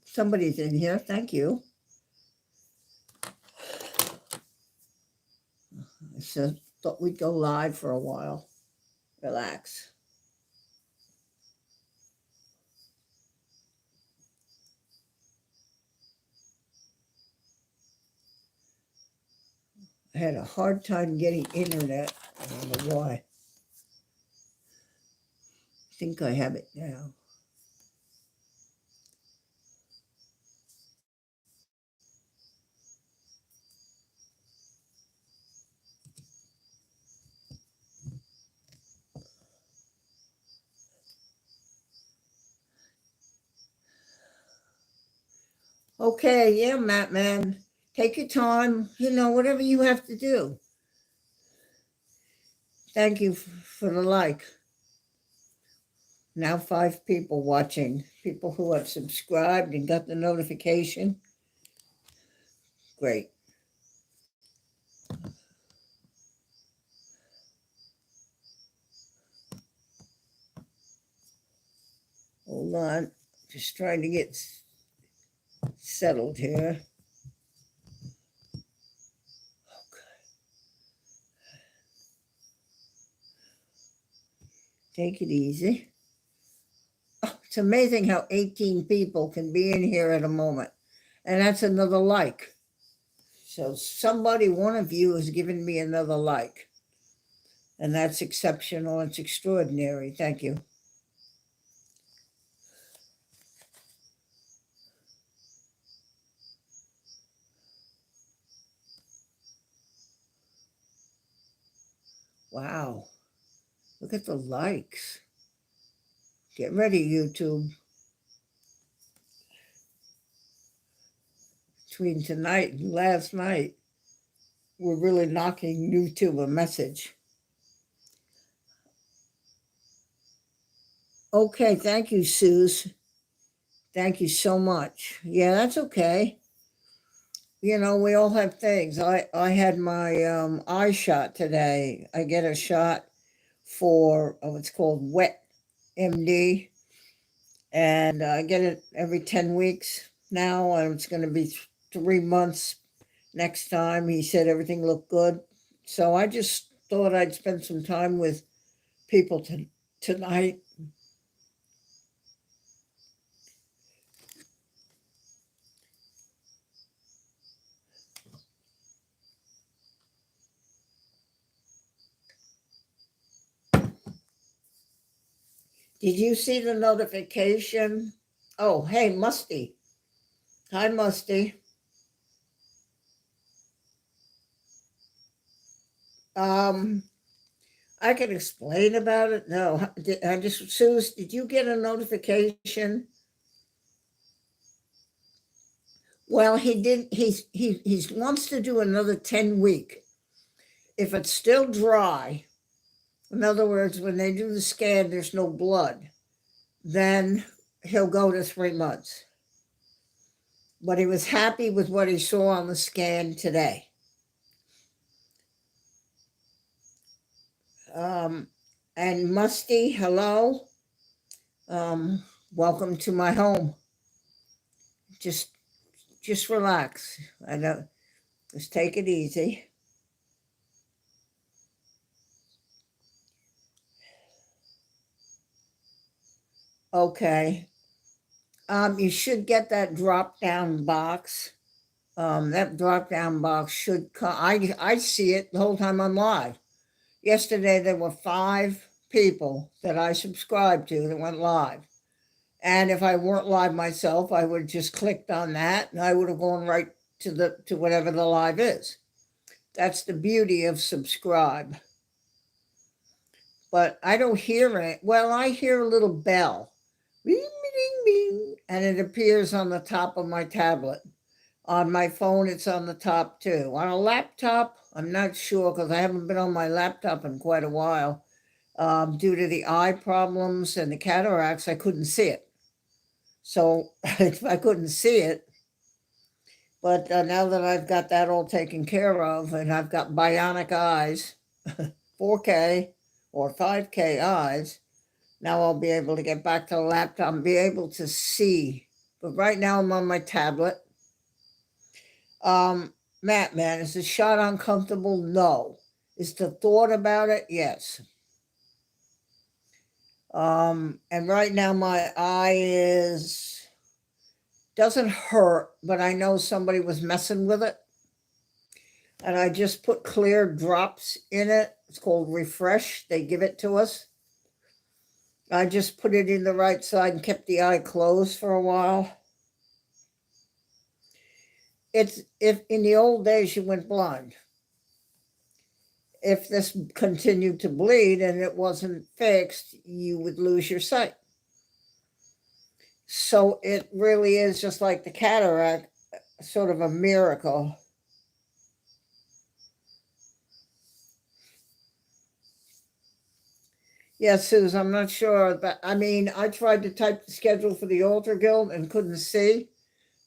Somebody's in here. Thank you. So thought we'd go live for a while. Relax. I had a hard time getting internet. I don't know why. I think I have it now. Okay, yeah, Matt, man. Take your time, whatever you have to do. Thank you for the like. Now 5 people watching, people who have subscribed and got the notification. Great. Hold on, just trying to get settled here. Take it easy. Oh, it's amazing how 18 people can be in here at a moment. And that's another like. So somebody, one of you, has given me another like. And that's exceptional. It's extraordinary. Thank you. Wow. Look at the likes. Get ready, YouTube. Between tonight and last night, we're really knocking YouTube a message. Okay, thank you, Suze. Thank you so much. Yeah, that's okay. We all have things. I had my eye shot today. I get a shot for what's called Wet MD, and I get it every 10 weeks now, and it's going to be 3 months next time. He said everything looked good. So I just thought I'd spend some time with people tonight. Did you see the notification? Oh, hey, Musty. Hi, Musty. I can explain about it. No, Suze, did you get a notification? Well, he did. He wants to do another 10-week. If it's still dry, in other words, when they do the scan, there's no blood, then he'll go to 3 months. But he was happy with what he saw on the scan today. And Musty, hello. Welcome to my home. Just relax. I know. Just take it easy. Okay. You should get that drop down box. That drop down box should come. I see it the whole time I'm live. Yesterday there were 5 people that I subscribed to that went live. And if I weren't live myself, I would have just clicked on that and I would have gone right to whatever the live is. That's the beauty of subscribe. But I don't hear it. Well, I hear a little bell. Bing, bing, bing, and it appears on the top of my tablet. On my phone, it's on the top too. On a laptop, I'm not sure because I haven't been on my laptop in quite a while. Due to the eye problems and the cataracts, I couldn't see it. So I couldn't see it. But now that I've got that all taken care of and I've got bionic eyes, 4K or 5K eyes, now I'll be able to get back to the laptop and be able to see but right now I'm on my tablet. Matt, man, is the shot uncomfortable? No. Is the thought about it? Yes. And right now my eye is doesn't hurt, but I know somebody was messing with it. And I just put clear drops in it. It's called Refresh. They give it to us. I just put it in the right side and kept the eye closed for a while. It's if in the old days you went blind. If this continued to bleed and it wasn't fixed, you would lose your sight. So it really is just like the cataract, sort of a miracle. Yes, Suze, I'm not sure, but I mean, I tried to type the schedule for the Altar Guild and couldn't see.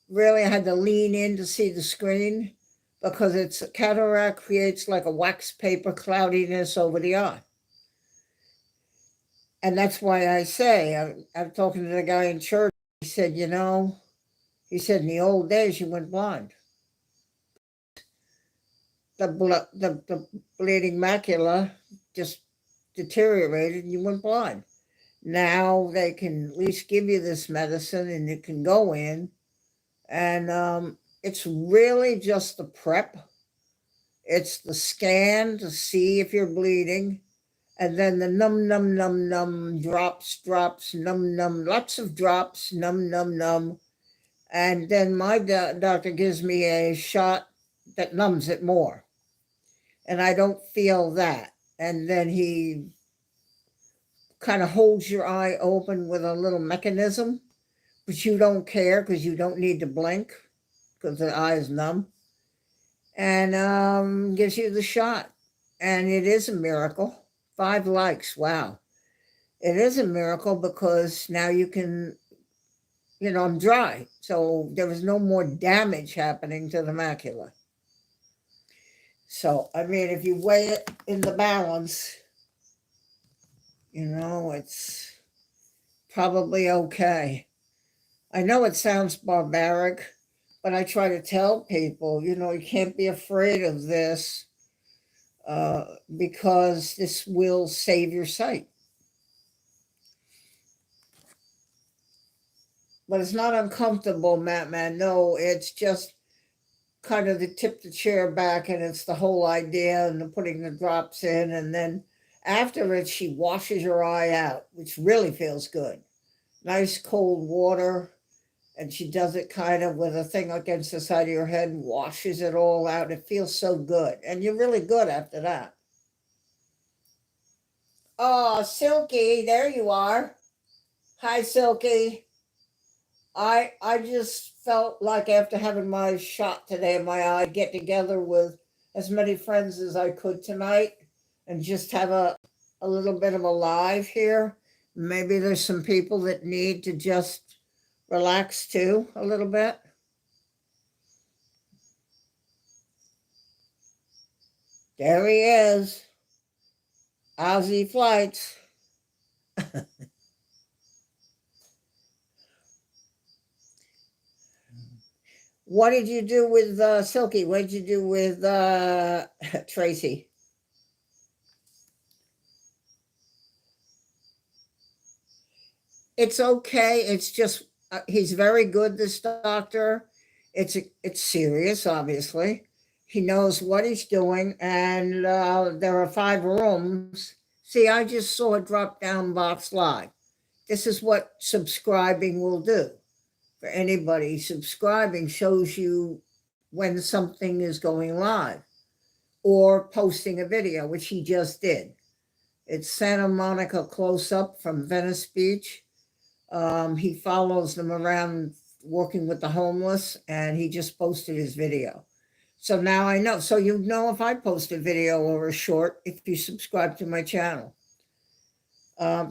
Really, I had to lean in to see the screen because it's cataract creates like a wax paper cloudiness over the eye. And that's why I say, I'm talking to the guy in church. He said, he said, in the old days, you went blind. The bleeding macula just deteriorated and you went blind. Now they can at least give you this medicine and it can go in. And it's really just the prep. It's the scan to see if you're bleeding. And then the numb, numb, numb, numb, drops, numb, numb, lots of drops, numb, numb, numb. And then my doctor gives me a shot that numbs it more. And I don't feel that. And then he kind of holds your eye open with a little mechanism, but you don't care because you don't need to blink because the eye is numb. And gives you the shot. And it is a miracle. 5 likes. Wow. It is a miracle because now you can, I'm dry. So there was no more damage happening to the macula. So, I mean, if you weigh it in the balance, it's probably okay. I know it sounds barbaric, but I try to tell people, you can't be afraid of this because this will save your sight. But it's not uncomfortable, Matt, man. No, it's just kind of to tip the chair back, and it's the whole idea and the putting the drops in. And then after it, she washes your eye out, which really feels good. Nice cold water. And she does it kind of with a thing against the side of your head and washes it all out. It feels so good. And you're really good after that. Oh, Silky, there you are. Hi, Silky. I just felt like after having my shot today in my eye, get together with as many friends as I could tonight and just have a little bit of a live here. Maybe there's some people that need to just relax too a little bit. There he is. Aussie Flights. What did you do with Silky? What did you do with Tracy? It's okay. It's just he's very good. This doctor. It's serious, obviously. He knows what he's doing, and there are 5 rooms. See, I just saw a drop down box live. This is what subscribing will do for anybody. Subscribing shows you when something is going live or posting a video, which he just did. It's Santa Monica close up from Venice Beach. He follows them around working with the homeless, and he just posted his video. So now I know. So you know if I post a video or a short if you subscribe to my channel.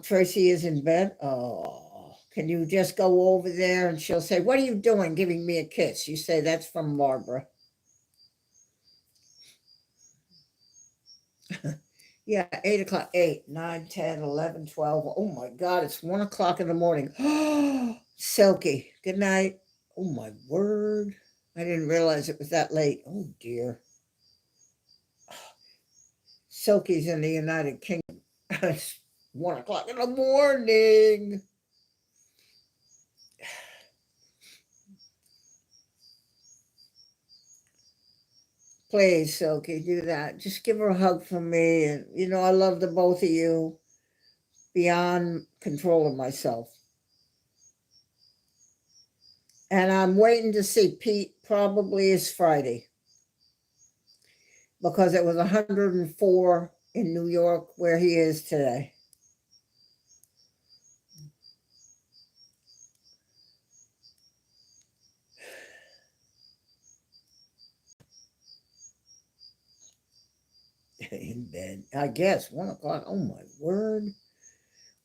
Tracy is in bed. Oh, can you just go over there and she'll say, "What are you doing giving me a kiss?" You say, "That's from Barbara." Yeah, 8 o'clock, 8, 9, 10, 11, 12. Oh my God, it's 1 o'clock in the morning. Silky, good night. Oh my word. I didn't realize it was that late. Oh dear. Silky's in the United Kingdom. It's 1 o'clock in the morning. Please, Silky, do that. Just give her a hug from me. And, I love the both of you beyond control of myself. And I'm waiting to see Pete probably is Friday because it was 104 in New York where he is today. In bed, I guess 1 o'clock. Oh my word.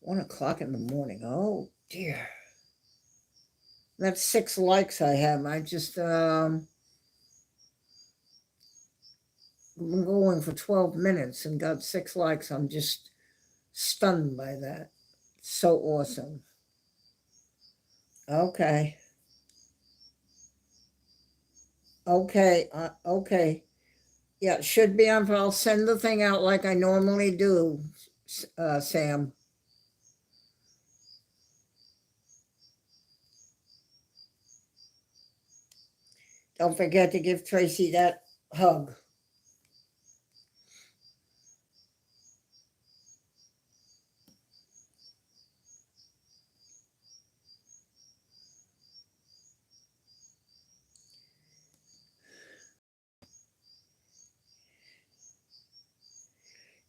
1 o'clock in the morning. Oh dear. That's 6 likes I have. I just been going for 12 minutes and got 6 likes. I'm just stunned by that. So awesome. Okay. Okay. Yeah, it should be on. I'll send the thing out like I normally do, Sam. Don't forget to give Tracy that hug.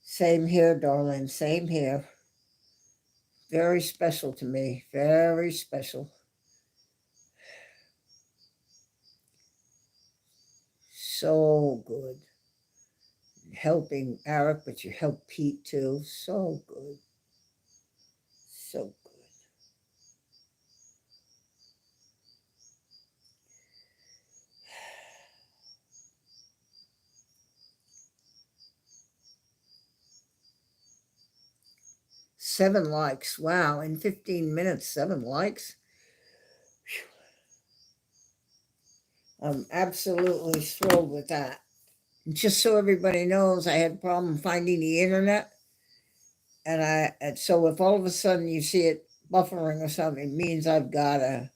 Same here, darling. Same here. Very special to me. Very special. So good. Helping Eric, but you help Pete too. So good. So good. 7 likes. Wow. In 15 minutes, 7 likes. I'm absolutely thrilled with that. Just so everybody knows, I had a problem finding the internet. And so if all of a sudden you see it buffering or something, it means I've got to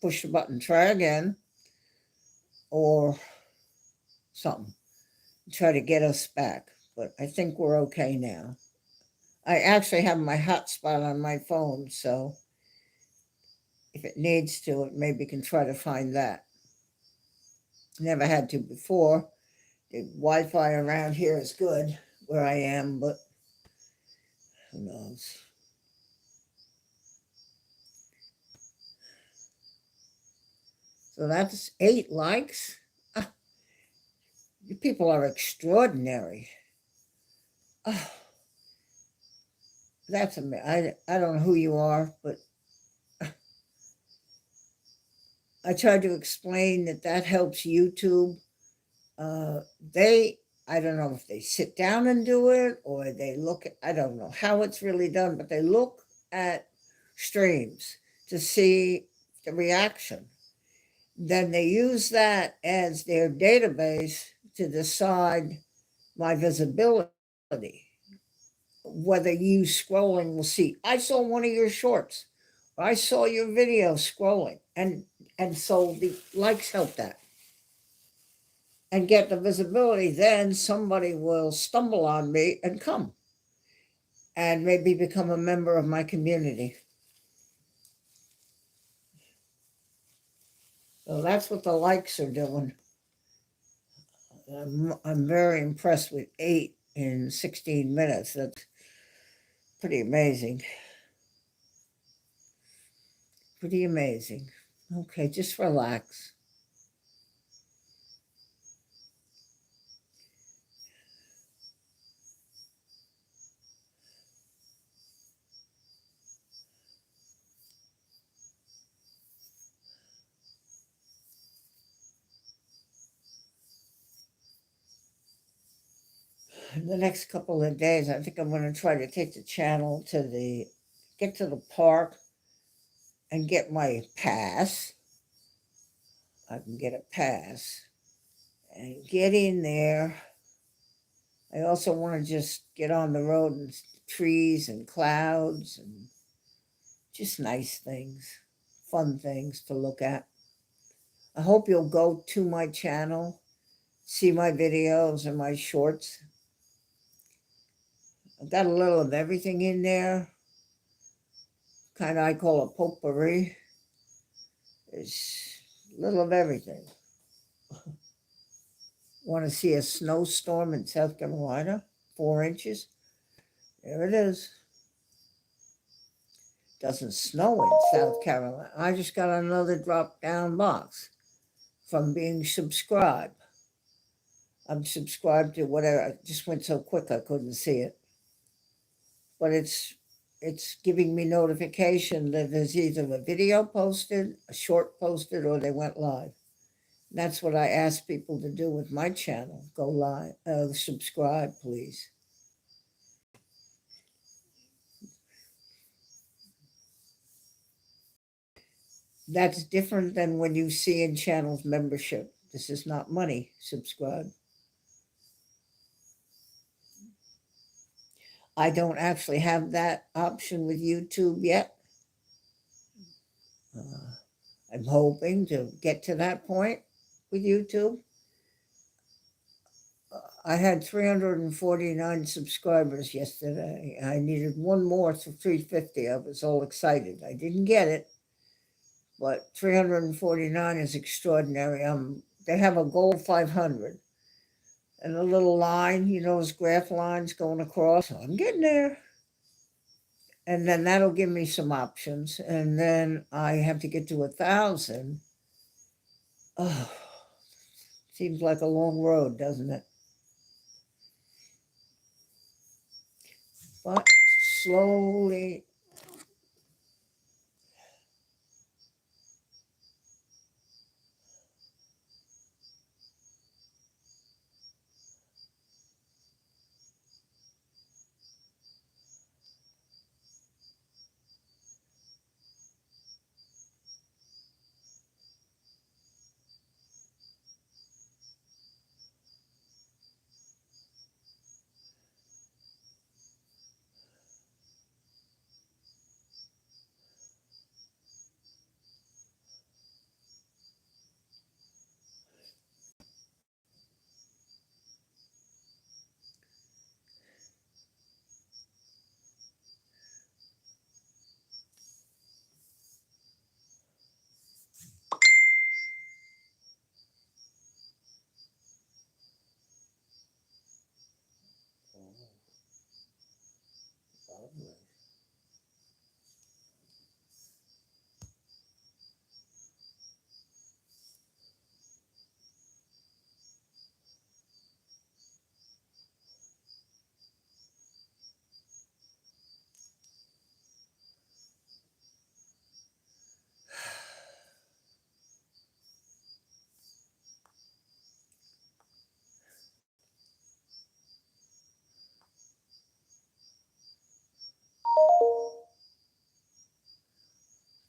push the button, try again, or something, try to get us back. But I think we're okay now. I actually have my hotspot on my phone, so if it needs to, it maybe can try to find that. Never had to before. The Wi-Fi around here is good where I am, but who knows? So that's 8 likes. Ah, you people are extraordinary. Oh, that's amazing. I don't know who you are, but I tried to explain that helps YouTube. They, I don't know if they sit down and do it or they look at, I don't know how it's really done, but they look at streams to see the reaction. Then they use that as their database to decide my visibility. Whether you scrolling will see, I saw one of your shorts, or I saw your video scrolling, and so the likes help that and get the visibility. Then somebody will stumble on me and come and maybe become a member of my community. So that's what the likes are doing. I'm very impressed with 8 in 16 minutes. That's pretty amazing. Pretty amazing. Okay, just relax. The next couple of days, I think I'm going to try to take the channel get to the park and get my pass. I can get a pass and get in there. I also want to just get on the road and trees and clouds and just nice things, fun things to look at. I hope you'll go to my channel, see my videos and my shorts. I've got a little of everything in there, kind of I call a potpourri. It's a little of everything. Want to see a snowstorm in South Carolina? 4 inches. There it is. Doesn't snow in South Carolina. I just got another drop down box from being subscribed. I'm subscribed to whatever. It just went so quick I couldn't see it. But it's giving me notification that there's either a video posted, a short posted, or they went live. And that's what I ask people to do with my channel. Go live, subscribe, please. That's different than when you see in channels membership. This is not money. Subscribe. I don't actually have that option with YouTube yet. I'm hoping to get to that point with YouTube. I had 349 subscribers yesterday. I needed one more to 350. I was all excited. I didn't get it, but 349 is extraordinary. They have a goal of 500. And a little line, those graph lines going across. I'm getting there. And then that'll give me some options. And then I have to get to 1,000. Oh, seems like a long road, doesn't it? But slowly.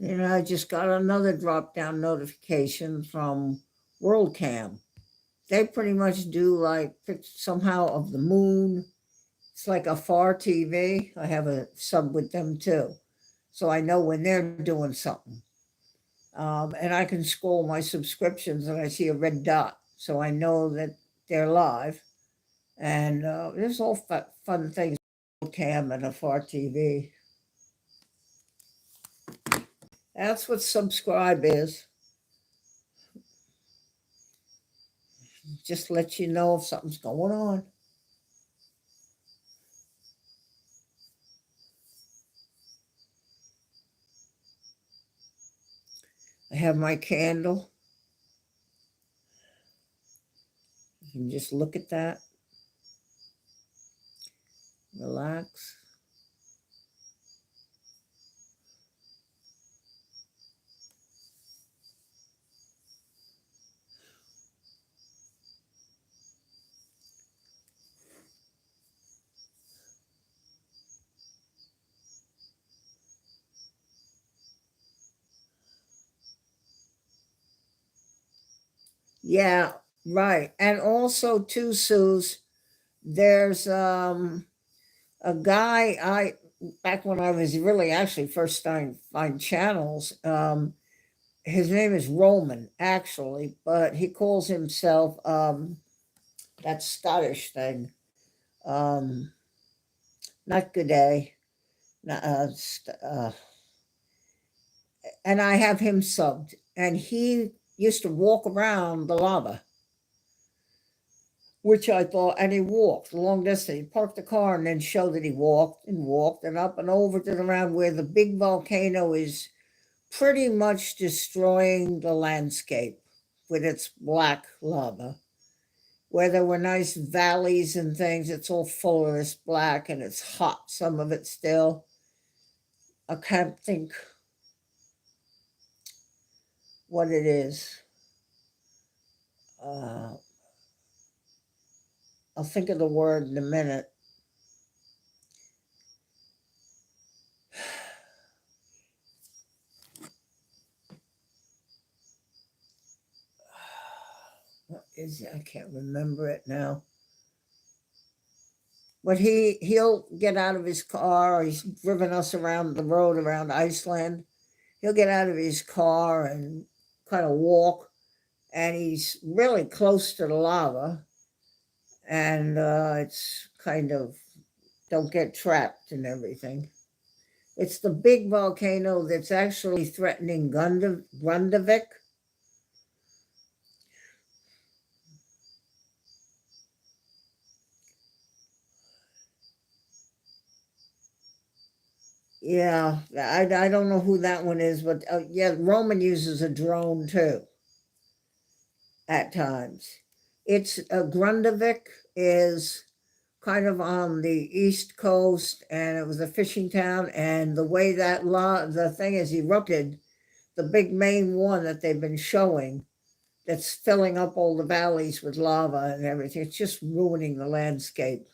I just got another drop down notification from WorldCam. They pretty much do like somehow of the moon. It's like a far TV. I have a sub with them too. So I know when they're doing something. And I can scroll my subscriptions and I see a red dot. So I know that they're live. And there's all fun things. Cam and a far TV. That's what subscribe is. Just let you know if something's going on. I have my candle. You can just look at that. Relax. Yeah, right. And also too, Suze, there's a guy I back when I was really actually first starting to find channels, his name is Roman actually, but he calls himself that Scottish thing. Um Not good day. And I have him subbed, and he used to walk around the lava, which I thought, and he walked a long distance. He parked the car and then showed that he walked and up and over to the around where the big volcano is pretty much destroying the landscape with its black lava. Where there were nice valleys and things, it's all full of this black and it's hot, some of it still. I can't think what it is. Uh, I'll think of the word in a minute. What is it? I can't remember it now. But he'll get out of his car. He's driven us around the road around Iceland. He'll get out of his car and kind of walk, and he's really close to the lava, and it's kind of don't get trapped and everything. It's the big volcano that's actually threatening Grundavik. Yeah, I don't know who that one is, but yeah, Roman uses a drone too at times. It's Grundavik is kind of on the east coast, and it was a fishing town. And the way that the thing is erupted, the big main one that they've been showing, that's filling up all the valleys with lava and everything. It's just ruining the landscape.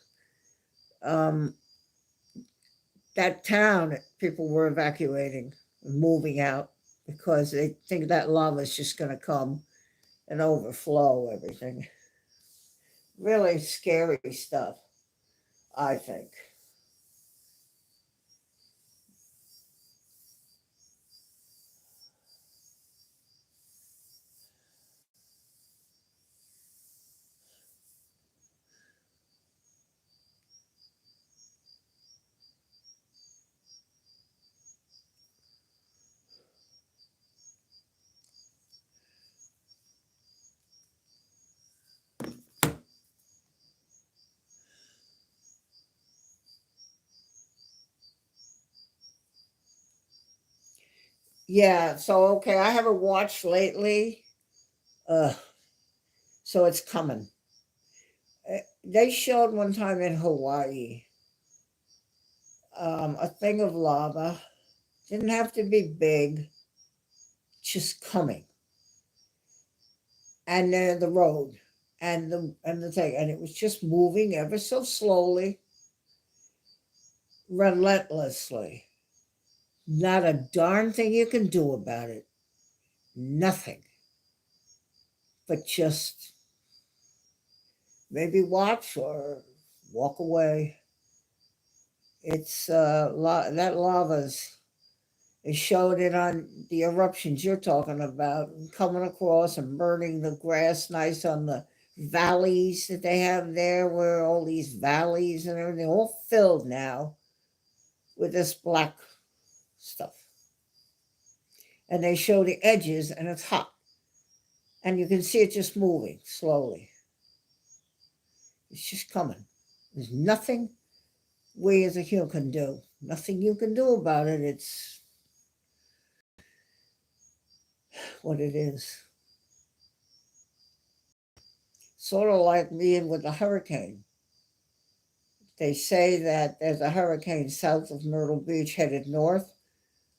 Um, that town, people were evacuating, moving out because they think that lava is just going to come and overflow everything. Really scary stuff, I think. Yeah, so okay, I haven't watched lately. Uh, so it's coming. They showed one time in Hawaii a thing of lava. Didn't have to be big, just coming, and the road, and the thing, and it was just moving ever so slowly, relentlessly. Not a darn thing you can do about it. Nothing, but just maybe watch or walk away. It's that lava's. They showed it on the eruptions you're talking about, coming across and burning the grass nice on the valleys that they have there, where all these valleys and everything all filled now with this black stuff. And they show the edges, and it's hot, and you can see it just moving slowly. It's just coming. There's nothing we as a human can do. Nothing you can do about it. It's what it is. Sort of like being with a hurricane. They say that there's a hurricane south of Myrtle Beach headed north.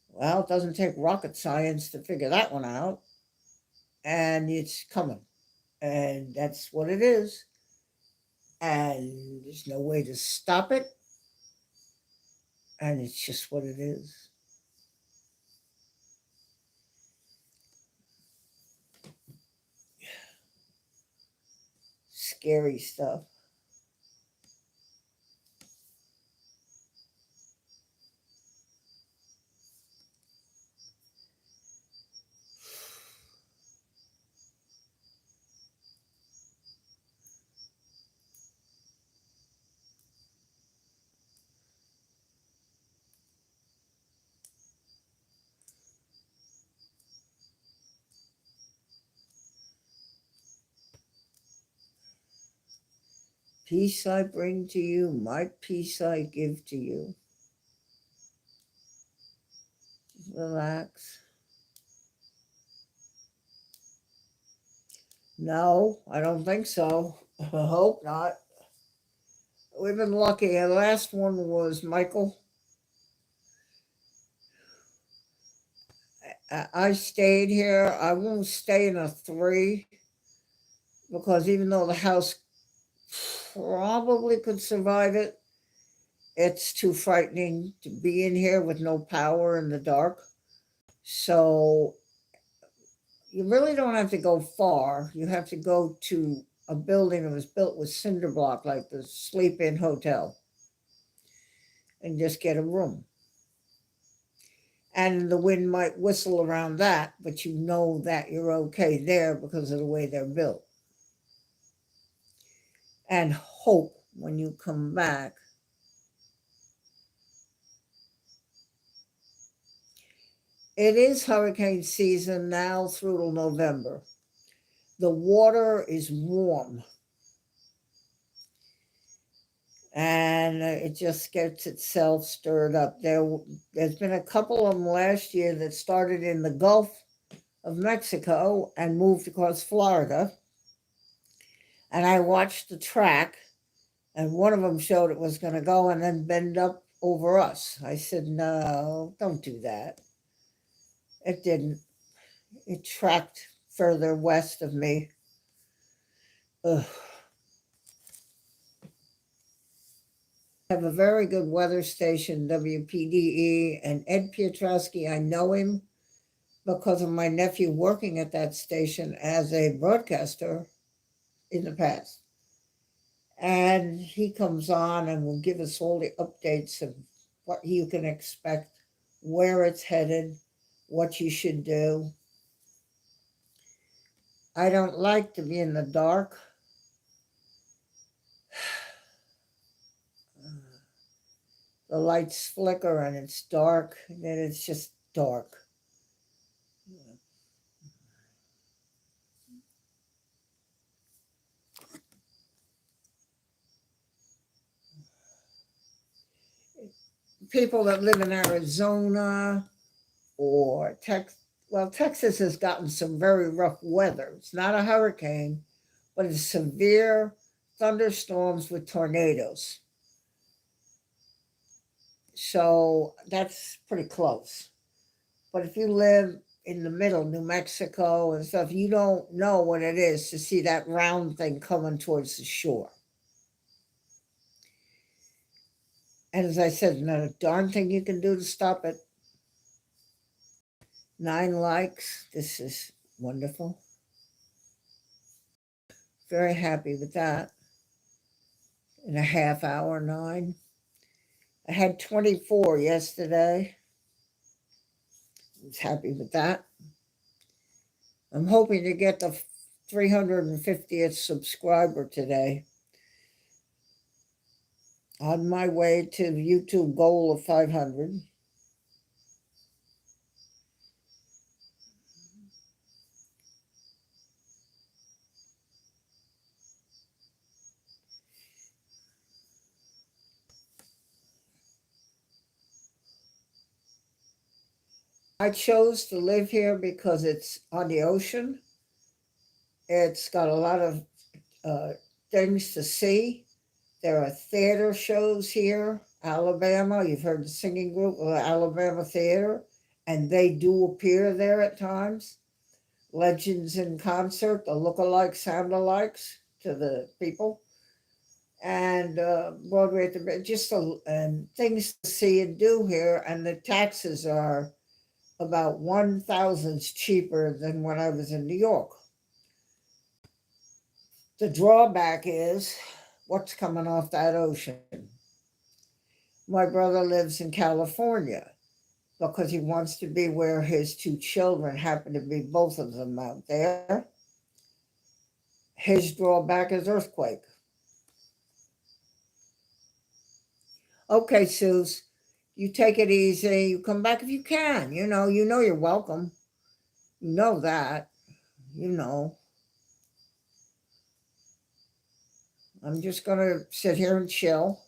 Well, it doesn't take rocket science to figure that one out. And it's coming. And that's what it is. And there's no way to stop it. And it's just what it is. scary stuff. Peace I bring to you, my peace I give to you. Relax. No, I don't think so. I hope not. We've been lucky. The last one was Michael. I stayed here. I won't stay in a 3 because even though the house probably could survive it, it's too frightening to be in here with no power in the dark. So you really don't have to go far. You have to go to a building that was built with cinder block, like the Sleep Inn Hotel, and just get a room. And the wind might whistle around that, but you know that you're okay there because of the way they're built. And hope when you come back. It is hurricane season now through till November. The water is warm. And it just gets itself stirred up. There's been a couple of them last year that started in the Gulf of Mexico and moved across Florida. And I watched the track, and one of them showed it was going to go and then bend up over us. I said, no, don't do that. It didn't. It tracked further west of me. Ugh. I have a very good weather station, WPDE, and Ed Piotrowski, I know him because of my nephew working at that station as a broadcaster in the past. And he comes on and will give us all the updates of what you can expect, where it's headed, what you should do. I don't like to be in the dark. The lights flicker and it's dark, and then it's just dark. People that live in Arizona or Texas, well, Texas has gotten some very rough weather. It's not a hurricane, but it's severe thunderstorms with tornadoes. So that's pretty close. But if you live in the middle, New Mexico and stuff, you don't know what it is to see that round thing coming towards the shore. And as I said, not a darn thing you can do to stop it. 9 likes. This is wonderful. Very happy with that. In a half hour, 9. I had 24 yesterday. I was happy with that. I'm hoping to get the 350th subscriber today. On my way to the YouTube goal of 500. I chose to live here because it's on the ocean. It's got a lot of things to see. There are theater shows here, Alabama. You've heard the singing group, Alabama Theater, and they do appear there at times. Legends in concert, the look-alike, sound-alikes to the people. And Broadway, just things to see and do here. And the taxes are about 1,000 cheaper than when I was in New York. The drawback is what's coming off that ocean. My brother lives in California because he wants to be where his two children happen to be, both of them out there. His drawback is earthquake. Okay, Suze, you take it easy. You come back if you can. You know you're welcome. You know that. You know. I'm just gonna sit here and chill.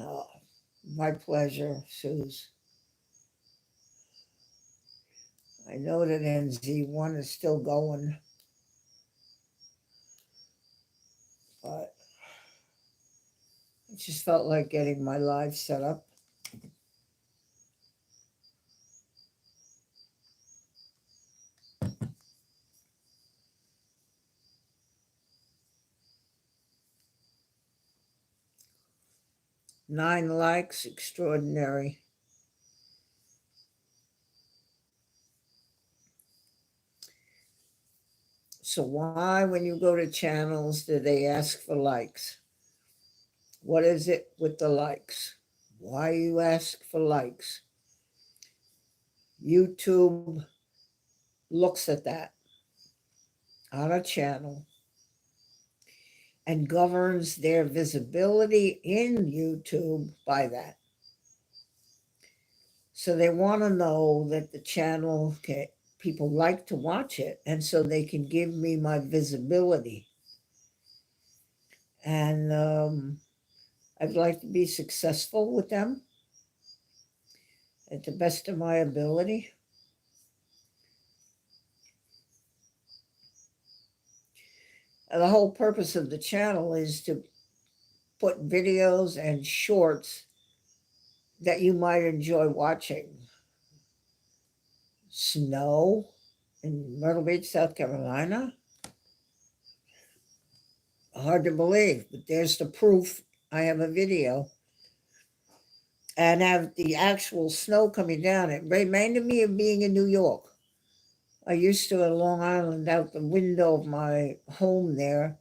Oh, my pleasure, Suze. I know that NZ1 is still going, but I just felt like getting my live set up. Nine likes, extraordinary. So why, when you go to channels, do they ask for likes? What is it with the likes? Why you ask for likes? YouTube looks at that on a channel and governs their visibility in YouTube by that. So they want to know that the channel people like to watch it, and so they can give me my visibility. And I'd like to be successful with them at the best of my ability. And the whole purpose of the channel is to put videos and shorts that you might enjoy watching. Snow in Myrtle Beach, South Carolina. Hard to believe, but there's the proof. I have a video. And have the actual snow coming down. It reminded me of being in New York. I used to, at Long Island, out the window of my home there,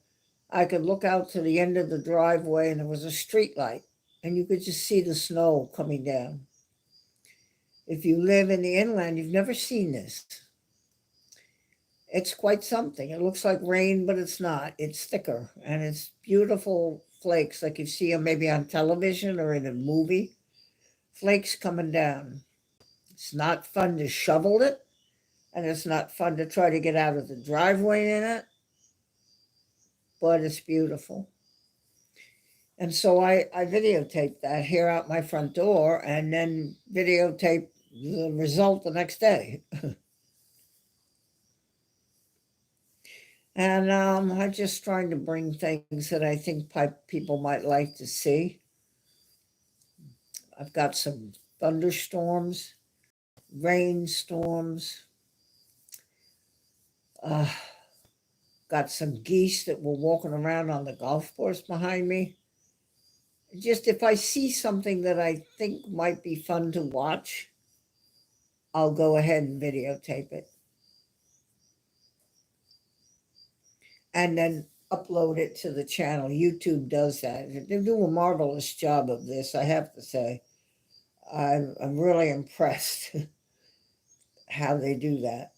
I could look out to the end of the driveway and there was a street light, and you could just see the snow coming down. If you live in the inland, you've never seen this. It's quite something. It looks like rain, but it's not. It's thicker and it's beautiful flakes, like you see them maybe on television or in a movie. Flakes coming down. It's not fun to shovel it, and it's not fun to try to get out of the driveway in it, but it's beautiful. And so I videotaped that here out my front door and then videotape the result the next day. And I'm just trying to bring things that I think people might like to see. I've got some thunderstorms, rainstorms, uh, got some geese that were walking around on the golf course behind me. Just if I see something that I think might be fun to watch, I'll go ahead and videotape it and then upload it to the channel. YouTube does that. They do a marvelous job of this, I have to say. I'm really impressed how they do that.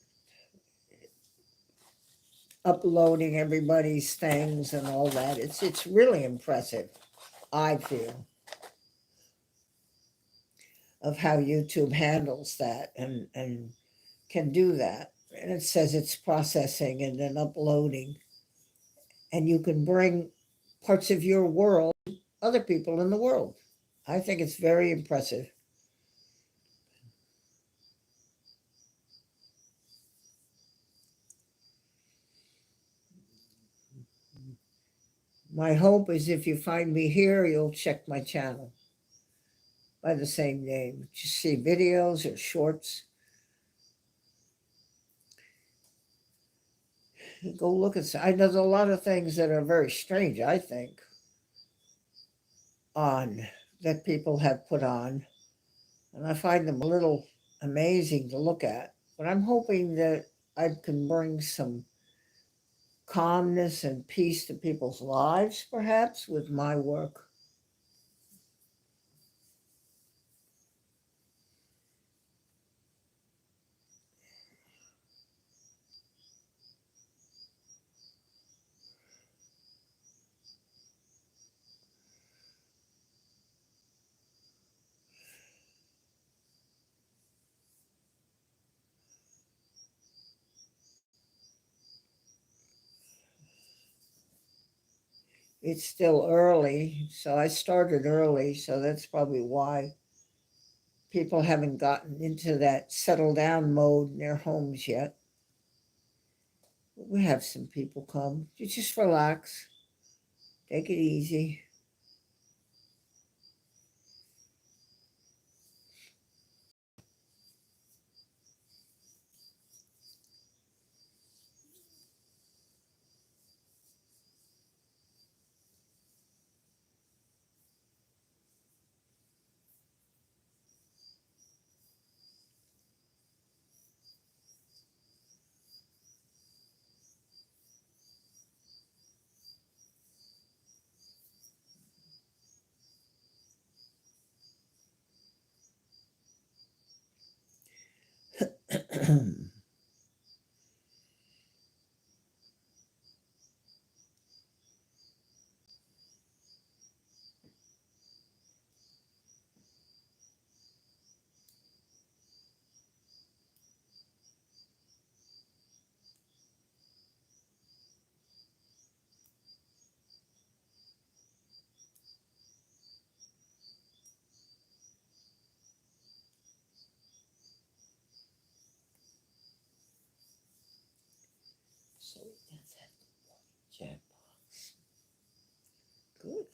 Uploading everybody's things and all that. It's really impressive, I feel, of how YouTube handles that and can do that. And it says it's processing and then uploading. And you can bring parts of your world, other people in the world. I think it's very impressive. My hope is if you find me here, you'll check my channel by the same name. Just see videos or shorts. Go look at. I know there's a lot of things that are very strange, I think, on that people have put on, and I find them a little amazing to look at. But I'm hoping that I can bring some calmness and peace to people's lives, perhaps, with my work. It's still early, so I started early, so that's probably why people haven't gotten into that settle down mode in their homes yet. But we have some people come. You just relax, take it easy. So that's that chat box. Good.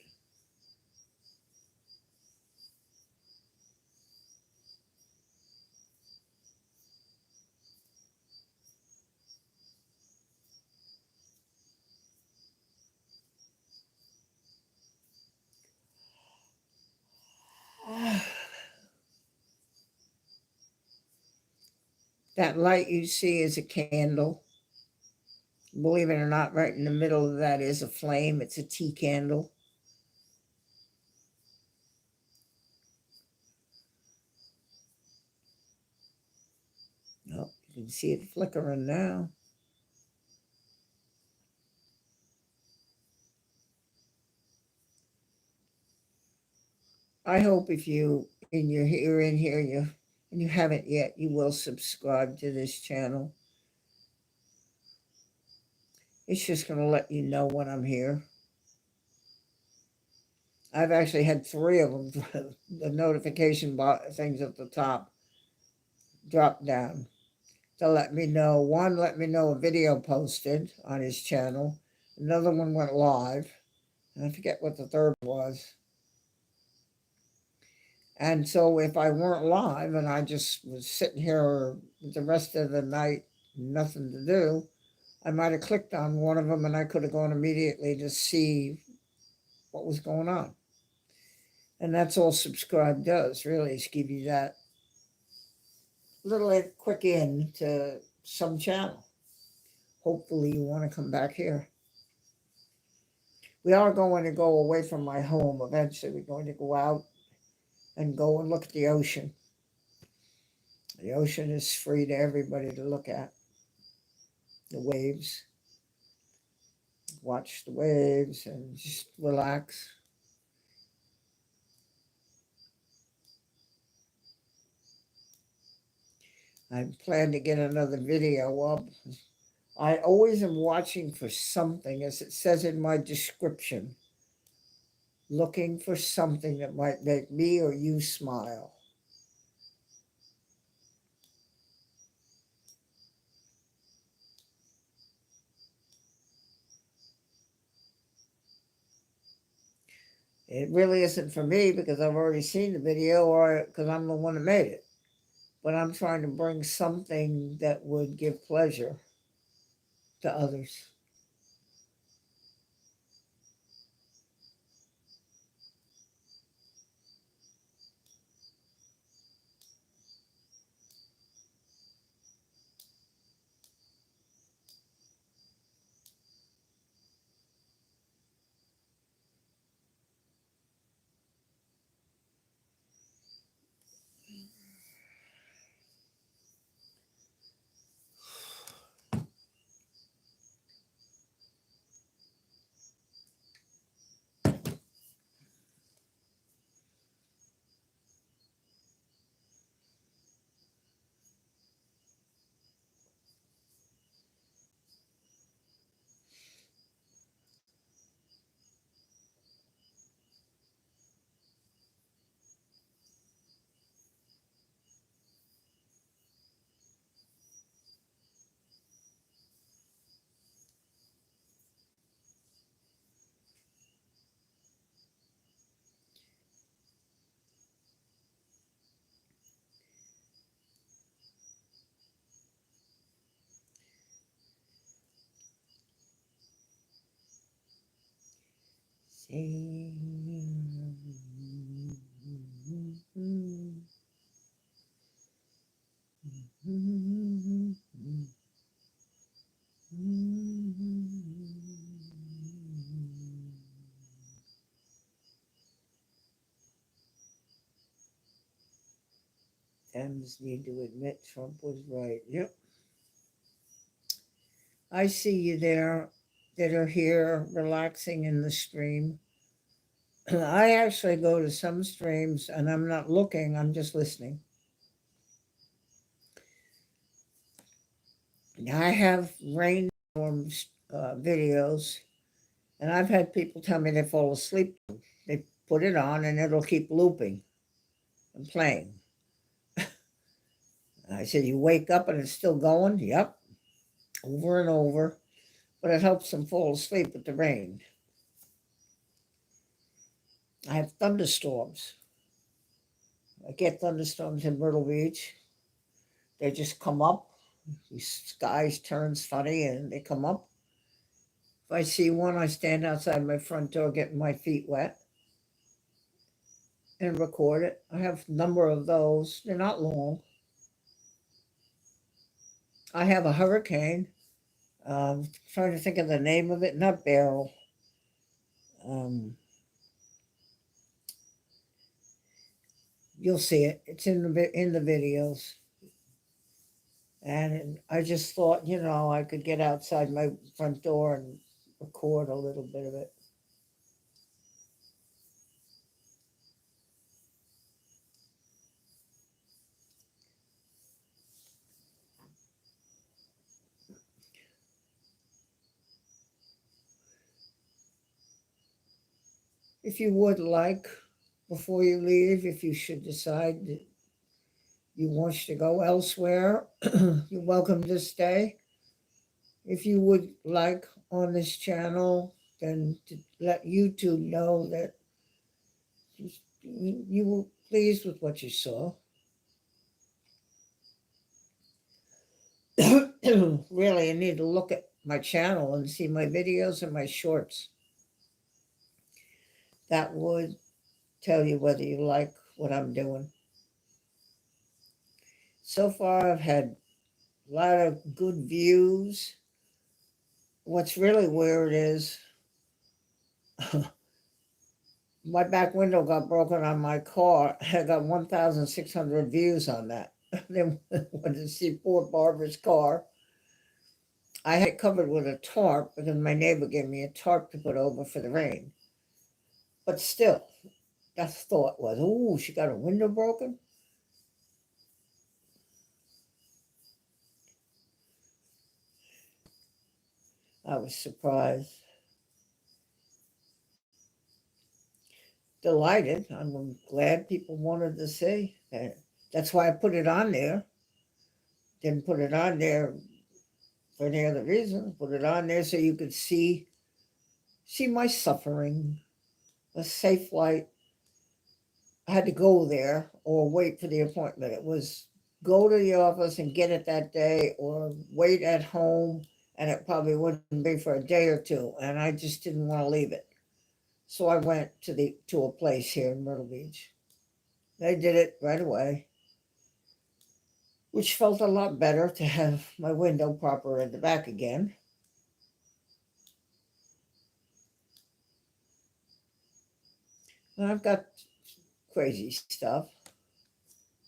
That light you see is a candle. Believe it or not, right in the middle of that is a flame. It's a tea candle. Oh, you can see it flickering now. I hope if you're in here, and you haven't yet, you will subscribe to this channel. It's just going to let you know when I'm here. I've actually had 3 of them. The notification things at the top drop down to let me know. One let me know a video posted on his channel. Another one went live. And I forget what the third was. And so if I weren't live and I just was sitting here the rest of the night, nothing to do, I might have clicked on one of them and I could have gone immediately to see what was going on. And that's all subscribe does, really, is give you that little quick in to some channel. Hopefully you want to come back here. We are going to go away from my home eventually. We're going to go out and go and look at the ocean. The ocean is free to everybody to look at. The waves. Watch the waves and just relax. I plan to get another video up. I always am watching for something, as it says in my description, looking for something that might make me or you smile. It really isn't for me because I've already seen the video or because I'm the one that made it. But I'm trying to bring something that would give pleasure to others. Dems need to admit Trump was right. Yep. I see you there that are here relaxing in the stream. I actually go to some streams and I'm not looking, I'm just listening. I have rainstorm videos, and I've had people tell me they fall asleep. They put it on and it'll keep looping and playing. I said, you wake up and it's still going? Yep, over and over. But it helps them fall asleep with the rain. I have thunderstorms. I get thunderstorms in Myrtle Beach. They just come up. The skies turns funny and they come up. If I see one, I stand outside my front door getting my feet wet and record it. I have a number of those. They're not long. I have a hurricane. Trying to think of the name of it. Not Beryl. Um, you'll see it. It's in the videos. And I just thought, I could get outside my front door and record a little bit of it. If you would like, before you leave, if you should decide that you want to go elsewhere, you're welcome to stay. If you would like on this channel, then to let YouTube know that you were pleased with what you saw. Really, you need to look at my channel and see my videos and my shorts. That would tell you whether you like what I'm doing. So far, I've had a lot of good views. What's really weird is my back window got broken on my car. I got 1,600 views on that. They wanted to see poor Barbara's car. I had it covered with a tarp because my neighbor gave me a tarp to put over for the rain. But still, that thought was, oh, she got a window broken? I was surprised. Delighted. I'm glad people wanted to see. That's why I put it on there. Didn't put it on there for any other reason. Put it on there so you could see my suffering. a safe flight. I had to go there or wait for the appointment. It was go to the office and get it that day or wait at home, and it probably wouldn't be for a day or two, and I just didn't want to leave it. So I went to a place here in Myrtle Beach. They did it right away, which felt a lot better to have my window proper in the back again. And I've got crazy stuff.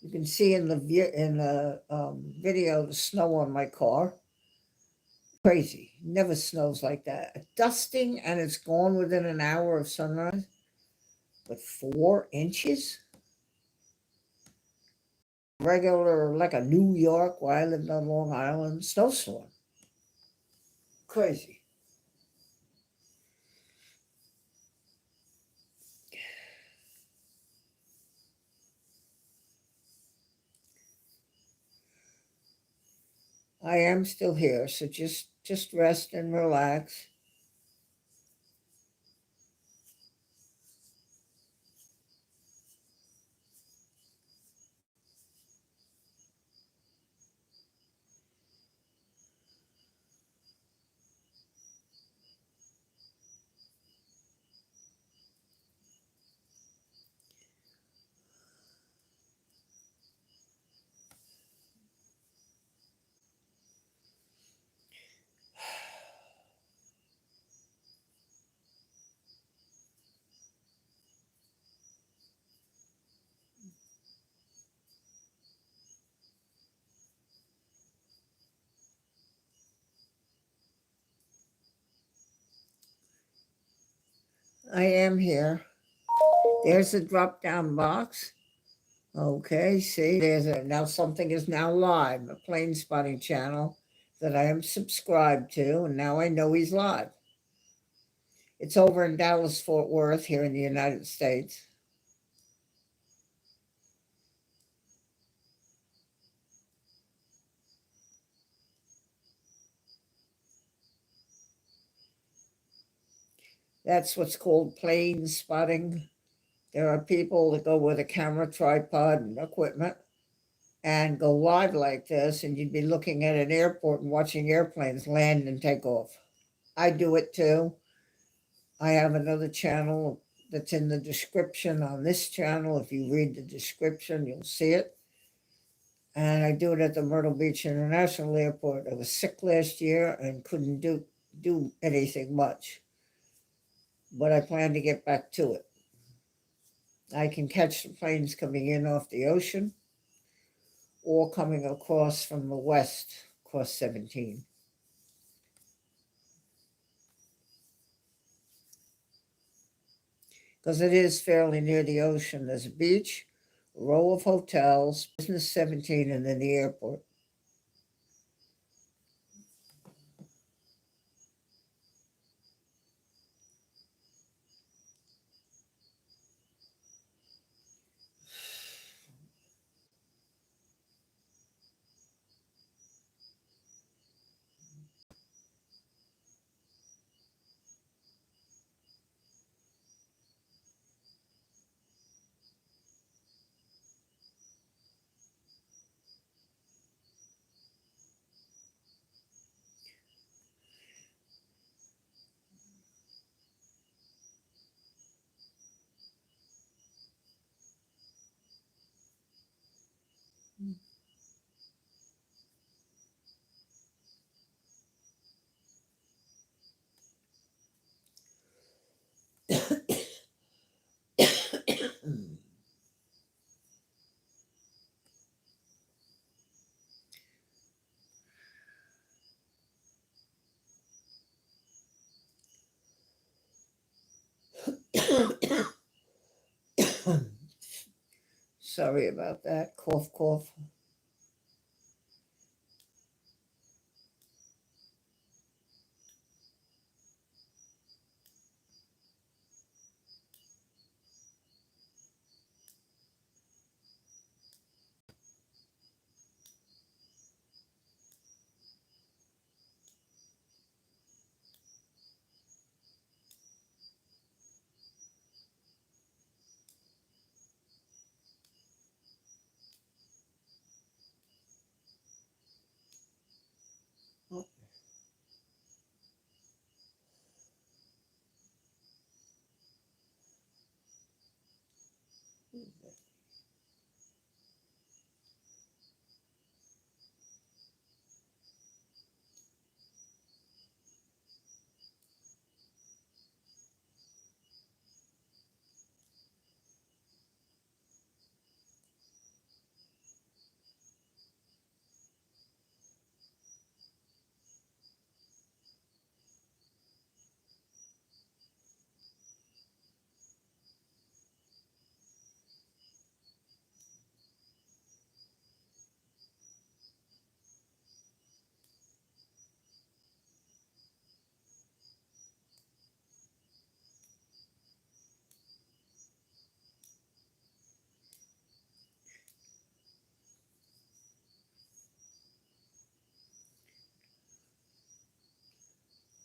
You can see in the video the snow on my car. Crazy. Never snows like that. A dusting and it's gone within an hour of sunrise. But 4 inches? Regular, like a New York where I lived on Long Island, snowstorm. Crazy. I am still here, so just rest and relax. I am here. There's a drop down box. Okay, see, now something is now live, a plane spotting channel that I am subscribed to, and now I know he's live. It's over in Dallas, Fort Worth, here in the United States. That's what's called plane spotting. There are people that go with a camera, tripod, and equipment and go live like this, and you'd be looking at an airport and watching airplanes land and take off. I do it too. I have another channel that's in the description on this channel. If you read the description, you'll see it. And I do it at the Myrtle Beach International Airport. I was sick last year and couldn't do anything much, but I plan to get back to it. I can catch the planes coming in off the ocean or coming across from the west, across 17. Because it is fairly near the ocean. There's a beach, a row of hotels, Business 17, and then the airport. Sorry about that. Cough, cough.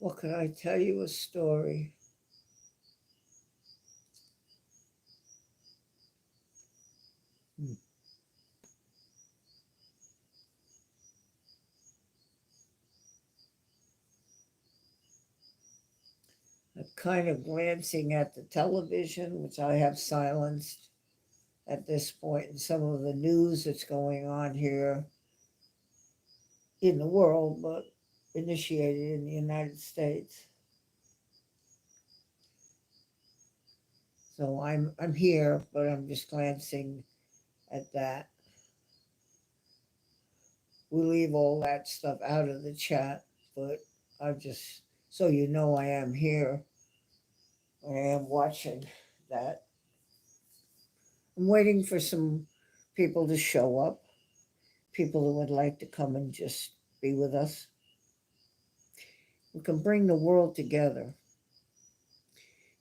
What could I tell you a story? Hmm. I'm kind of glancing at the television, which I have silenced at this point, and some of the news that's going on here in the world, but initiated in the United States. So I'm here, but I'm just glancing at that. We leave all that stuff out of the chat, but I just so you know I am here. I am watching that. I'm waiting for some people to show up, people who would like to come and just be with us. We can bring the world together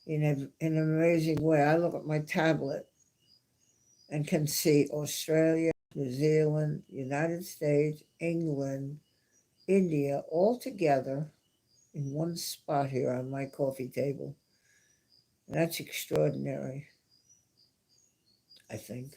in an amazing way. I look at my tablet and can see Australia, New Zealand, United States, England, India all together in one spot here on my coffee table. And that's extraordinary, I think.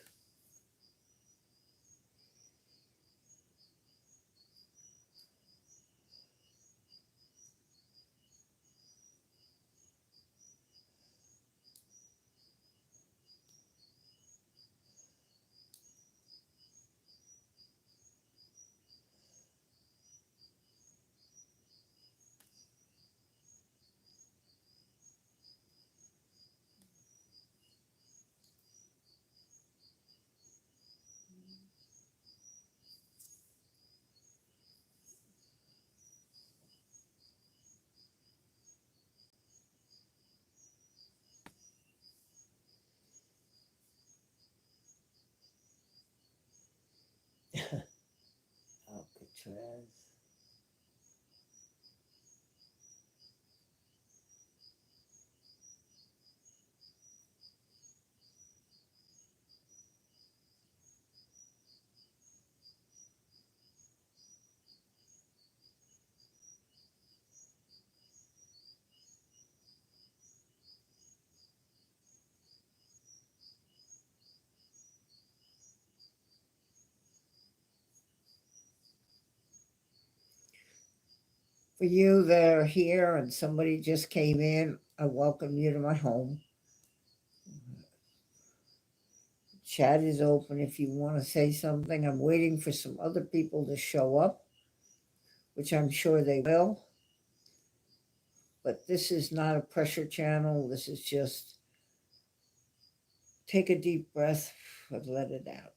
Alcatraz. For you that are here and somebody just came in, I welcome you to my home. Chat is open if you want to say something. I'm waiting for some other people to show up, which I'm sure they will. But this is not a pressure channel. This is just take a deep breath and let it out.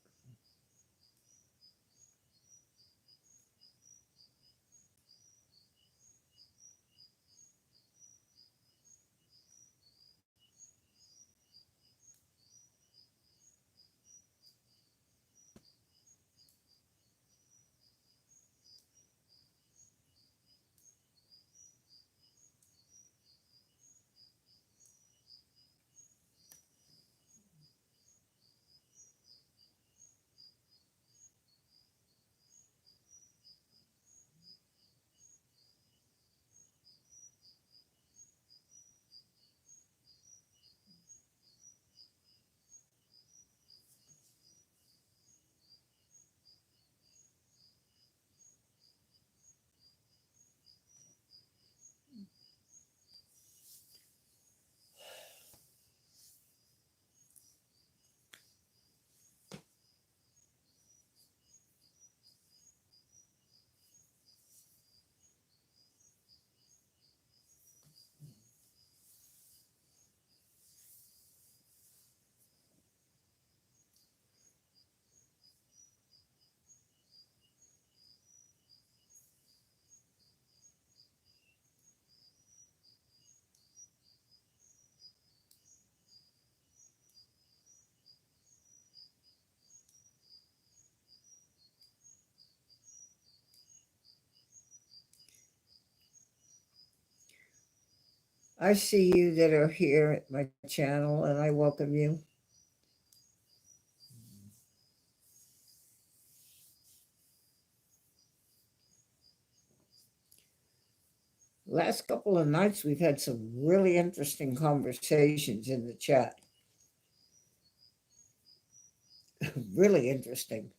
I see you that are here at my channel, and I welcome you. Last couple of nights, we've had some really interesting conversations in the chat. Really interesting.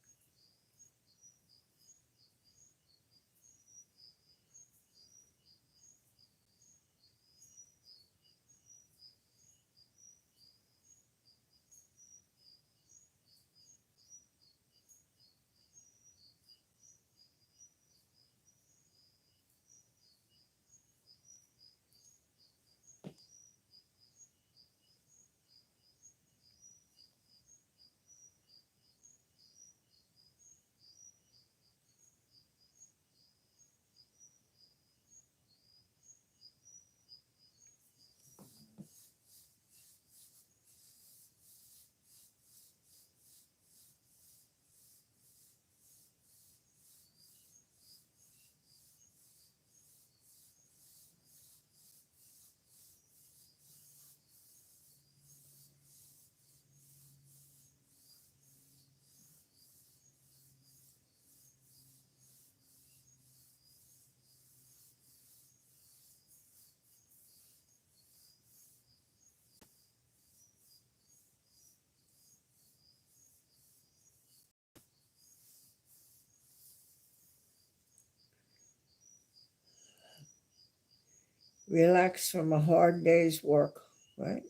Relax from a hard day's work, right?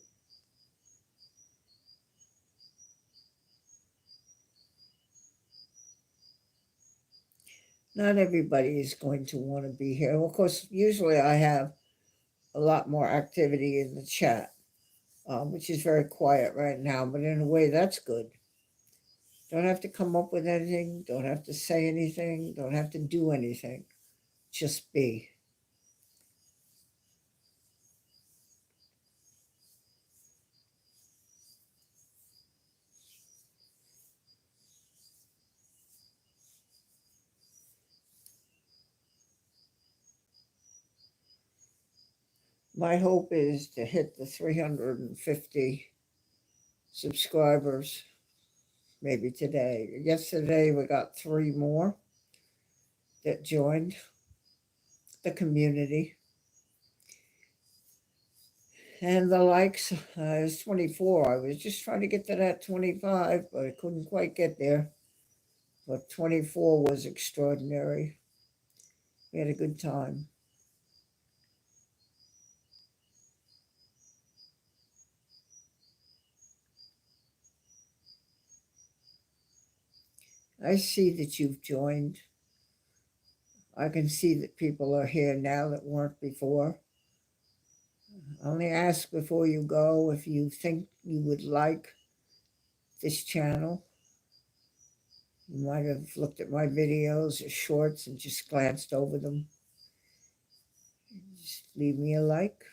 Not everybody is going to want to be here. Of course, usually I have a lot more activity in the chat, which is very quiet right now, but in a way, that's good. Don't have to come up with anything, don't have to say anything, don't have to do anything. Just be. My hope is to hit the 350 subscribers maybe today. Yesterday, we got 3 more that joined the community. And the likes is 24. I was just trying to get to that 25, but I couldn't quite get there. But 24 was extraordinary. We had a good time. I see that you've joined. I can see that people are here now that weren't before. Only ask before you go if you think you would like this channel. You might have looked at my videos or shorts and just glanced over them. Just leave me a like.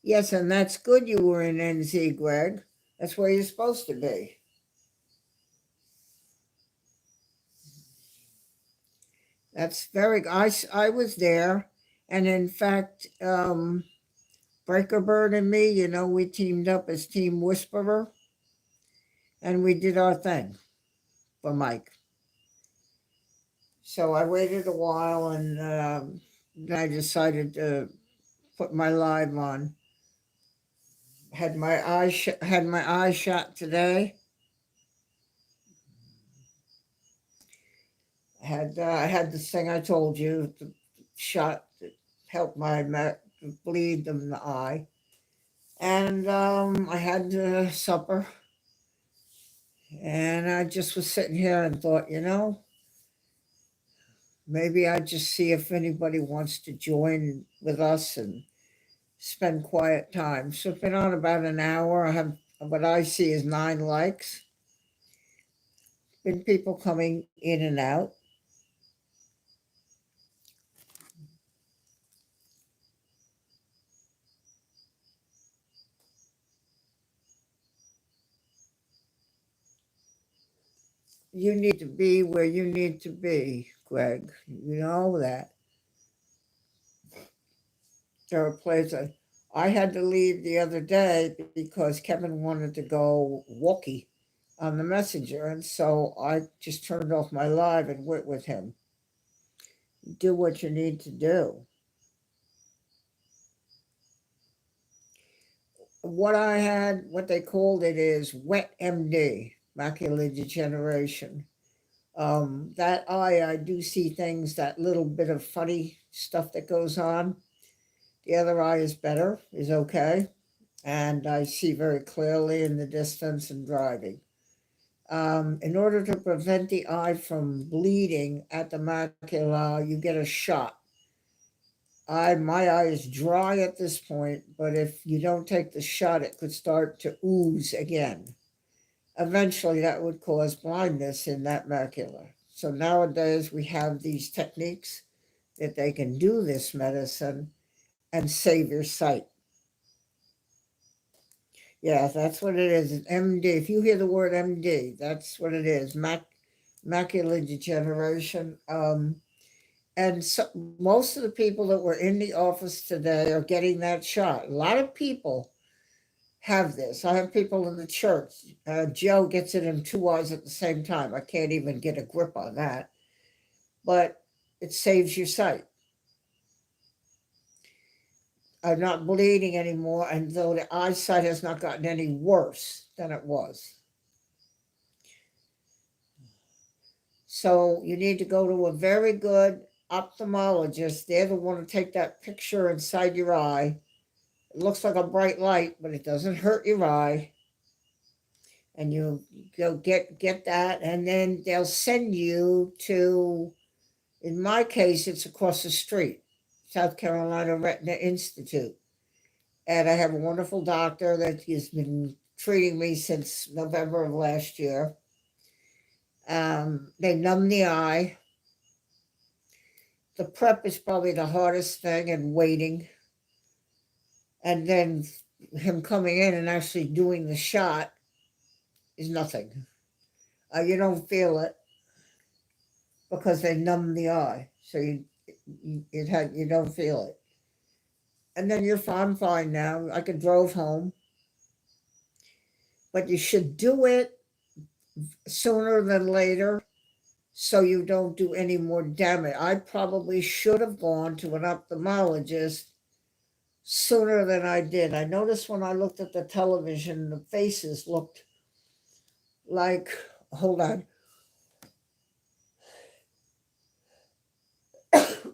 Yes, and that's good you were in NZ, Greg. That's where you're supposed to be. That's very, I was there. And in fact, Breaker Bird and me, we teamed up as Team Whisperer and we did our thing for Mike. So I waited a while and then I decided to put my live on. Had my eyes shot today. I had this thing I told you, the shot that helped my bleed in the eye, and I had supper, and I just was sitting here and thought, maybe I'd just see if anybody wants to join with us and spend quiet time. So it's been on about an hour. I have what I see is 9 likes. Been people coming in and out. You need to be where you need to be, Greg. You know that. There are places. I had to leave the other day because Kevin wanted to go walkie on the messenger, and so I just turned off my live and went with him. Do what you need to do. What I had, what they called it is wet MD, macular degeneration. That I do see things, that little bit of funny stuff that goes on. The other eye is better, is okay. And I see very clearly in the distance and driving. In order to prevent the eye from bleeding at the macula, you get a shot. My eye is dry at this point, but if you don't take the shot, it could start to ooze again. Eventually, that would cause blindness in that macula. So nowadays, we have these techniques that they can do this medicine and save your sight. Yeah, that's what it is. An MD. If you hear the word MD, that's what it is. Macular degeneration. And so, most of the people that were in the office today are getting that shot. A lot of people have this. I have people in the church. Joe gets it in two eyes at the same time. I can't even get a grip on that. But it saves your sight. I'm not bleeding anymore, and though the eyesight has not gotten any worse than it was. So you need to go to a very good ophthalmologist. They're the one to take that picture inside your eye. It looks like a bright light, but it doesn't hurt your eye. And you go get that, and then they'll send you to, in my case, it's across the street, South Carolina Retina Institute. And I have a wonderful doctor that has been treating me since November of last year. They numb the eye. The prep is probably the hardest thing, and waiting. And then him coming in and actually doing the shot is nothing. You don't feel it because they numb the eye, so you don't feel it. And then you're fine now. I could drove home, but you should do it sooner than later so you don't do any more damage. I probably should have gone to an ophthalmologist sooner than I did. I noticed when I looked at the television, the faces looked like, hold on,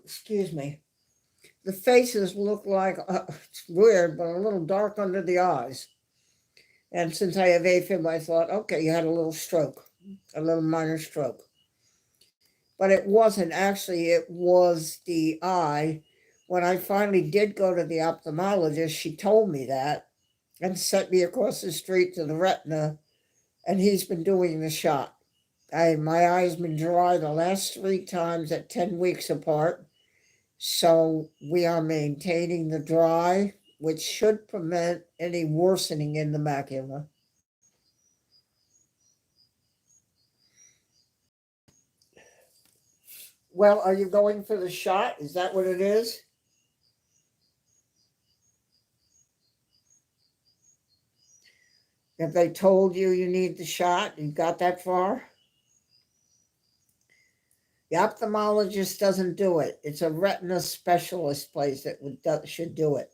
excuse me. The faces look like, it's weird, but a little dark under the eyes. And since I have AFib, I thought, okay, you had a little stroke, a little minor stroke. But it wasn't actually, it was the eye. When I finally did go to the ophthalmologist, she told me that and sent me across the street to the retina, and he's been doing the shot. My eye's been dry the last three times at 10 weeks apart. So we are maintaining the dry, which should prevent any worsening in the macula. Well, are you going for the shot? Is that what it is? Have they told you you need the shot? You got that far? The ophthalmologist doesn't do it. It's a retina specialist place that should do it.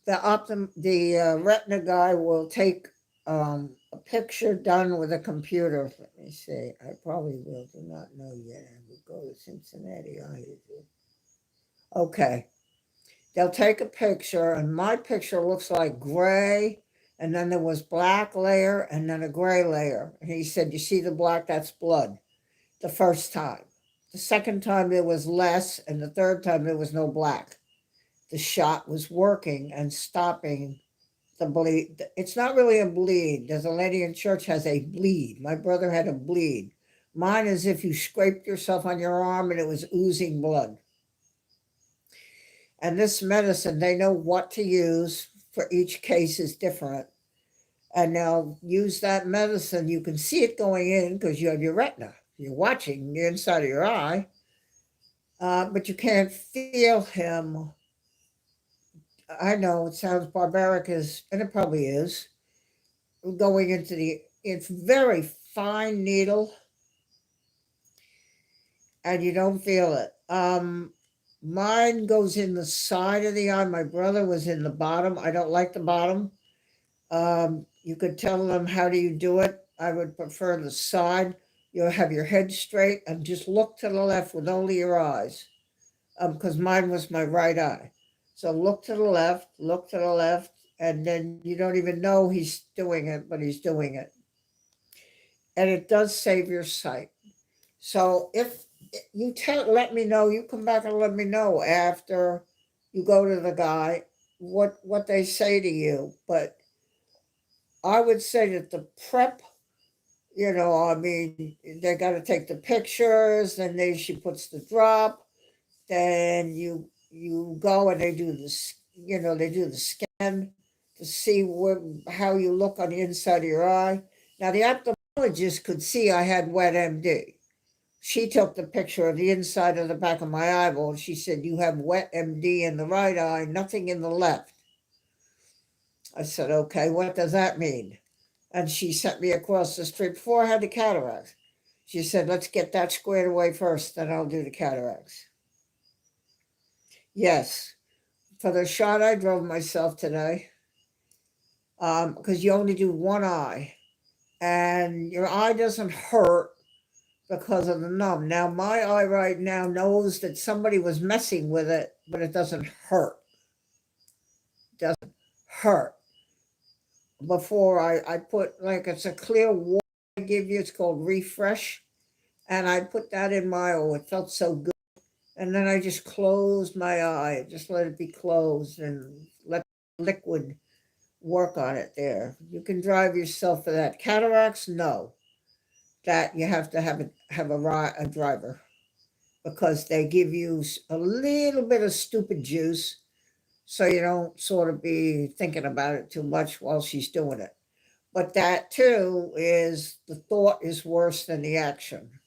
The retina guy will take a picture done with a computer. Let me see. I probably will. Do not know yet. I will go to Cincinnati. Okay. They'll take a picture, and my picture looks like gray, and then there was black layer, and then a gray layer. And he said, "You see the black? That's blood." The first time. The second time there was less, and the third time there was no black. The shot was working and stopping the bleed. It's not really a bleed. There's a lady in church has a bleed. My brother had a bleed, Mine is if you scraped yourself on your arm and it was oozing blood. And this medicine, they know what to use for each case is different. And they'll use that medicine. You can see it going in because you have your retina. You're watching the inside of your eye, but you can't feel him. I know it sounds barbaric, as and it probably is. Going into the, it's very fine needle, and you don't feel it. Mine goes in the side of the eye. My brother was in the bottom. I don't like the bottom. You could tell them, how do you do it? I would prefer the side. You'll have your head straight and just look to the left with only your eyes. Because mine was my right eye. So look to the left, and then you don't even know he's doing it, but he's doing it. And it does save your sight. So if you let me know, you come back and let me know after you go to the guy what they say to you. But I would say that the prep, I mean, they got to take the pictures, then she puts the drop, then you go and they do this, they do the scan to see how you look on the inside of your eye. Now the ophthalmologist could see I had wet MD. She took the picture of the inside of the back of my eyeball. She said, "You have wet MD in the right eye, nothing in the left." I said, "Okay, what does that mean?" And she sent me across the street before I had the cataracts. She said, "Let's get that squared away first, then I'll do the cataracts." Yes, for the shot I drove myself today, because you only do one eye, and your eye doesn't hurt because of the numb. Now, my eye right now knows that somebody was messing with it, but it doesn't hurt. It doesn't hurt. Before I put, like, it's a clear water I give you, it's called Refresh, and I put that in my, oh, it felt so good. And then I just closed my eye, just let it be closed and let liquid work on it there. You can drive yourself for that. Cataracts, no. That you have to have a driver, because they give you a little bit of stupid juice so you don't sort of be thinking about it too much while she's doing it. But that too is, the thought is worse than the action.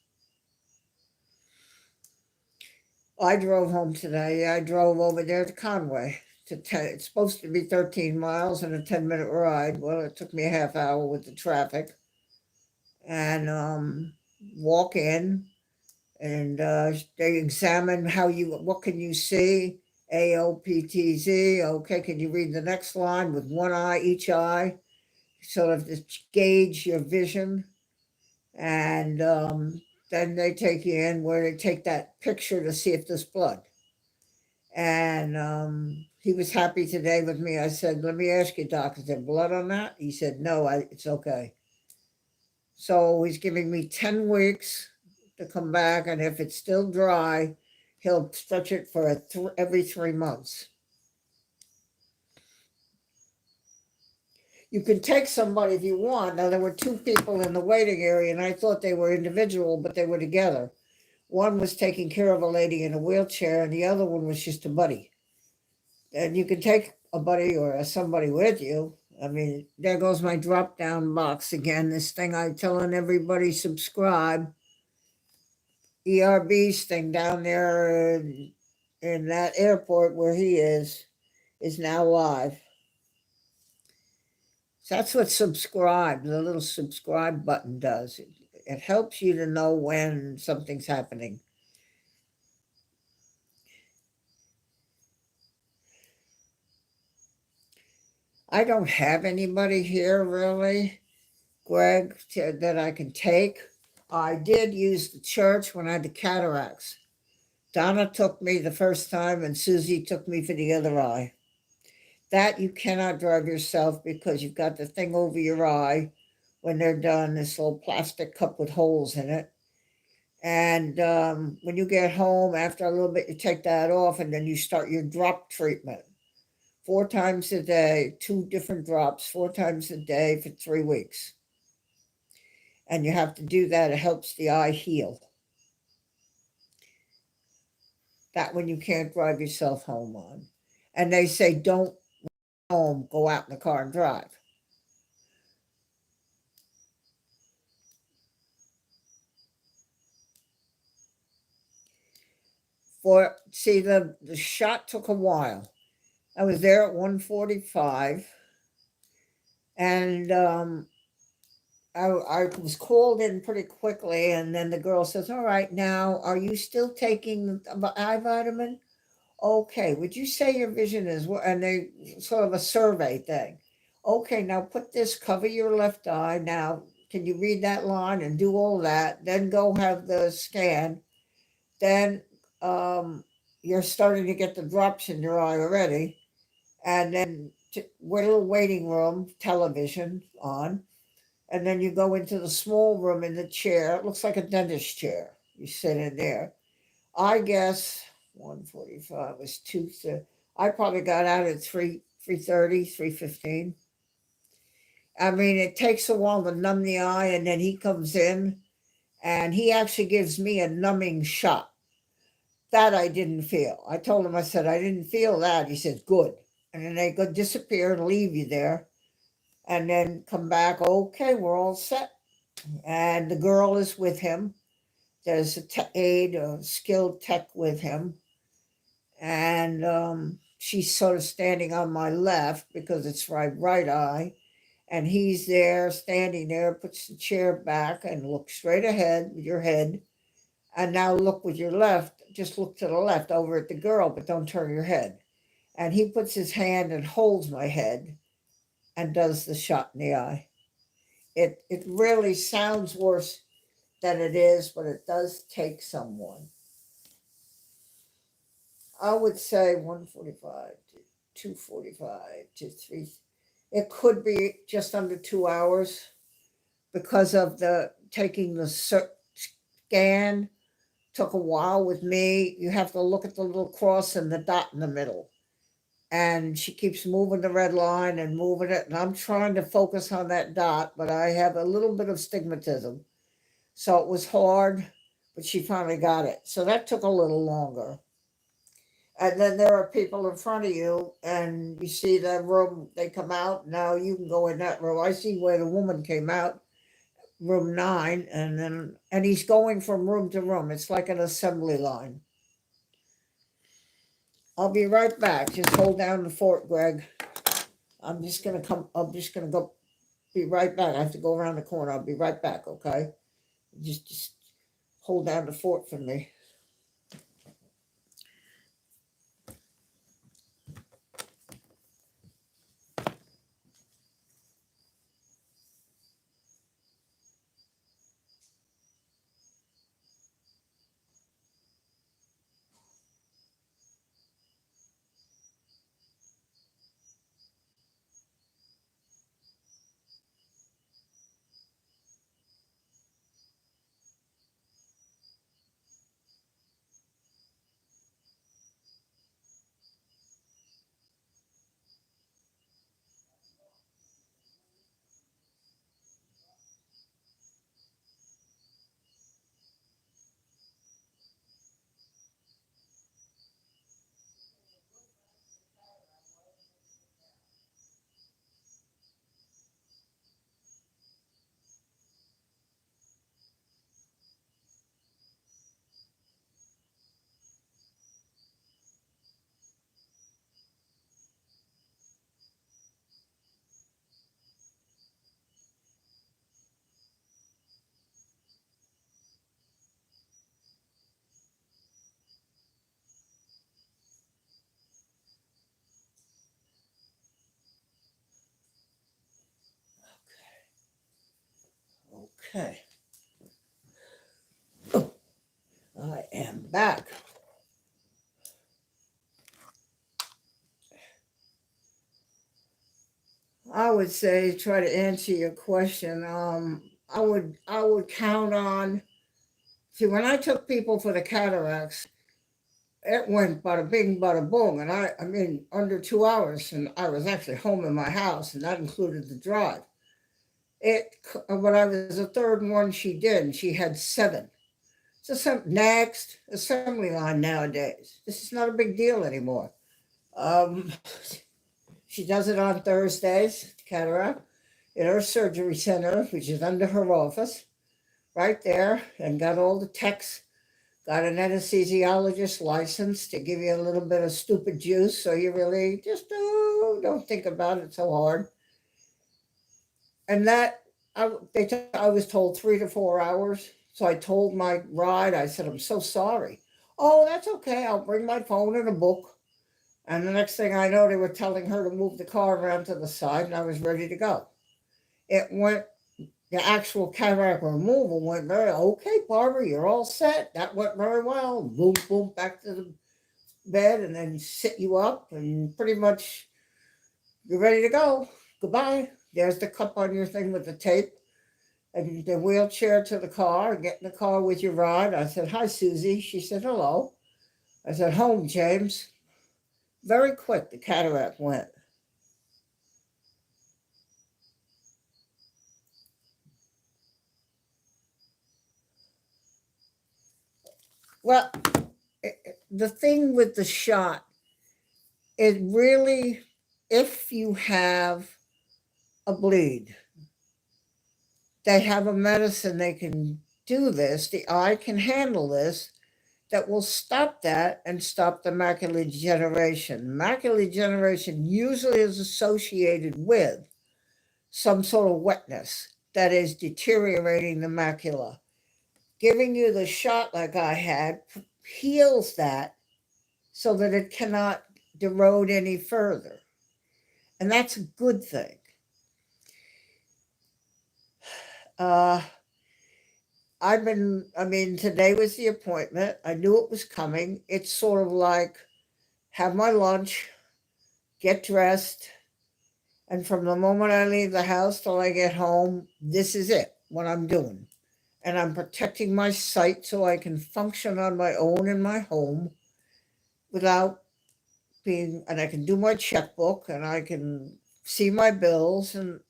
I drove home today. I drove over there to Conway. It's supposed to be 13 miles and a 10-minute ride. Well, it took me a half hour with the traffic. And walk in, and they examine what can you see? AOPTZ. Okay, can you read the next line with one eye, each eye, sort of to gauge your vision? And then they take you in where they take that picture to see if there's blood. And he was happy today with me. I said, "Let me ask you, doc, is there blood on that?" He said, "No, it's okay." So he's giving me 10 weeks to come back, and if it's still dry, he'll stretch it for every 3 months. You can take somebody if you want. Now, there were two people in the waiting area, and I thought they were individual, but they were together. One was taking care of a lady in a wheelchair, and the other one was just a buddy. And you can take a buddy or somebody with you. I mean, there goes my drop down box again. This thing I'm telling everybody subscribe. ERB's thing down there in that airport where he is now live. So that's what subscribe, the little subscribe button does. It helps you to know when something's happening. I don't have anybody here really, Greg, that I can take. I did use the church when I had the cataracts. Donna took me the first time, and Susie took me for the other eye. That you cannot drive yourself because you've got the thing over your eye when they're done, this little plastic cup with holes in it. And when you get home, after a little bit, you take that off, and then you start your drop treatment. 4 times a day, 2 different drops, 4 times a day for 3 weeks. And you have to do that. It helps the eye heal. That one you can't drive yourself home on. And they say don't home, go out in the car and drive. See, the shot took a while. I was there at 1:45, and I was called in pretty quickly, and then the girl says, "All right, now are you still taking the eye vitamin? Okay, would you say your vision is what?" And they sort of a survey thing. Okay, now put this, cover your left eye. Now, can you read that line and do all that? Then go have the scan. Then you're starting to get the drops in your eye already. And then little waiting room, television on. And then you go into the small room in the chair. It looks like a dentist chair. You sit in there. I guess 1:45 was 2:30. I probably got out at 3:30, 3:15. I mean, it takes a while to numb the eye, and then he comes in and he actually gives me a numbing shot. That I didn't feel. I told him, I said, I didn't feel that. He said, good. And then they go disappear and leave you there and then come back. Okay, we're all set. And the girl is with him. There's a skilled tech with him. And she's sort of standing on my left because it's my right eye. And he's there, standing there, puts the chair back and looks straight ahead with your head. And now look with your left, just look to the left over at the girl, but don't turn your head. And he puts his hand and holds my head and does the shot in the eye. It really sounds worse than it is, but it does take someone. I would say 1:45 to 2:45 to 3. It could be just under 2 hours because of the taking the scan. Took a while with me. You have to look at the little cross and the dot in the middle. And she keeps moving the red line and moving it. And I'm trying to focus on that dot, but I have a little bit of stigmatism. So it was hard, but she finally got it. So that took a little longer. And then there are people in front of you, and you see the room, they come out. Now you can go in that room. I see where the woman came out, room 9, and he's going from room to room. It's like an assembly line. I'll be right back. Just hold down the fort, Greg. I'm just gonna go. Be right back. I have to go around the corner. I'll be right back. Okay. Just hold down the fort for me. Okay. I am back. I would say try to answer your question. I would count on. See, when I took people for the cataracts, it went bada bing, bada boom, and I mean under 2 hours, and I was actually home in my house, and that included the drive. When I was the third one she did, and she had 7. So next assembly line nowadays. This is not a big deal anymore. Um, she does it on Thursdays, cataract, in her surgery center, which is under her office, right there, and got all the techs. Got an anesthesiologist license to give you a little bit of stupid juice, so you really just don't think about it so hard. And that I was told 3 to 4 hours. So I told my ride, I said, I'm so sorry. Oh, that's okay. I'll bring my phone and a book. And the next thing I know, they were telling her to move the car around to the side, and I was ready to go. It went, the actual cataract removal went very, okay, Barbara, you're all set. That went very well. Boom, boom, back to the bed, and then sit you up, and pretty much you're ready to go. Goodbye. There's the cup on your thing with the tape. And the wheelchair to the car, get in the car with your ride. I said, hi, Susie. She said, hello. I said, home, James. Very quick, the cataract went. Well, the thing with the shot, it really, if you have a bleed, they have a medicine they can do this, the eye can handle this, that will stop that and stop the macular degeneration. Macular degeneration usually is associated with some sort of wetness that is deteriorating the macula. Giving you the shot like I had heals that so that it cannot erode any further. And that's a good thing. Today was the appointment. I knew it was coming. It's sort of like have my lunch, get dressed, and from the moment I leave the house till I get home, this is it, what I'm doing. And I'm protecting my sight so I can function on my own in my home without being, and I can do my checkbook and I can see my bills and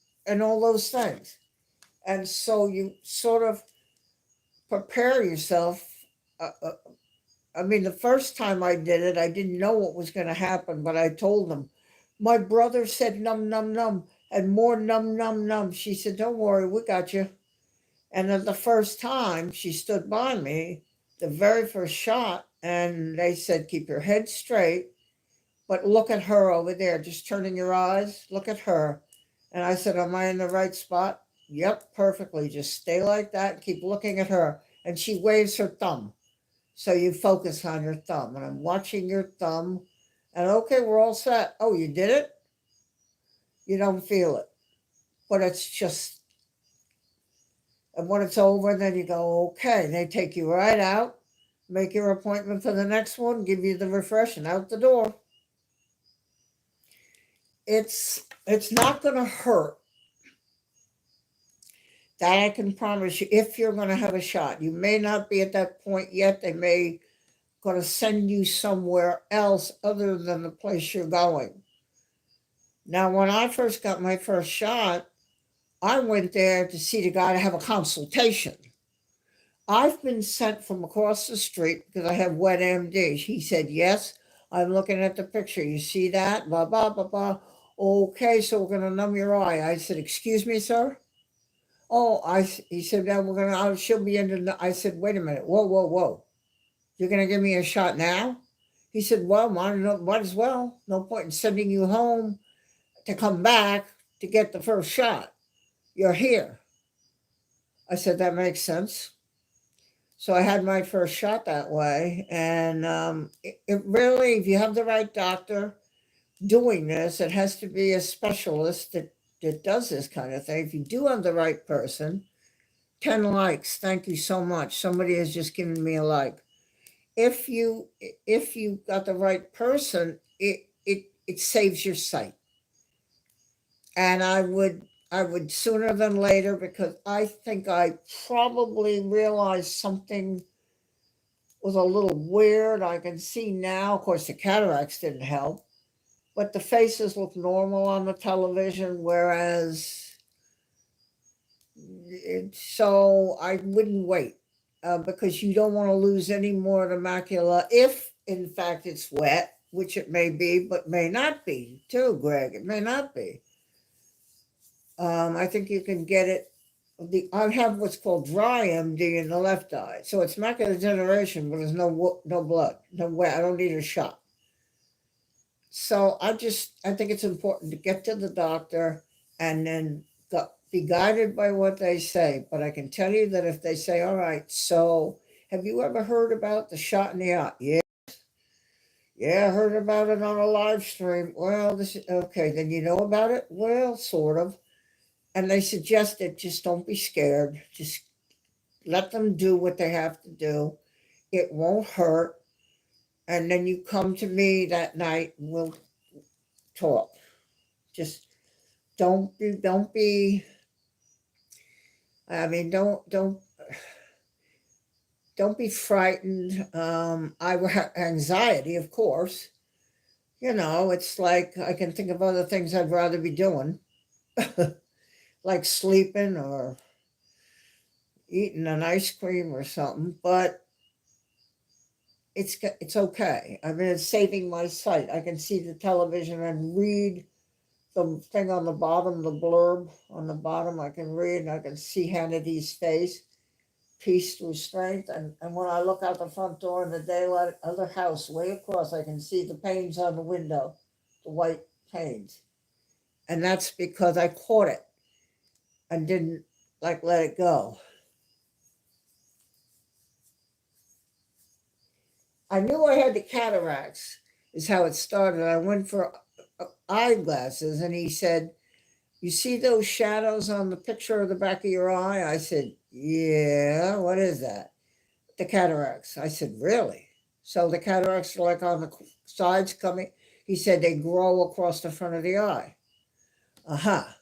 all those things. And so you sort of prepare yourself. The first time I did it, I didn't know what was going to happen, but I told them. My brother said, num, num, num, and more num, num, num. She said, don't worry, we got you. And then the first time she stood by me, the very first shot, and they said, keep your head straight, but look at her over there. Just turning your eyes, look at her. And I said, am I in the right spot? Yep, perfectly. Just stay like that. Keep looking at her. And she waves her thumb. So you focus on your thumb. And I'm watching your thumb. And okay, we're all set. Oh, you did it? You don't feel it. But it's just, and when it's over, then you go, okay. They take you right out, make your appointment for the next one, give you the refresh, and out the door. It's not going to hurt. That I can promise you. If you're going to have a shot, you may not be at that point yet. They may going to send you somewhere else other than the place you're going. Now, when I first got my first shot, I went there to see the guy to have a consultation. I've been sent from across the street because I have wet AMD. He said, yes, I'm looking at the picture. You see that? Blah, blah, blah, blah. Okay, so we're going to numb your eye. I said, excuse me, sir? He said, now we're going to, she'll be in the, I said, wait a minute. Whoa, whoa, whoa. You're going to give me a shot now? He said, well, might as well. No point in sending you home to come back to get the first shot. You're here. I said, that makes sense. So I had my first shot that way. And it really, if you have the right doctor doing this, it has to be a specialist that does this kind of thing. If you do have the right person, 10 likes. Thank you so much. Somebody has just given me a like. If you got the right person, it saves your sight. And I would sooner than later, because I think I probably realized something was a little weird. I can see now. Of course, the cataracts didn't help, but the faces look normal on the television, whereas So I wouldn't wait because you don't want to lose any more of the macula if, in fact, it's wet, which it may be, but may not be too, Greg. It may not be. I think you can get it. I have what's called dry MD in the left eye, so it's macular degeneration, but there's no blood, no way. I don't need a shot. So I think it's important to get to the doctor and then be guided by what they say. But I can tell you that if they say, "All right, so have you ever heard about the shot in the eye?" Yeah, yeah, I heard about it on a live stream. Well, this is okay. Then you know about it. Well, sort of. And they suggested just don't be scared. Just let them do what they have to do. It won't hurt. And then you come to me that night and we'll talk. Just don't be I mean don't be frightened. I have anxiety, of course. It's like I can think of other things I'd rather be doing, like sleeping or eating an ice cream or something, but it's okay. I mean, it's saving my sight. I can see the television and read the thing on the bottom, the blurb on the bottom. I can read and I can see Hannity's face, peace through strength. And when I look out the front door in the daylight, other house way across, I can see the panes on the window, the white panes. And that's because I caught it and didn't like let it go. I knew I had the cataracts, is how it started. I went for eyeglasses, and he said, "You see those shadows on the picture of the back of your eye?" I said, "Yeah, what is that?" "The cataracts." I said, "Really?" "So the cataracts are like on the sides coming?" He said, "They grow across the front of the eye." Uh-huh.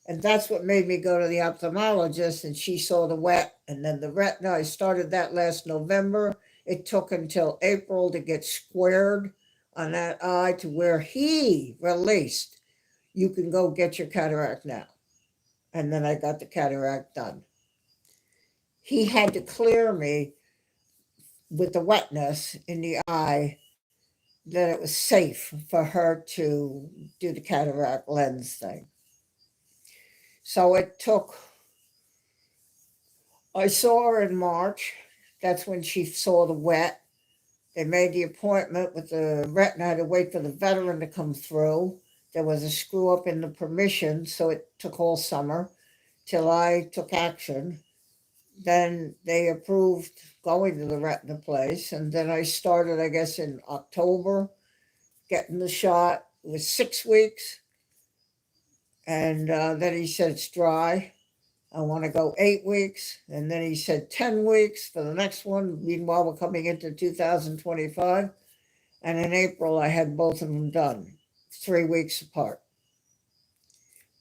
And that's what made me go to the ophthalmologist, and she saw the wet and then the retina. I started that last November. It took until April to get squared on that eye to where he released, "You can go get your cataract now." And then I got the cataract done. He had to clear me with the wetness in the eye that it was safe for her to do the cataract lens thing. So it took, I saw her in March. That's when she saw the wet. They made the appointment with the retina. I had to wait for the veteran to come through. There was a screw up in the permission, so it took all summer till I took action. Then they approved going to the retina place, and then I started, I guess, in October, getting the shot. It was 6 weeks, and then he said it's dry. I want to go 8 weeks, and then he said 10 weeks for the next one. Meanwhile, we're coming into 2025, and in April I had both of them done, 3 weeks apart.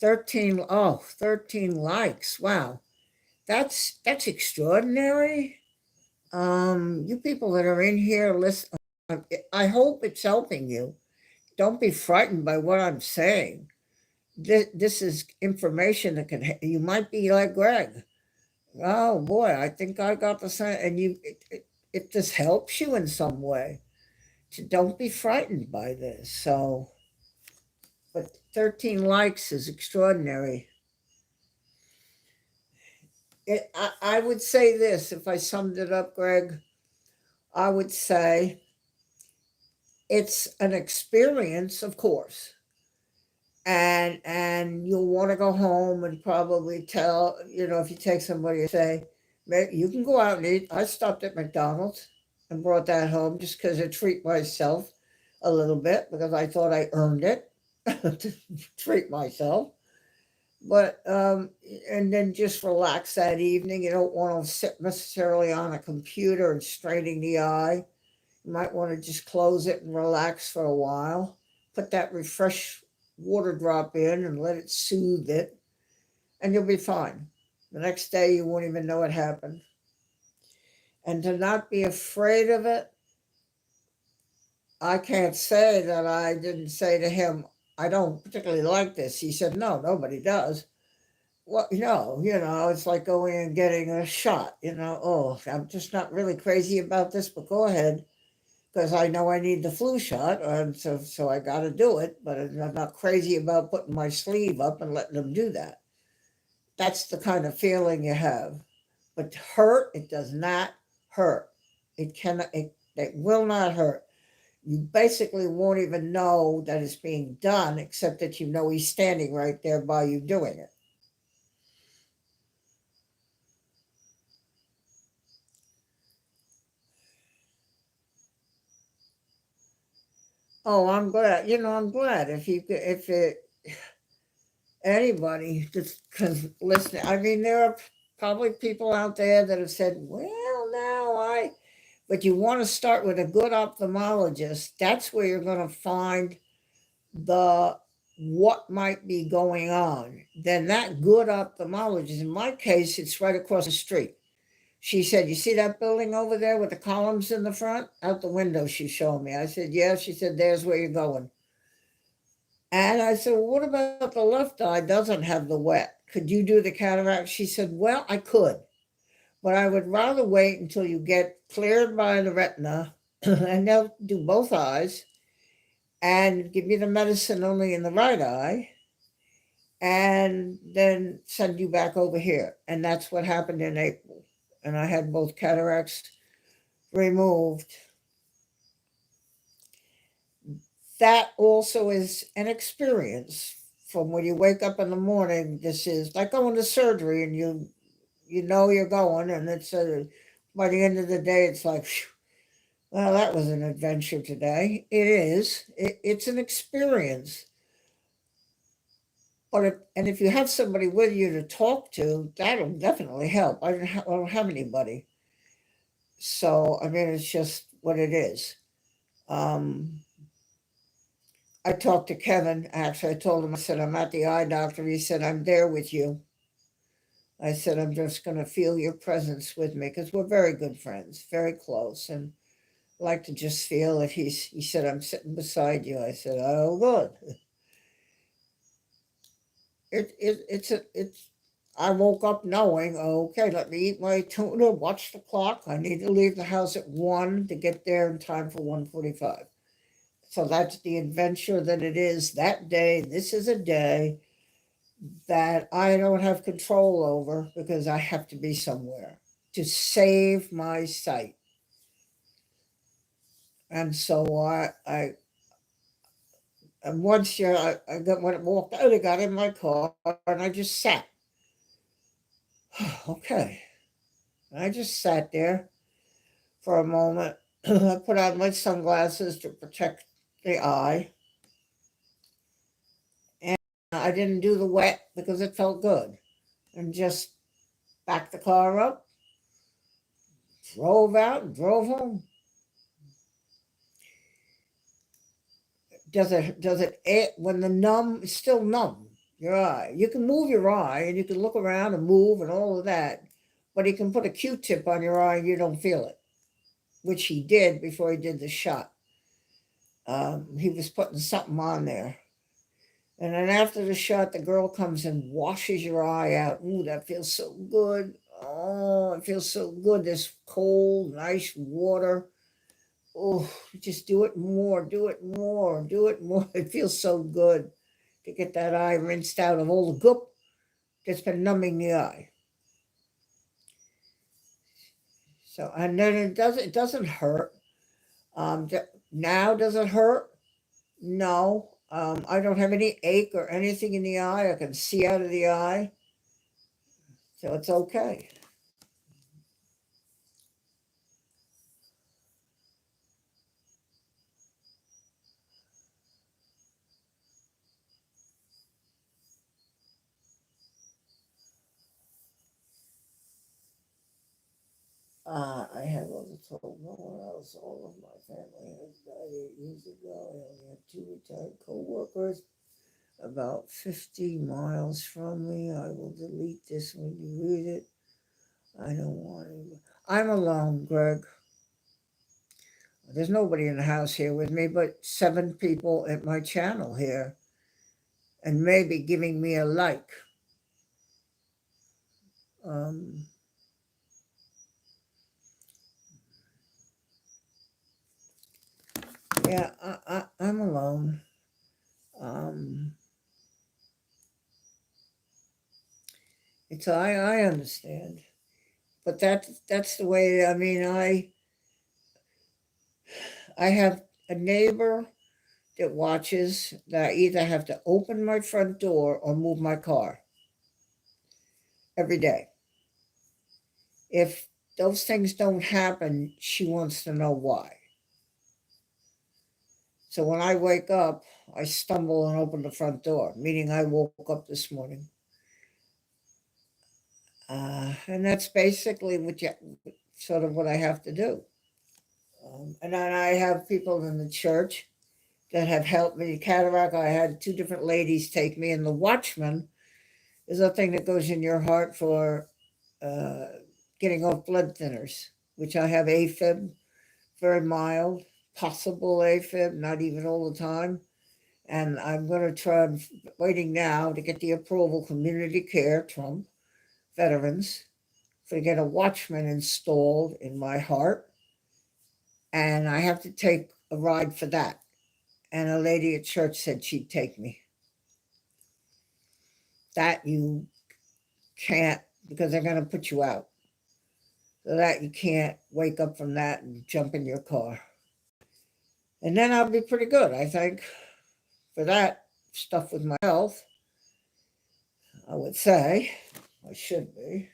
13 likes. Wow, that's extraordinary. You people that are in here, listen. I hope it's helping you. Don't be frightened by what I'm saying. This is information that can. You might be like Greg. Oh boy, I think I got the same. And if this helps you in some way, don't be frightened by this. So, but 13 likes is extraordinary. I would say this if I summed it up, Greg. I would say it's an experience, of course, and you'll want to go home and probably tell, if you take somebody and say, you can go out and eat. I stopped at McDonald's and brought that home just because I treat myself a little bit because I thought I earned it to treat myself. But and then just relax that evening. You don't want to sit necessarily on a computer and straining the eye. You might want to just close it and relax for a while. Put that refresh water drop in and let it soothe it, and you'll be fine. The next day, you won't even know what happened. And to not be afraid of it, I can't say that I didn't say to him, "I don't particularly like this." He said, "No, nobody does." well, it's like going and getting a shot, oh, I'm just not really crazy about this, but go ahead, because I know I need the flu shot, and so I got to do it, but I'm not crazy about putting my sleeve up and letting them do that. That's the kind of feeling you have. But hurt, it does not hurt. It will not hurt. You basically won't even know that it's being done, except that you know he's standing right there by you doing it. Oh, I'm glad. I'm glad if it anybody just because listen. I mean, there are probably people out there that have said, "Well, now I," but you want to start with a good ophthalmologist. That's where you're going to find the what might be going on. Then that good ophthalmologist, in my case, it's right across the street. She said, "You see that building over there with the columns in the front?" Out the window, she showed me. I said, "Yeah." She said, "There's where you're going." And I said, "Well, what about the left eye doesn't have the wet? Could you do the cataract?" She said, "Well, I could, but I would rather wait until you get cleared by the retina and they'll do both eyes and give you the medicine only in the right eye and then send you back over here." And that's what happened in April. And I had both cataracts removed. That also is an experience from when you wake up in the morning. This is like going to surgery and you know you're going, and it's by the end of the day it's like, phew, well, that was an adventure today. It is. It's an experience. And if you have somebody with you to talk to, that'll definitely help. I don't have anybody, so I mean it's just what it is. Um, I talked to Kevin. Actually, I told him, I said, "I'm at the eye doctor." He said, "I'm there with you." I said, "I'm just going to feel your presence with me because we're very good friends, very close, and like to just feel it." He said, "I'm sitting beside you." I said, "Oh, good." It's. I woke up knowing, okay, let me eat my tuna, watch the clock. I need to leave the house at 1 to get there in time for 1:45. So that's the adventure that it is that day. This is a day that I don't have control over because I have to be somewhere to save my sight. And so and once I got when I walked out, I got in my car and I just sat. Okay. And I just sat there for a moment. I put on my sunglasses to protect the eye. And I didn't do the wet because it felt good. And just backed the car up, drove out, and drove home. Does it when the numb is still numb your eye? You can move your eye and you can look around and move and all of that, but he can put a Q-tip on your eye and you don't feel it, which he did before he did the shot. He was putting something on there. And then after the shot, the girl comes and washes your eye out. Ooh, that feels so good. Oh, it feels so good. This cold, nice water. Oh, just do it more, do it more, do it more. It feels so good to get that eye rinsed out of all the goop that's been numbing the eye. So, and then it doesn't hurt. Um, Now does it hurt? No. I don't have any ache or anything in the eye. I can see out of the eye, so it's okay. I have also told no one else. All of my family has died 8 years ago. I only have two retired co-workers about 50 miles from me. I will delete this when you read it. I don't want to. I'm alone, Greg. There's nobody in the house here with me but 7 people at my channel here and maybe giving me a like. Um, yeah, I'm alone. Um, it's I understand, but that's the way. I mean, I have a neighbor that watches that I either have to open my front door or move my car every day. If those things don't happen, she wants to know why. So when I wake up, I stumble and open the front door, meaning I woke up this morning. And that's basically sort of what I have to do. And then I have people in the church that have helped me. Cataract, I had two different ladies take me, and the Watchman is a thing that goes in your heart for uh, getting off blood thinners, which I have AFib, very mild, possible AFib, not even all the time. And I'm going to try, I'm waiting now to get the approval, Community Care, Trump, veterans, to get a Watchman installed in my heart. And I have to take a ride for that. And a lady at church said she'd take me. That you can't, because they're going to put you out. So that you can't wake up from that and jump in your car. And then I'll be pretty good, I think, for that stuff with my health. I would say I should be.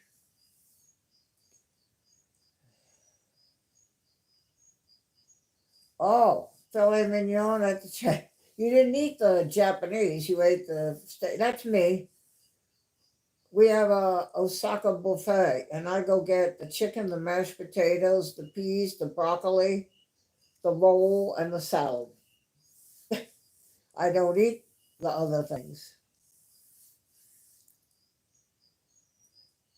Oh, filet mignon at the you didn't eat the Japanese. You ate the steak. That's me. We have a Osaka buffet, and I go get the chicken, the mashed potatoes, the peas, the broccoli, the roll, and the salad. I don't eat the other things.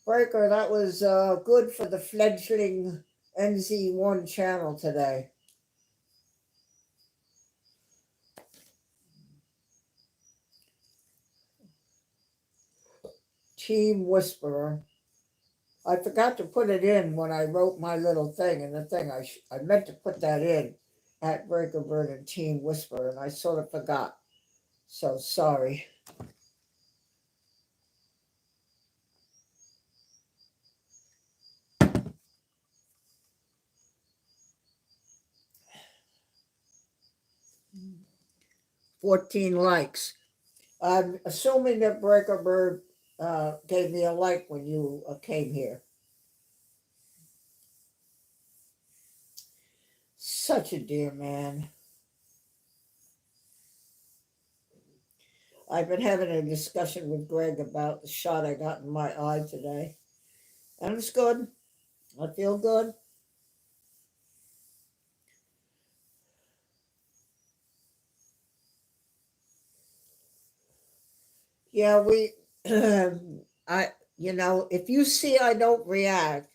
Breaker, that was good for the fledgling NZ1 channel today. Team Whisperer. I forgot to put it in when I wrote my little thing, and the thing I meant to put that in at Breaker Bird and Team Whisperer, and I sort of forgot. So sorry. Mm. 14 likes. I'm assuming that Breaker Bird gave me a like when you came here. Such a dear man. I've been having a discussion with Greg about the shot I got in my eye today. And it's good. I feel good. Yeah, I, if you see I don't react,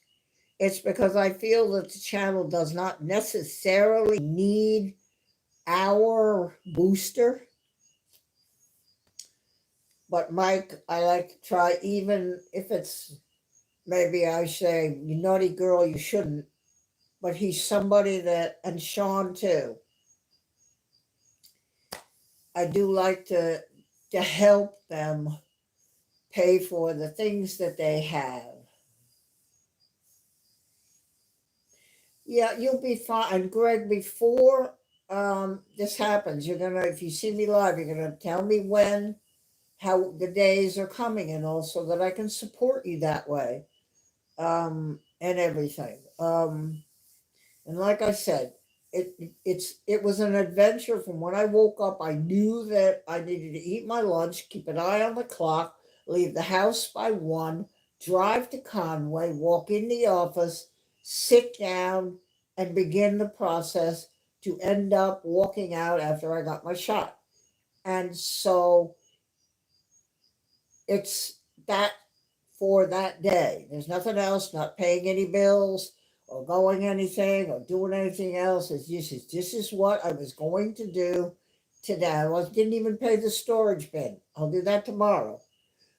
it's because I feel that the channel does not necessarily need our booster. But Mike, I like to try, even if it's maybe I say, you naughty girl, you shouldn't. But he's somebody that, and Sean too. I do like to help them pay for the things that they have. Yeah, you'll be fine. And Greg, before this happens, you're gonna, if you see me live, you're gonna tell me when, how the days are coming, and also that I can support you that way, and everything. And like I said, it was an adventure from when I woke up. I knew that I needed to eat my lunch, keep an eye on the clock, leave the house by 1, drive to Conway, walk in the office, sit down, and begin the process to end up walking out after I got my shot. And so it's that for that day. There's nothing else, not paying any bills or going anything or doing anything else. It's just, this is what I was going to do today. Didn't even pay the storage bin. I'll do that tomorrow.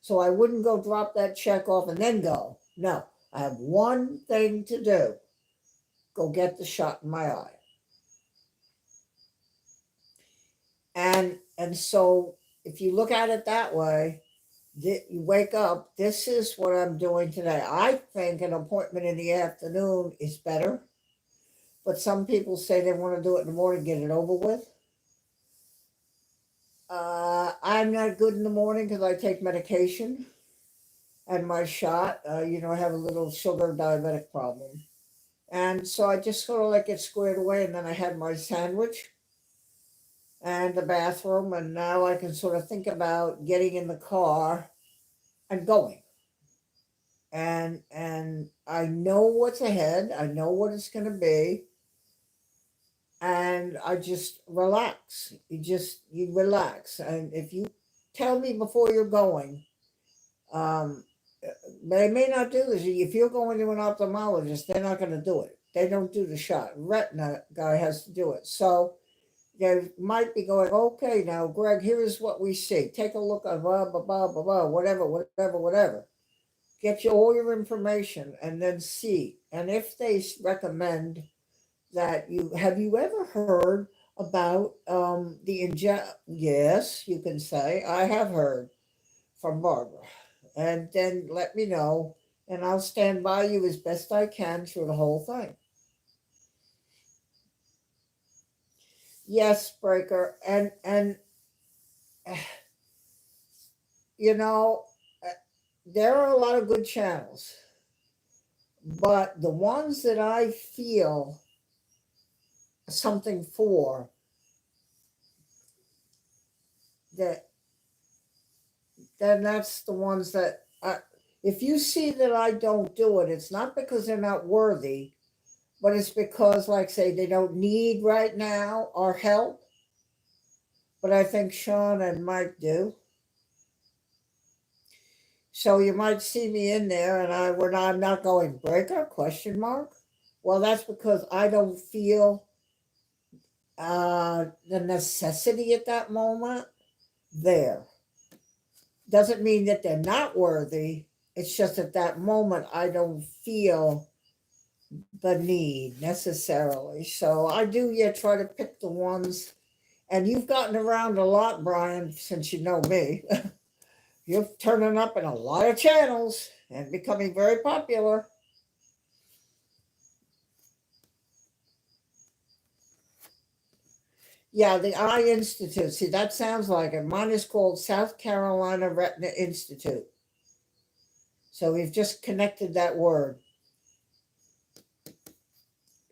So I wouldn't go drop that check off and then go. No, I have one thing to do: go get the shot in my eye. And so if you look at it that way, you wake up, this is what I'm doing today. I think an appointment in the afternoon is better, but some people say they want to do it in the morning, get it over with. I'm not good in the morning because I take medication and my shot. I have a little sugar diabetic problem. And so I just sort of like get squared away, and then I had my sandwich and the bathroom, and now I can sort of think about getting in the car and going. And I know what's ahead. I know what it's going to be, and I just relax. You relax, and if you tell me before you're going, um, they may not do this. If you're going to an ophthalmologist, they're not going to do it. They don't do the shot. Retina guy has to do it. So they might be going, okay, now, Greg, here is what we see. Take a look at blah, blah, blah, blah, blah, whatever, whatever, whatever. Get you all your information and then see. And if they recommend that have you ever heard about the inject? Yes, you can say, I have heard from Barbara. And then let me know, and I'll stand by you as best I can through the whole thing. Yes, Breaker. And you know, uh, there are a lot of good channels, but the ones that I feel something for, that then that's the ones that if you see that I don't do it, it's not because they're not worthy, but it's because, like, say, they don't need right now our help. But I think Sean and Mike do. So you might see me in there, and I'm not going Breaker question mark. Well, that's because I don't feel the necessity at that moment there. Doesn't mean that they're not worthy. It's just at that moment I don't feel the need necessarily. So I do try to pick the ones. And you've gotten around a lot, Brian, since you know me. You're turning up in a lot of channels and becoming very popular. Yeah, the Eye Institute. See, that sounds like it. Mine is called South Carolina Retina Institute. So we've just connected that word.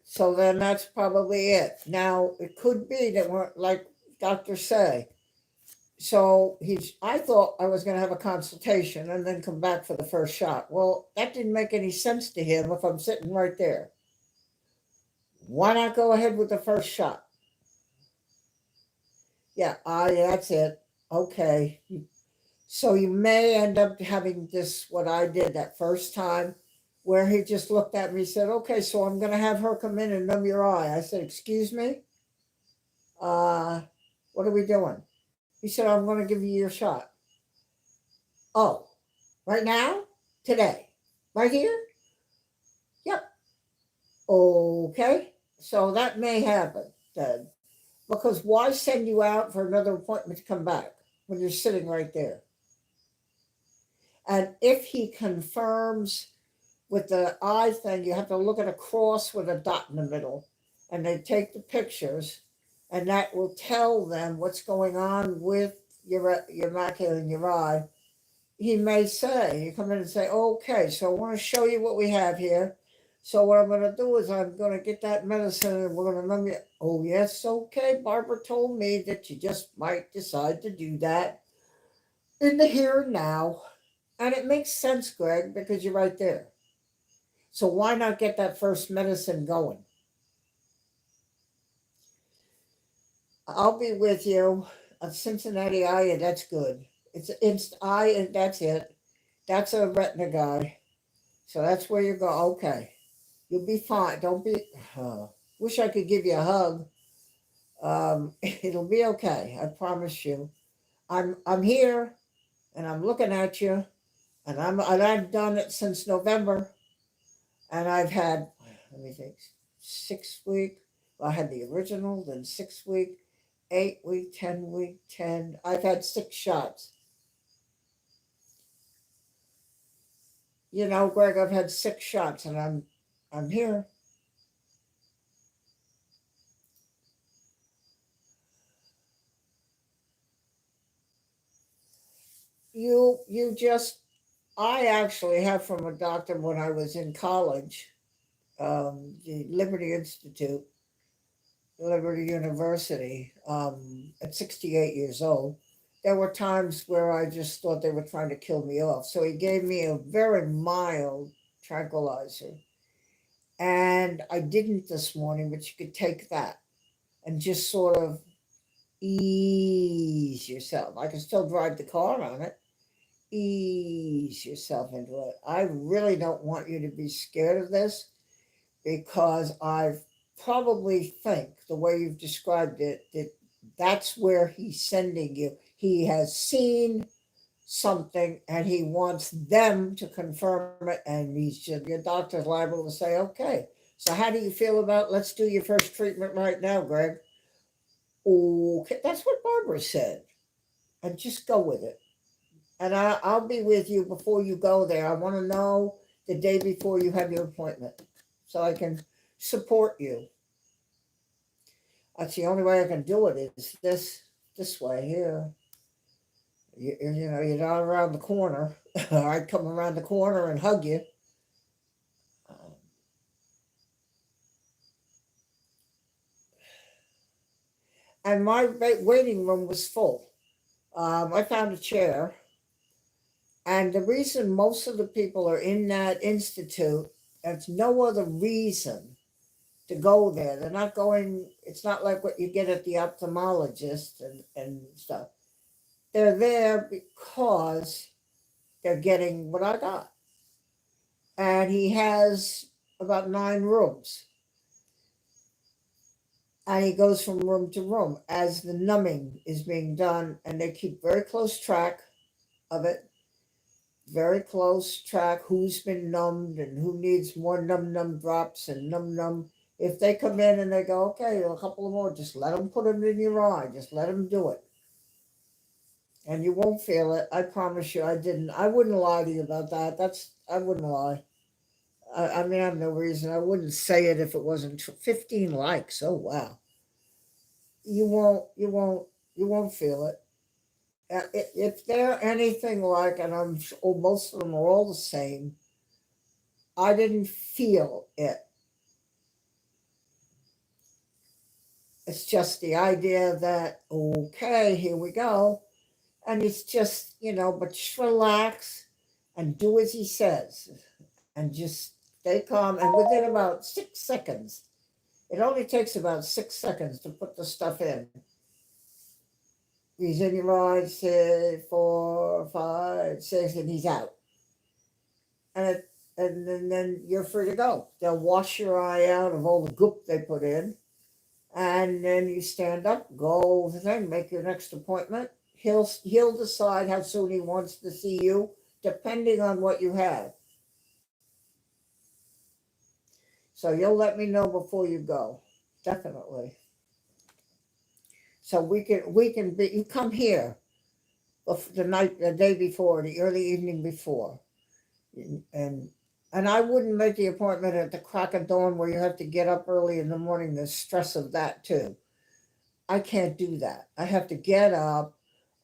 So then that's probably it. Now, it could be that we're like Dr. Say. So I thought I was going to have a consultation and then come back for the first shot. Well, that didn't make any sense to him if I'm sitting right there. Why not go ahead with the first shot? Yeah, that's it. Okay. So you may end up having this, what I did that first time, where he just looked at me and said, okay, so I'm going to have her come in and numb your eye. I said, excuse me? Uh, what are we doing? He said, I'm going to give you your shot. Oh, right now? Today? Right here? Yep. Okay. So that may happen then. Because why send you out for another appointment to come back when you're sitting right there? And if he confirms with the eye thing, you have to look at a cross with a dot in the middle. And they take the pictures, and that will tell them what's going on with your macula in your eye. He may say, you come in and say, okay, so I want to show you what we have here. So what I'm going to do is I'm going to get that medicine and we're going to numb you. Oh, yes, okay. Barbara told me that you just might decide to do that in the here and now. And it makes sense, Greg, because you're right there. So why not get that first medicine going? I'll be with you. Cincinnati eye, that's good. It's eye, and that's it. That's a retina guy. So that's where you go. Okay. You'll be fine. Don't be. Wish I could give you a hug. It'll be okay. I promise you. I'm here, and I'm looking at you, And I've done it since November, and I've had, let me think, 6 week. Well, I had the original, then 6 week, 8 week, 10 week, 10. I've had 6 shots. You know, Greg, I've had 6 shots, and I'm here. You just, I actually have from a doctor when I was in college, the Liberty Institute, Liberty University, at 68 years old. There were times where I just thought they were trying to kill me off. So he gave me a very mild tranquilizer. And I didn't this morning, but you could take that and just sort of ease yourself. I can still drive the car on it. Ease yourself into it. I really don't want you to be scared of this because I probably think the way you've described it, that that's where he's sending you. He has seen something and he wants them to confirm it, and your doctor's liable to say, okay, so how do you feel about, let's do your first treatment right now, Greg? Okay, that's what Barbara said, and just go with it. And I'll be with you before you go there. I want to know the day before you have your appointment so I can support you. That's the only way I can do it is this way here. You know, you're not around the corner. I'd come around the corner and hug you. Um, and my waiting room was full. I found a chair, and the reason most of the people are in that institute, there's no other reason to go there. They're not going, it's not like what you get at the ophthalmologist and stuff. They're there because they're getting what I got. And he has about 9 rooms. And he goes from room to room as the numbing is being done, and they keep very close track of it, very close track who's been numbed and who needs more num drops and num. If they come in and they go, okay, a couple of more, just let them put them in your eye, just let them do it, and you won't feel it. I promise you, I didn't. I wouldn't lie to you about that. I wouldn't lie. I mean, I have no reason. I wouldn't say it if it wasn't 15 likes. Oh wow. You won't feel it. If they're anything like, and I'm sure most of them are all the same, I didn't feel it. It's just the idea that, okay, here we go. And it's just, but just relax and do as he says and just stay calm. And within about 6 seconds, it only takes about 6 seconds to put the stuff in. He's in your eyes, 4, 5, 6, and he's out. And then you're free to go. They'll wash your eye out of all the goop they put in, and then you stand up, go over the thing, make your next appointment. He'll decide how soon he wants to see you, depending on what you have. So you'll let me know before you go, definitely. So we can be. You come here the day before, the early evening before, and I wouldn't make the appointment at the crack of dawn where you have to get up early in the morning. The stress of that too. I can't do that. I have to get up,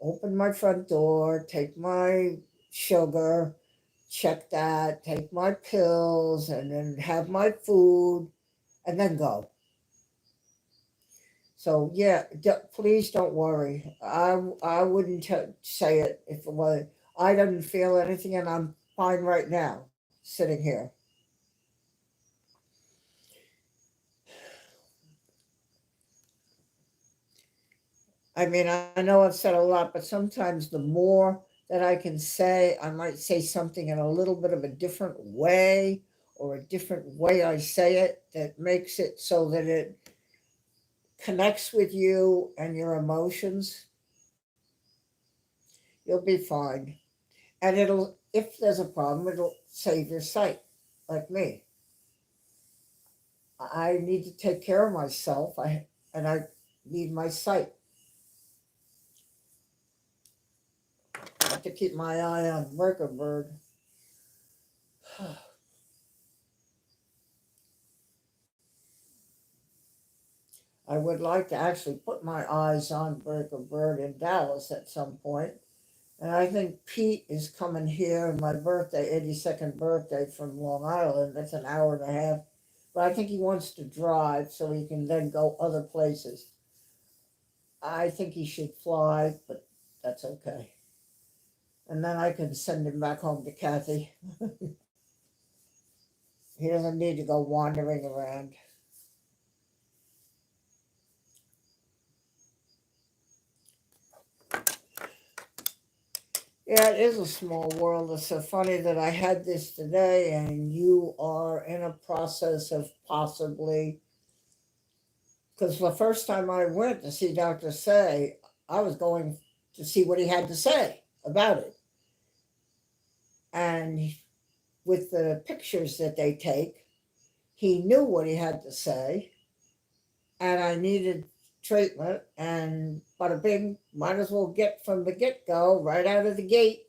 open my front door, take my sugar, check that, take my pills, and then have my food, and then go. So yeah, please don't worry. I wouldn't say it if it was. I didn't feel anything, and I'm fine right now, sitting here. I mean, I know I've said a lot, but sometimes the more that I can say, I might say something in a little bit of a different way, or a different way I say it that makes it so that it connects with you and your emotions. You'll be fine. And if there's a problem, it'll save your sight, like me. I need to take care of myself. I need my sight. I have to keep my eye on Worker Bird. I would like to actually put my eyes on Burger Bird in Dallas at some point. And I think Pete is coming here, my birthday, 82nd birthday from Long Island. That's an hour and a half. But I think he wants to drive so he can then go other places. I think he should fly, but that's okay. And then I can send him back home to Kathy. He doesn't need to go wandering around. Yeah, it is a small world. It's so funny that I had this today and you are in a process of possibly, because the first time I went to see Dr. Say, I was going to see what he had to say about it. And with the pictures that they take, he knew what he had to say, and I needed treatment. And bada bing, might as well get from the get go, right out of the gate,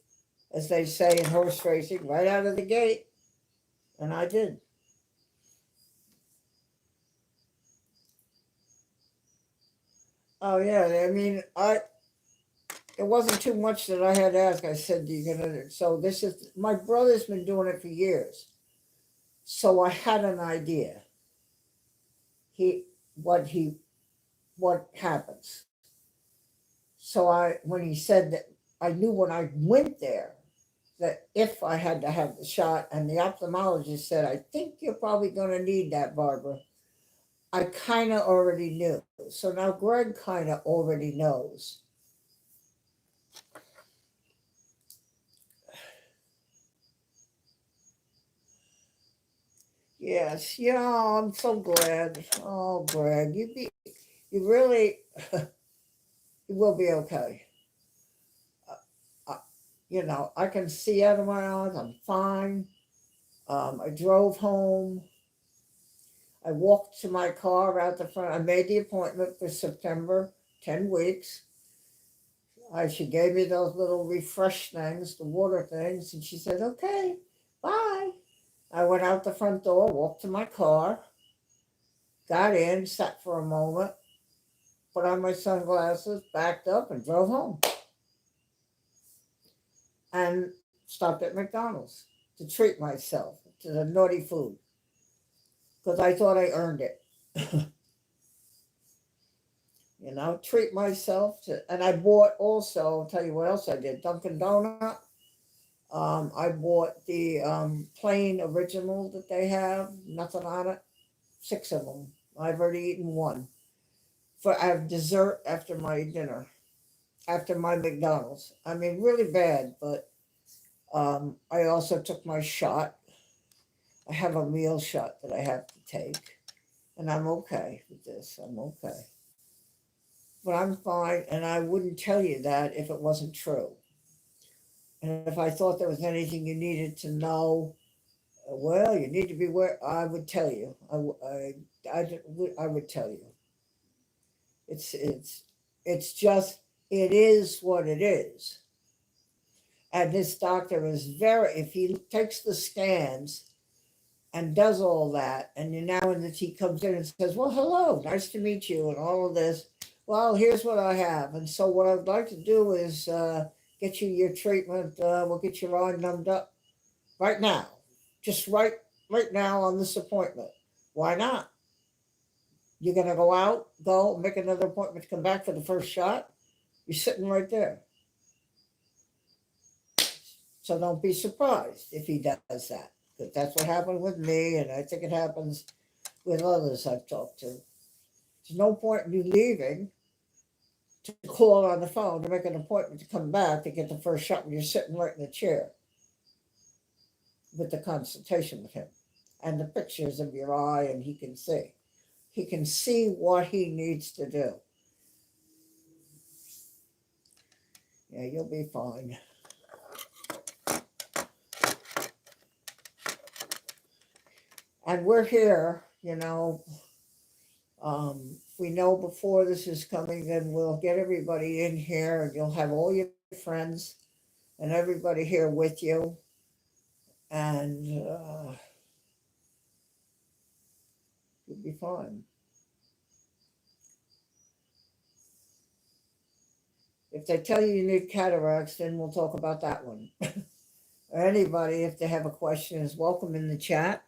as they say in horse racing, right out of the gate. And I did. Oh yeah, I mean, it wasn't too much that I had to ask. I said, "Do you gonna?" So this is my brother's been doing it for years, so I had an idea. He what he what happens. So when he said that, I knew when I went there that if I had to have the shot, and the ophthalmologist said, "I think you're probably going to need that, Barbara." I kind of already knew. So now Greg kind of already knows. Yes, I'm so glad. Oh, Greg, you really, you will be okay. Uh, I can see out of my eyes. I'm fine. I drove home. I walked to my car out the front. I made the appointment for September, 10 weeks. She gave me those little refresh things, the water things, and she said, "Okay, bye." I went out the front door, walked to my car, got in, sat for a moment, put on my sunglasses, backed up, and drove home. And stopped at McDonald's to treat myself to the naughty food because I thought I earned it. Treat myself to, and I bought also, I'll tell you what else I did, Dunkin' Donut. I bought the plain original that they have, nothing on it, 6 of them. I've already eaten one. I have dessert after my dinner, after my McDonald's. I mean, really bad, but I also took my shot. I have a meal shot that I have to take, and I'm okay with this. I'm okay. But I'm fine, and I wouldn't tell you that if it wasn't true. And if I thought there was anything you needed to know, well, you need to be where I would tell you. I would tell you. It's it's it's just it is what it is. And this doctor is very. If he takes the scans and does all that, and you now and then he comes in and says, "Well, hello, nice to meet you," and all of this. Well, here's what I have, and so what I'd like to do is get you your treatment. We'll get your eye numbed up right now, just right now on this appointment. Why not? You're gonna go make another appointment to come back for the first shot. You're sitting right there, so don't be surprised if he does that, because that's what happened with me, and I think it happens with others I've talked to. There's no point in you leaving to call on the phone to make an appointment to come back to get the first shot when you're sitting right in the chair with the consultation with him and the pictures of your eye, and he can see. He can see what he needs to do. Yeah, you'll be fine. And we're here, we know before this is coming, then we'll get everybody in here and you'll have all your friends and everybody here with you. And you'll be fine. If they tell you you need cataracts, then we'll talk about that one. Or anybody, if they have a question, is welcome in the chat.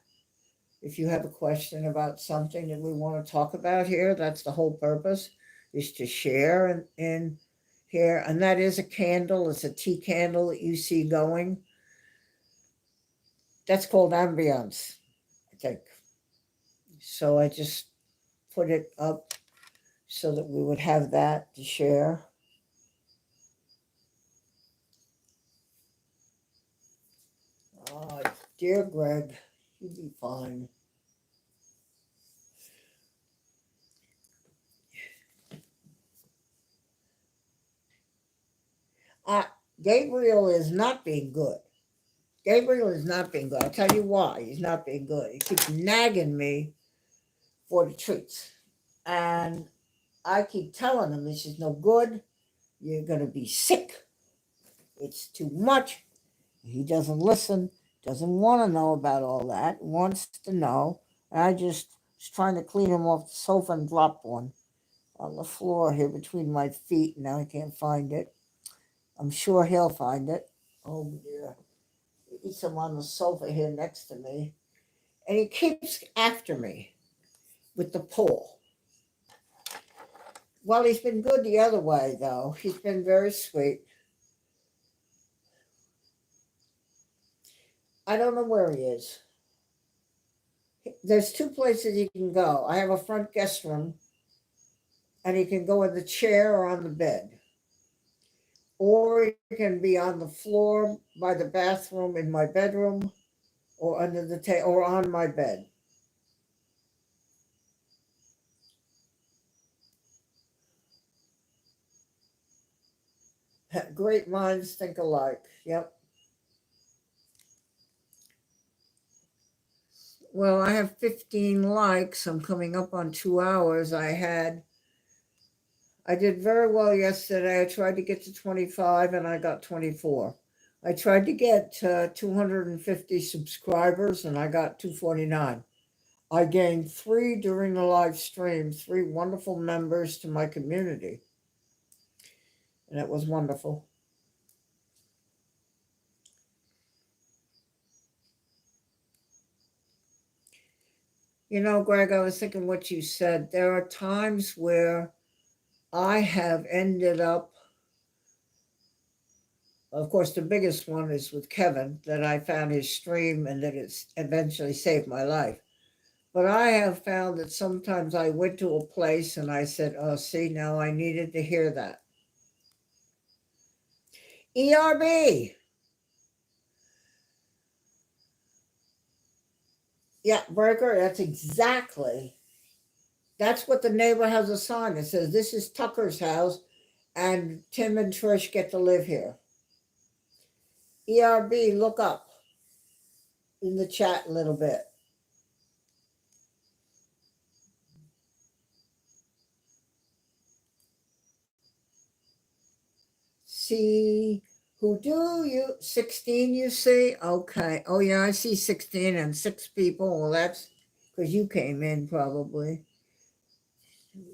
If you have a question about something that we want to talk about here, that's the whole purpose, is to share in here. And that is a candle. It's a tea candle that you see going. That's called ambiance, I think. So I just put it up so that we would have that to share. Oh, dear Greg, you'll be fine. Uh, Gabriel is not being good. Gabriel is not being good. I'll tell you why he's not being good. He keeps nagging me for the treats. And I keep telling him this is no good. You're going to be sick. It's too much. He doesn't listen, doesn't want to know about all that, wants to know. And I just was trying to clean him off the sofa and dropped one on the floor here between my feet. Now I can't find it. I'm sure he'll find it. Oh dear. He eats him on the sofa here next to me. And he keeps after me with the pole. Well, he's been good the other way, though. He's been very sweet. I don't know where he is. There's two places he can go. I have a front guest room, and he can go in the chair or on the bed. Or he can be on the floor by the bathroom in my bedroom, or under the table, or on my bed. Great minds think alike. Yep. Well, I have 15 likes. I'm coming up on 2 hours. I did very well yesterday. I tried to get to 25 and I got 24. I tried to get 250 subscribers and I got 249. I gained 3 during the live stream, 3 wonderful members to my community. And it was wonderful. Greg, I was thinking what you said. There are times where I have ended up, of course, the biggest one is with Kevin, that I found his stream and that it's eventually saved my life. But I have found that sometimes I went to a place and I said, oh, see, now I needed to hear that. ERB. Yeah, Breaker, that's what the neighbor has a sign that says, this is Tucker's house and Tim and Trish get to live here. ERB, look up in the chat a little bit. See, who do you? 16, you see? Okay. Oh, yeah, I see 16 and 6 people. Well, that's because you came in probably.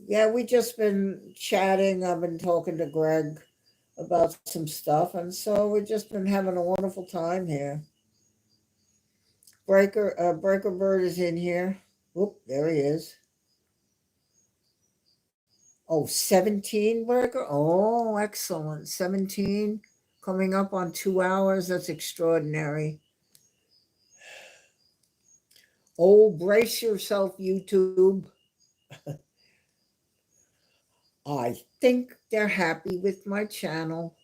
Yeah, we just been chatting. I've been talking to Greg about some stuff. And so we've just been having a wonderful time here. Breaker Bird is in here. Whoop, there he is. Oh, 17 Breaker. Oh, excellent. 17 coming up on 2 hours. That's extraordinary. Oh, brace yourself, YouTube. I think they're happy with my channel.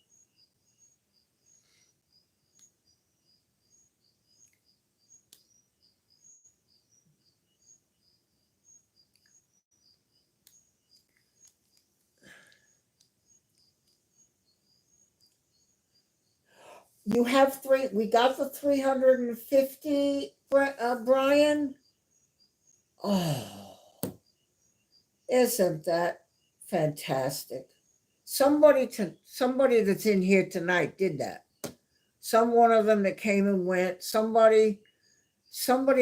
You have 3, we got the 350, Brian. Oh, isn't that fantastic? Somebody that's in here tonight did that. Some one of them that came and went. Somebody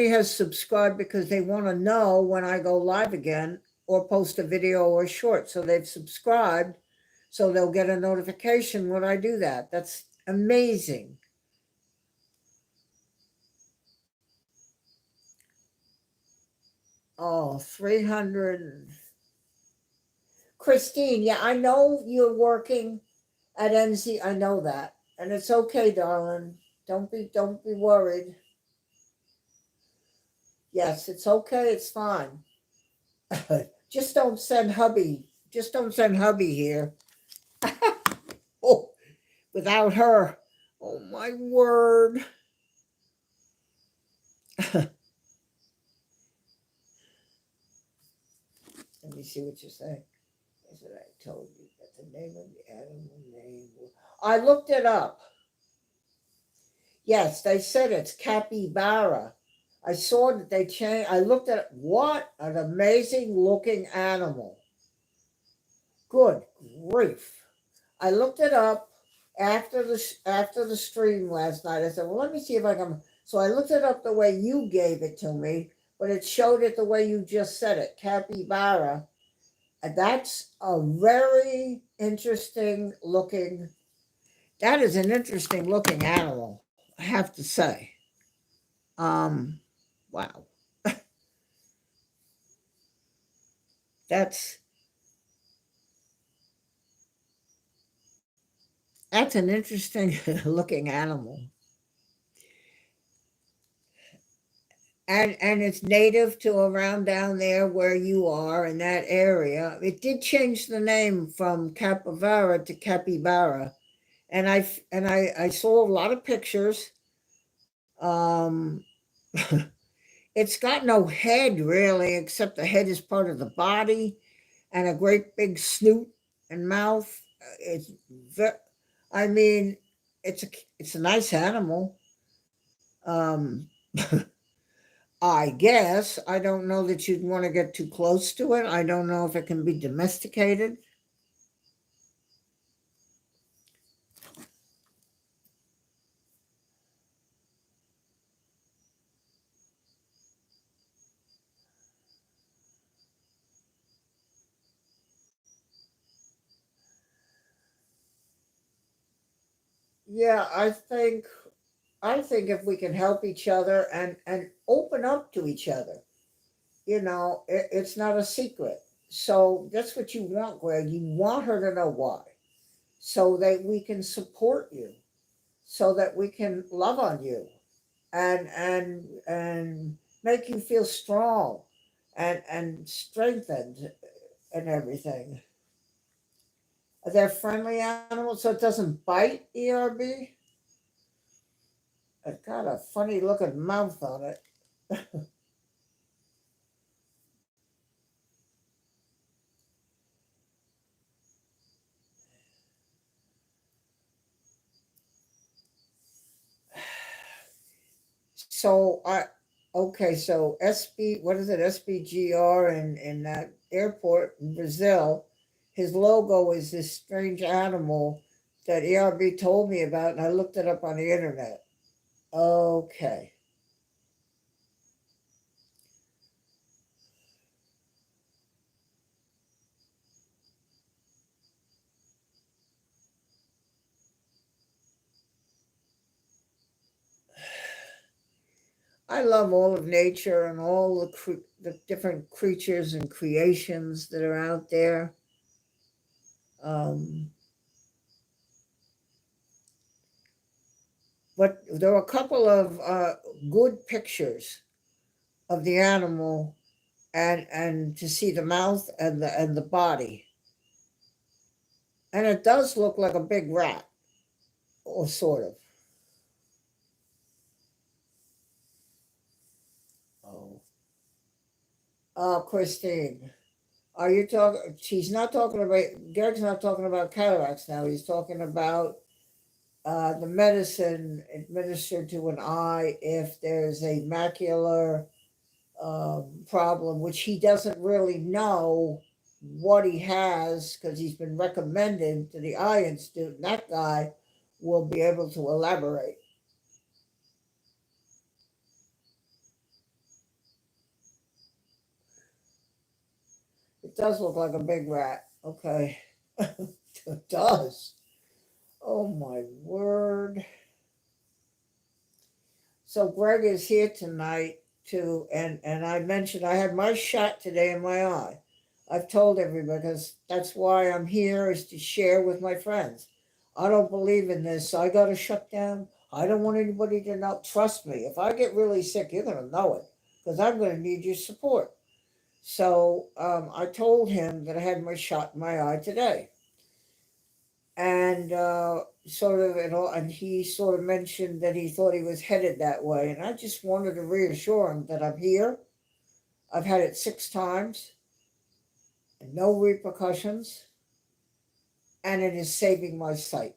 has subscribed because they want to know when I go live again or post a video or a short. So they've subscribed so they'll get a notification when I do that. That's amazing. Oh, 300. Christine, yeah, I know you're working at NZ. I know that. And it's okay, darling. Don't be worried. Yes, it's okay. It's fine. Just don't send hubby. Just don't send hubby here. Oh, without her. Oh my word. Let me see what you say. Is it I told you that the name of the animal name? I looked it up. Yes, they said it's capybara. I saw that they changed. I looked at it. What an amazing looking animal. Good grief. I looked it up after the stream last night. I said, well, let me see if I can. So I looked it up the way you gave it to me, but it showed it the way you just said it, capybara. And that's a very interesting looking. That is an interesting looking animal, I have to say. Um, wow, that's that's an interesting looking animal. And it's native to around down there where you are in that area. It did change the name from capybara to capybara, and I saw a lot of pictures. Um, it's got no head really, except the head is part of the body, and a great big snoot and mouth. It's, ve- I mean, it's a nice animal. Um, I guess. I don't know that you'd want to get too close to it. I don't know if it can be domesticated. Yeah, I think if we can help each other and open up to each other, it's not a secret. So that's what you want, Greg. You want her to know why, so that we can support you, so that we can love on you, and make you feel strong and strengthened and everything. They're friendly animals, so it doesn't bite. ERB. It's got a funny looking mouth on it. So I okay, so SB, what is it? SBGR in that airport in Brazil. His logo is this strange animal that ERB told me about, and I looked it up on the internet. Okay. I love all of nature and all the different creatures and creations that are out there. Um, but there were a couple of good pictures of the animal, and to see the mouth and the body, and it does look like a big rat, or sort of. Oh, Christine, are you talking? She's not talking about. Greg's not talking about cataracts now. He's talking about the medicine administered to an eye if there's a macular problem, which he doesn't really know what he has because he's been recommended to the Eye Institute, and that guy will be able to elaborate. It does look like a big rat. Okay. It does. Oh my word. So Greg is here tonight too, and I mentioned I had my shot today in my eye. I've told everybody because that's why I'm here is to share with my friends. I don't believe in this. So I got to shut down. I don't want anybody to know. Trust me, if I get really sick, you're going to know it because I'm going to need your support. So I told him that I had my shot in my eye today, and sort of it all, and he sort of mentioned that he thought he was headed that way, and I just wanted to reassure him that I'm here. I've had it 6 times, and no repercussions, and it is saving my sight.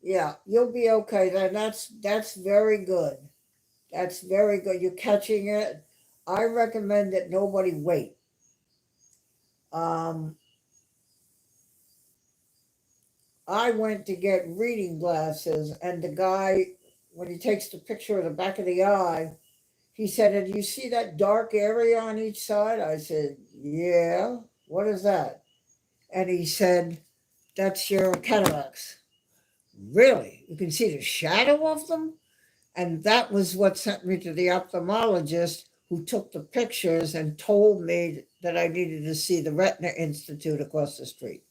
Yeah, you'll be okay. Then that's very good. That's very good. You're catching it. I recommend that nobody wait. Um, I went to get reading glasses, and the guy, when he takes the picture of the back of the eye, he said, "And you see that dark area on each side?" I said, "Yeah. What is that?" And he said, "That's your cataracts." Really? You can see the shadow of them? And that was what sent me to the ophthalmologist who took the pictures and told me that I needed to see the Retina Institute across the street.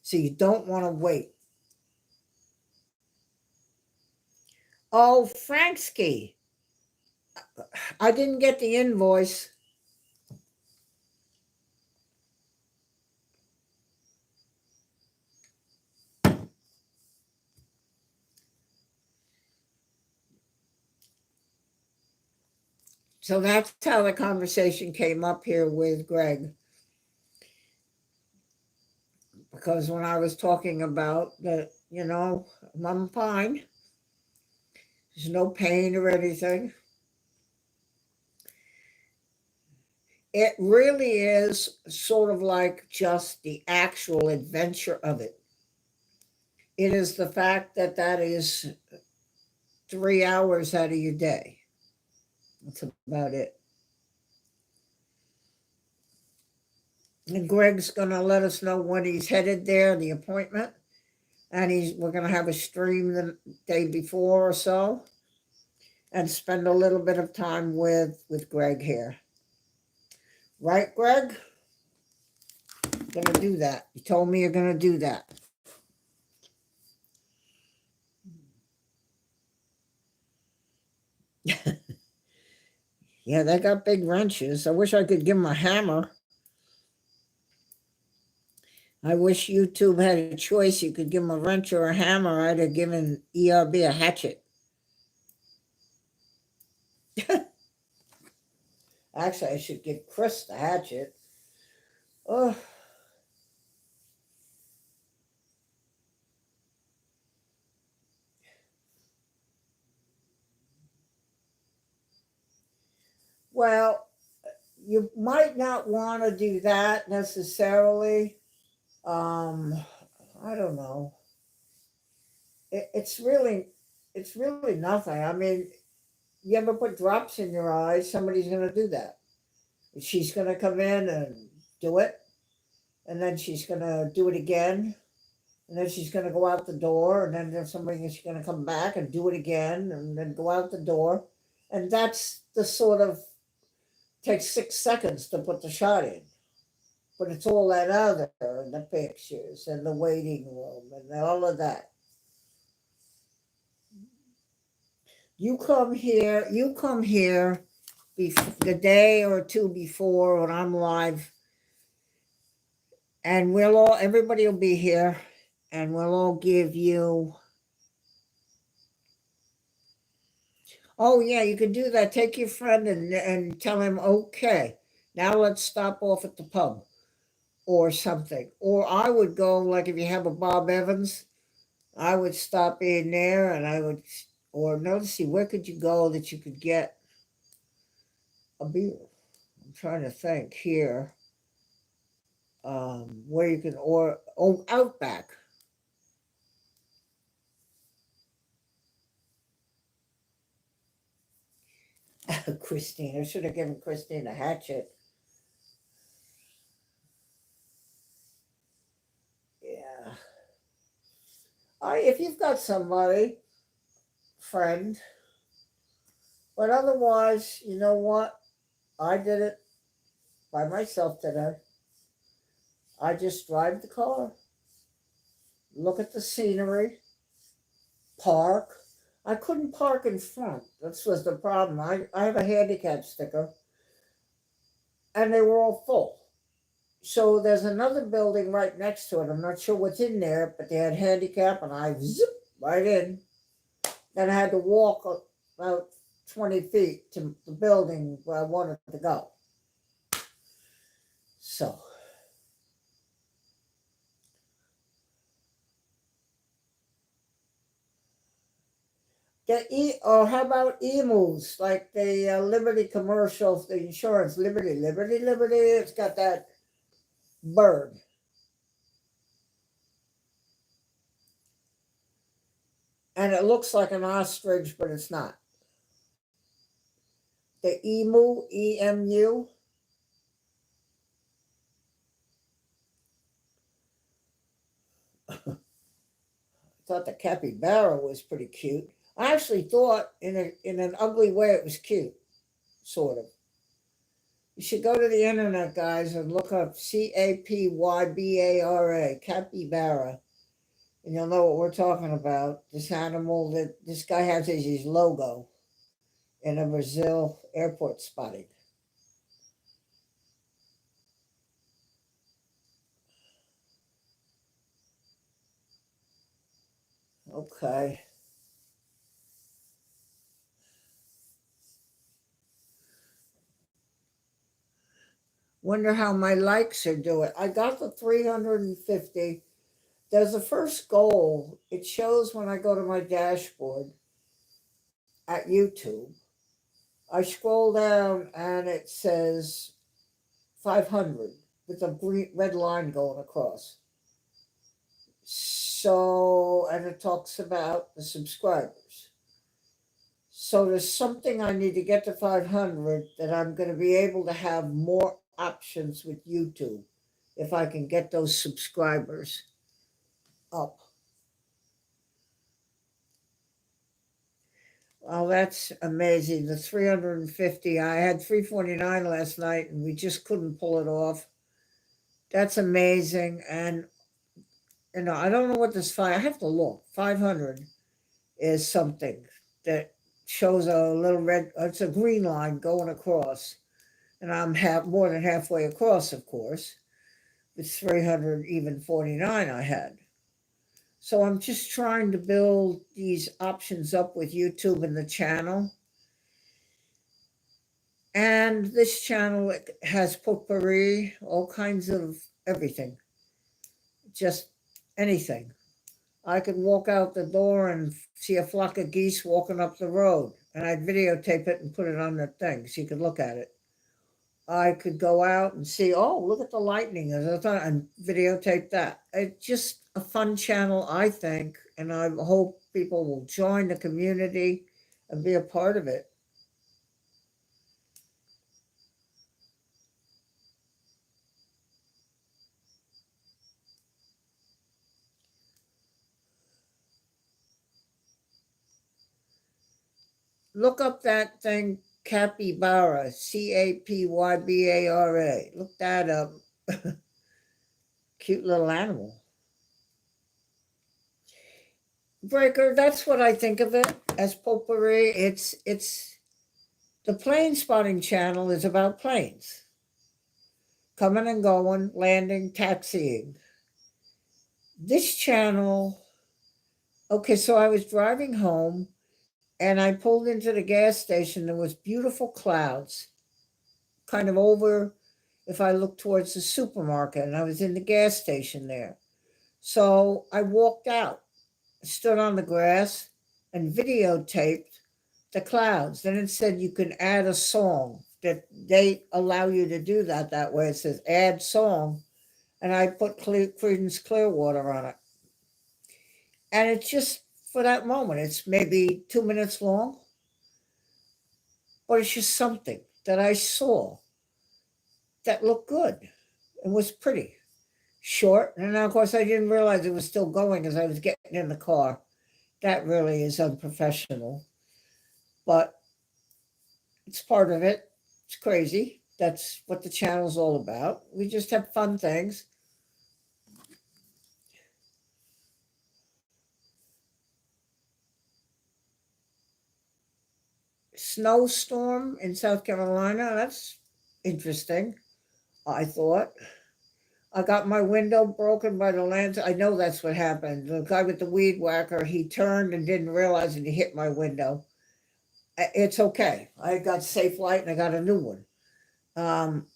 So you don't want to wait. Oh, Franksky, I didn't get the invoice. So that's how the conversation came up here with Greg. Because when I was talking about that, I'm fine. There's no pain or anything. It really is sort of like just the actual adventure of it. It is the fact that that is 3 hours out of your day. That's about it. And Greg's going to let us know when he's headed there, the appointment. And we're going to have a stream the day before or so and spend a little bit of time with Greg here. Right, Greg? Going to do that. You told me you're going to do that. Yeah, they got big wrenches. I wish I could give them a hammer. I wish YouTube had a choice. You could give them a wrench or a hammer. I'd have given ERB a hatchet. Actually, I should give Chris the hatchet. Oh, well, you might not want to do that necessarily. Um, I don't know. It's really nothing. I mean, you ever put drops in your eyes? Somebody's going to do that. She's going to come in and do it, and then she's going to do it again, and then she's going to go out the door, and then there's somebody that's going to come back and do it again, and then go out the door, and that's the sort of takes 6 seconds to put the shot in. But it's all that other and the pictures and the waiting room and all of that. You come here the day or two before when I'm live, and everybody will be here, and we'll all give you. Oh yeah, you could do that. Take your friend and tell him, okay, now let's stop off at the pub or something. Or I would go like if you have a Bob Evans, I would stop in there and I would, or no, let's see, where could you go that you could get a beer? I'm trying to think here, where you can, or, oh, Outback. Christine, I should have given Christine a hatchet. Yeah. If you've got somebody, friend, but otherwise, you know what? I did it by myself today. I just drive the car, look at the scenery, park. I couldn't park in front. This was the problem. I have a handicap sticker, and they were all full. So there's another building right next to it. I'm not sure what's in there, but they had handicap, and I zip right in. Then I had to walk about 20 feet to the building where I wanted to go. So, or how about emus, like the Liberty commercials, the insurance, Liberty, Liberty, Liberty. It's got that bird. And it looks like an ostrich, but it's not. The emu, EMU. I thought the capybara was pretty cute. I actually thought, in an ugly way, it was cute, sort of. You should go to the internet, guys, and look up Capybara, capybara, and you'll know what we're talking about. This animal that this guy has as his logo in a Brazil airport spotting. Okay. Wonder how my likes are doing. I got the 350. There's a first goal. It shows when I go to my dashboard at YouTube. I scroll down and it says 500 with a red line going across. So, and it talks about the subscribers. So there's something I need to get to 500 that I'm going to be able to have more options with YouTube if I can get those subscribers up. Oh, that's amazing. The 350, I had 349 last night and we just couldn't pull it off. That's amazing. And, I don't know what this I have to look. 500 is something that shows a little red, it's a green line going across. And I'm more than halfway across, of course. It's 300, even 49 I had. So I'm just trying to build these options up with YouTube and the channel. And this channel has potpourri, all kinds of everything, just anything. I could walk out the door and see a flock of geese walking up the road, and I'd videotape it and put it on the thing so you could look at it. I could go out and see, oh, look at the lightning, and videotape that. It's just a fun channel, I think, and I hope people will join the community and be a part of it. Look up that thing, capybara, Capybara. Look that up. Cute little animal. Breaker, that's what I think of it as potpourri. It's the plane spotting channel is about planes coming and going, landing, taxiing. This channel, okay, so I was driving home and I pulled into the gas station. There was beautiful clouds, kind of over if I looked towards the supermarket, and I was in the gas station there. So I walked out. stood on the grass and videotaped the clouds. Then it said you can add a song, that they allow you to do that way. It says add song, and I put Creedence Clearwater on it. And it's just for that moment. It's maybe 2 minutes long, but it's just something that I saw that looked good and was pretty. Short, and then of course I didn't realize it was still going as I was getting in the car. That really is unprofessional, but it's part of it. It's crazy. That's what the channel's all about. We just have fun things. Snowstorm in South Carolina. That's interesting. I thought. I got my window broken by the land. I know that's what happened. The guy with the weed whacker, he turned and didn't realize and he hit my window. It's okay. I got safe light and I got a new one. Um,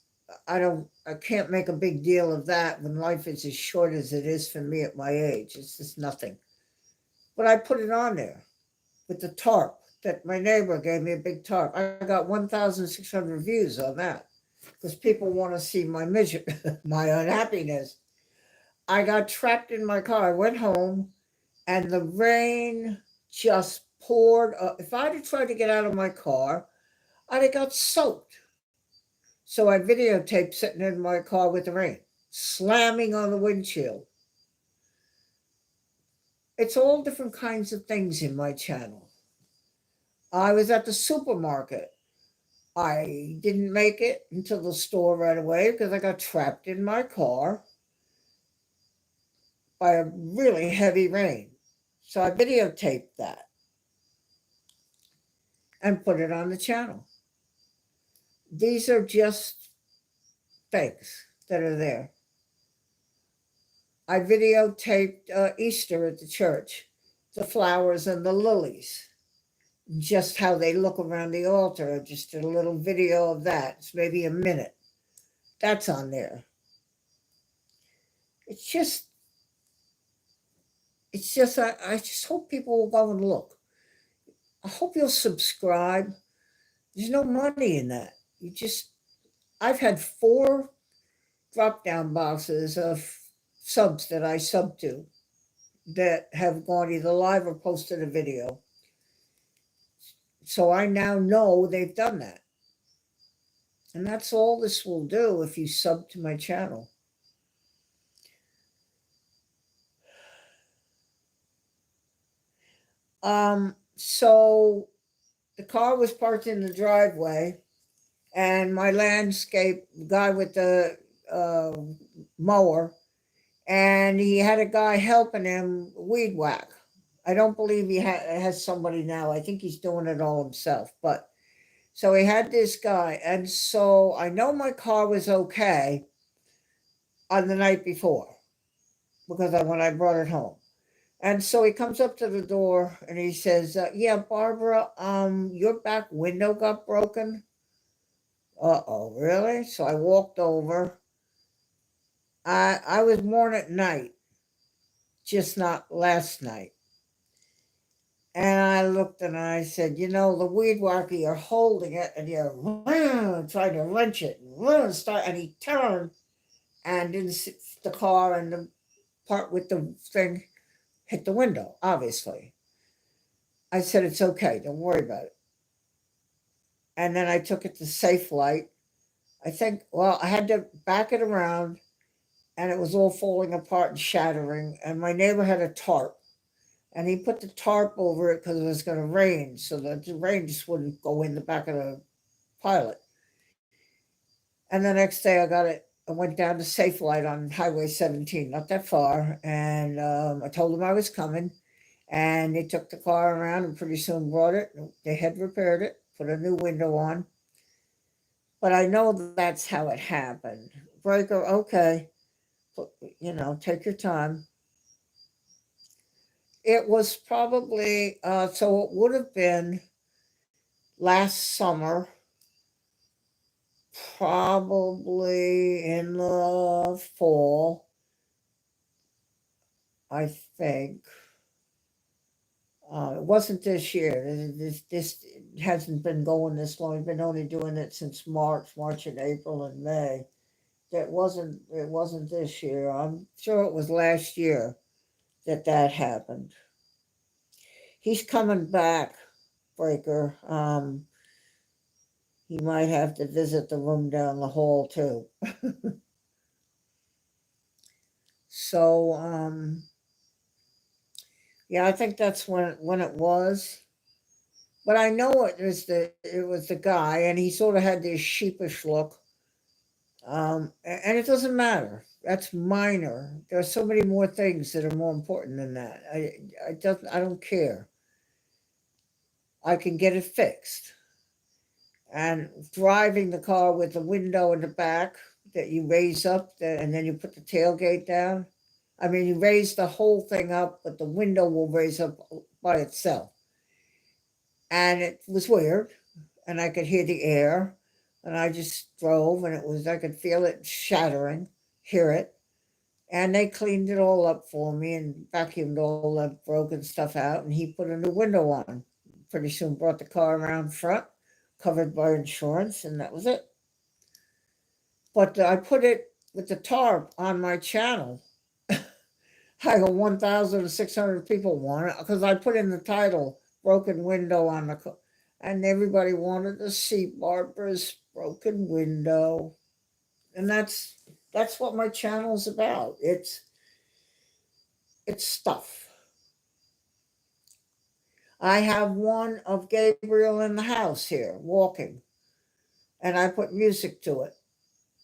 I can't make a big deal of that when life is as short as it is for me at my age. It's just nothing. But I put it on there with the tarp that my neighbor gave me, a big tarp. I got 1,600 views on that because people want to see my misery, my unhappiness. I got trapped in my car. I went home and the rain just poured. If I'd have tried to get out of my car, I'd have got soaked. So I videotaped sitting in my car with the rain, slamming on the windshield. It's all different kinds of things in my channel. I was at the supermarket. I didn't make it into the store right away because I got trapped in my car by a really heavy rain. So I videotaped that and put it on the channel. These are just things that are there. I videotaped Easter at the church, the flowers and the lilies, just how they look around the altar. I just did a little video of that. It's maybe a minute. That's on there. It's just, I just hope people will go and look. I hope you'll subscribe. There's no money in that. I've had 4 drop down boxes of subs that I sub to that have gone either live or posted a video. So I now know they've done that. And that's all this will do if you sub to my channel. So the car was parked in the driveway, and my landscape guy with the mower, and he had a guy helping him weed whack. I don't believe he has somebody now. I think he's doing it all himself. But so he had this guy, and so I know my car was okay on the night before because when I brought it home. And so he comes up to the door and he says, "Yeah, Barbara, your back window got broken." Uh-oh, really? So I walked over. I was born at night, just not last night. And I looked and I said, the weed whacker, you're holding it and you're trying to wrench it and start. And he turned and didn't see the car, and the part with the thing hit the window, obviously. I said, "It's okay. Don't worry about it." And then I took it to Safe Light. I had to back it around and it was all falling apart and shattering. And my neighbor had a tarp and he put the tarp over it because it was going to rain so that the rain just wouldn't go in the back of the pilot. And the next day I went down to Safe Light on Highway 17, not that far. And I told them I was coming. And they took the car around and pretty soon brought it. They had repaired it, put a new window on. But I know that's how it happened. Breaker, okay, take your time. It was probably, so it would have been last summer, probably in the fall, I think. It wasn't this year. This hasn't been going this long. We've been only doing it since March and April and May. It wasn't this year. I'm sure it was last year that happened. He's coming back, Breaker. He might have to visit the room down the hall too. So yeah, I think that's when it was. But I know it was the guy, and he sort of had this sheepish look. And it doesn't matter. That's minor. There are so many more things that are more important than that. I don't care. I can get it fixed. And driving the car with the window in the back that you raise up, and then you put the tailgate down. I mean, you raise the whole thing up, but the window will raise up by itself. And it was weird, and I could hear the air, and I just drove, and I could feel it shattering, hear it. And they cleaned it all up for me and vacuumed all that broken stuff out, and he put a new window on. Pretty soon brought the car around front, covered by insurance, and that was it. But I put it with the tarp on my channel. I got 1,600 people want it because I put in the title "Broken Window" on the and everybody wanted to see Barbara's broken window, and that's what my channel's about. It's stuff. I have one of Gabriel in the house here walking, and I put music to it,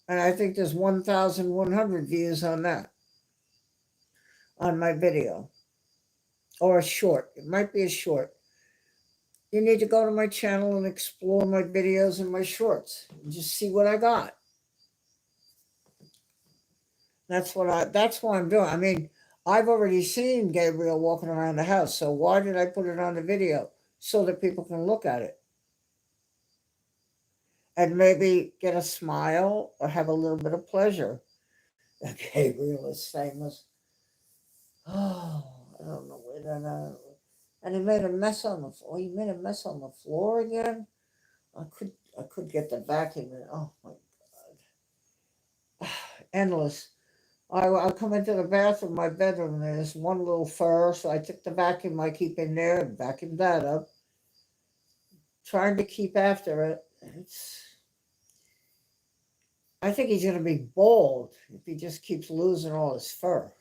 and I think there's 1,100 views on that on my video, or a short. It might be a short. You need to go to my channel and explore my videos and my shorts and just see what I got. That's what I'm doing. I mean, I've already seen Gabriel walking around the house, so why did I put it on the video? So that people can look at it and maybe get a smile or have a little bit of pleasure. Gabriel is famous. Oh, I don't know where that and he made a mess on the floor. He made a mess on the floor again. I could get the vacuum in. Oh my god. Endless. I come into the bathroom, my bedroom, and there's one little fur, so I took the vacuum I keep in there and vacuumed that up, trying to keep after it. I think he's going to be bald if he just keeps losing all his fur.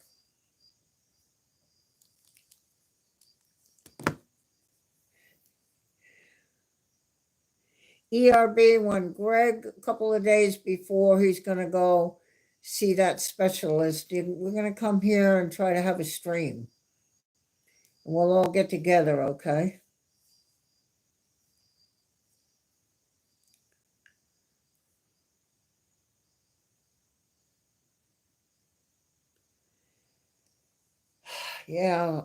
ERB, when Greg, a couple of days before he's going to go see that specialist, we're going to come here and try to have a stream. And we'll all get together, okay? Yeah.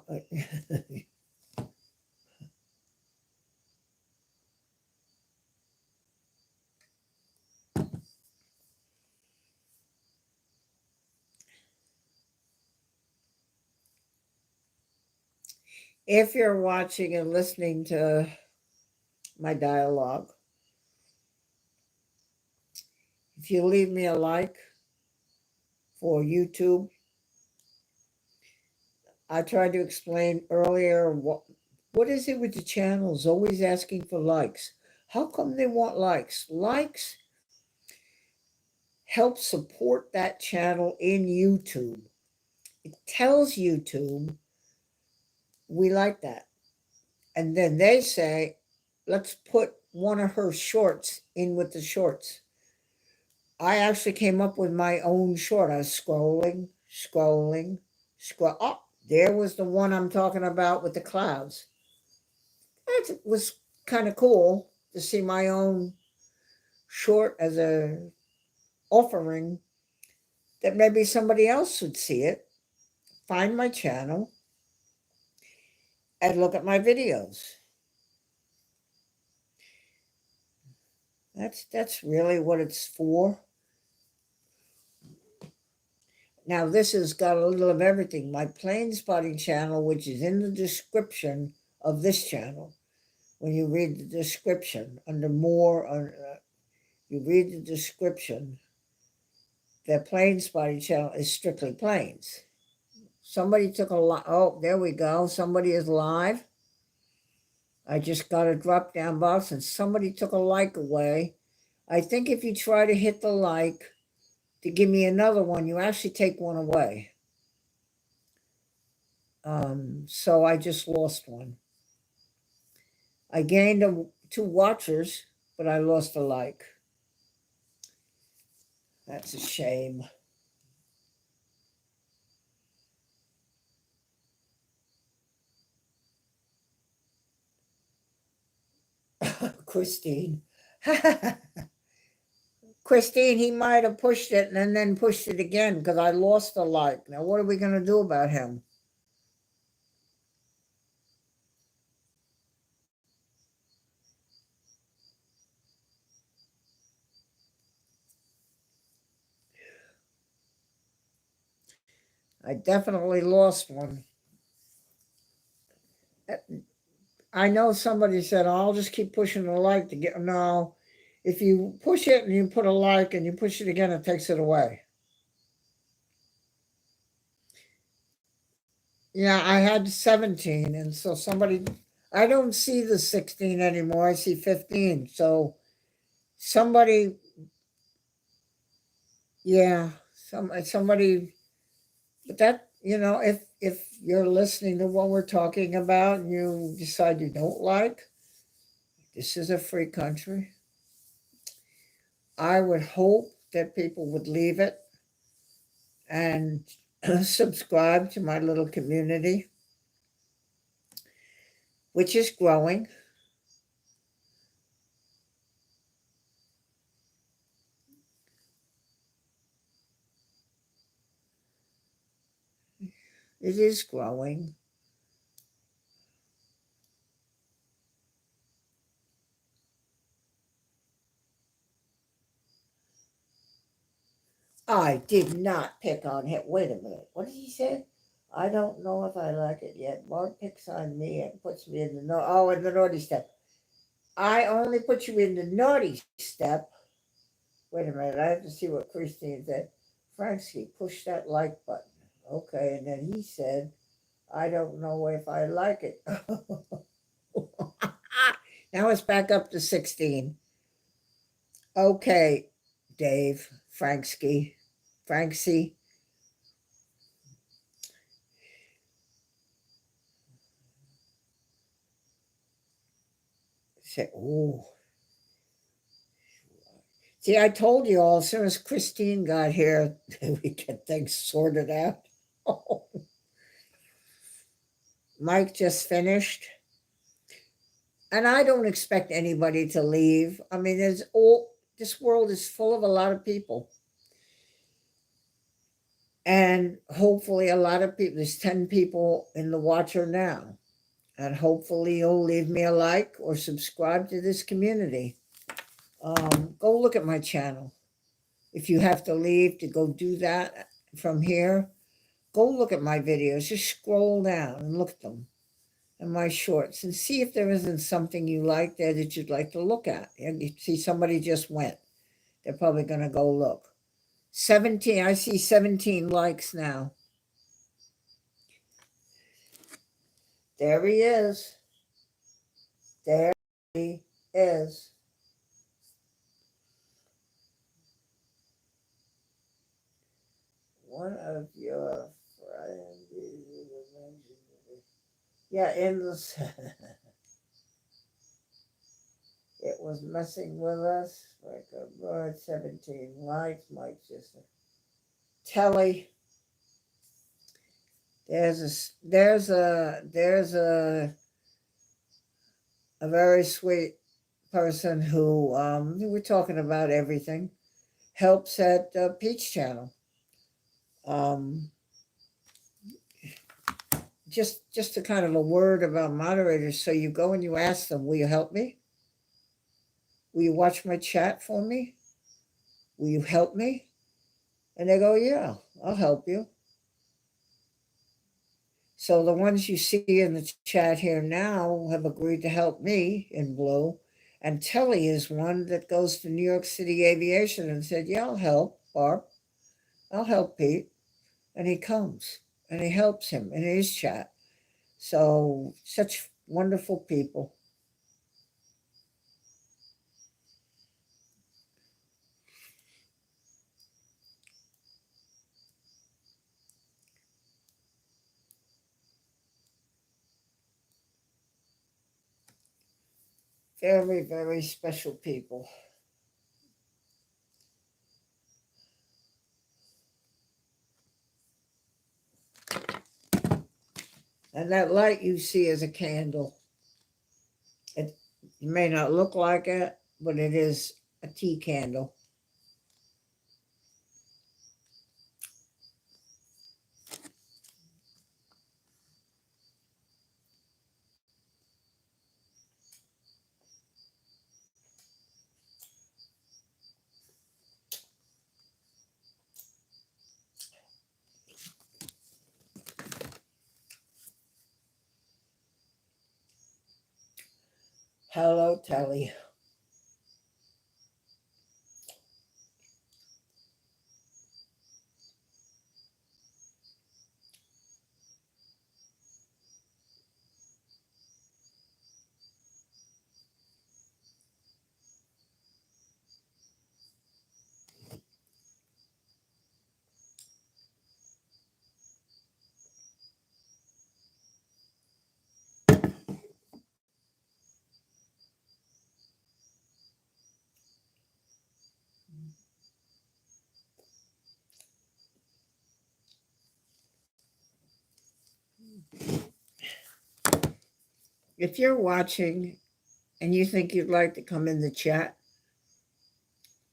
If you're watching and listening to my dialogue, if you leave me a like for YouTube, I tried to explain earlier what is it with the channels always asking for likes? How come they want likes? Likes help support that channel in YouTube. It tells YouTube we like that. And then they say, let's put one of her shorts in with the shorts. I actually came up with my own short. I was scrolling. Oh, there was the one I'm talking about with the clouds. It was kind of cool to see my own short as a offering that maybe somebody else would see it, find my channel, and look at my videos. That's really what it's for. Now this has got a little of everything. My plane spotting channel, which is in the description of this channel. When you read the description under more, you read the description. The Plains Body channel is strictly plains. Somebody took a lot. Oh, there we go. Somebody is live. I just got a drop down box and somebody took a like away. I think if you try to hit the like to give me another one, you actually take one away. So I just lost one. I gained 2 watchers, but I lost a like. That's a shame. Christine. Christine, he might have pushed it and then pushed it again because I lost a like. Now, what are we going to do about him? I definitely lost one. I know somebody said, I'll just keep pushing the like to get. No, if you push it and you put a like and you push it again, it takes it away. Yeah, I had 17. And so somebody, I don't see the 16 anymore. I see 15. So somebody, yeah, somebody, but that, if you're listening to what we're talking about and you decide you don't like, this is a free country. I would hope that people would leave it and subscribe to my little community, which is growing. It is growing. I did not pick on him. Wait a minute. What did he say? I don't know if I like it yet. Mark picks on me and puts me in in the naughty step. I only put you in the naughty step. Wait a minute. I have to see what Christine said. Franksky, push that like button. Okay. And then he said, I don't know if I like it. Now it's back up to 16. Okay, Dave, Franksky. Say, oh. See, I told you all, as soon as Christine got here, we get things sorted out. Oh. Mike just finished. And I don't expect anybody to leave. I mean, this world is full of a lot of people. And hopefully a lot of people, there's 10 people in the watcher now. And hopefully you'll leave me a like or subscribe to this community. Go look at my channel. If you have to leave to go do that from here, go look at my videos. Just scroll down and look at them and my shorts and see if there isn't something you like there that you'd like to look at. And you see somebody just went. They're probably going to go look. 17, I see 17 likes now. There he is. There he is. One of your friends. Yeah, in the it was messing with us like a bird. 17 likes. Mike just Telly. There's a very sweet person who we're talking about everything. Helps at Peach Channel. Just a kind of a word about moderators. So you go and you ask them, will you help me? Will you watch my chat for me? Will you help me? And they go, yeah, I'll help you. So the ones you see in the chat here now have agreed to help me in blue. And Telly is one that goes to New York City Aviation and said, yeah, I'll help, Barb. I'll help Pete. And he comes and he helps him in his chat. So such wonderful people. Very, very special people. And that light you see is a candle. It may not look like it, but it is a tea candle. Hello, Telly. If you're watching and you think you'd like to come in the chat,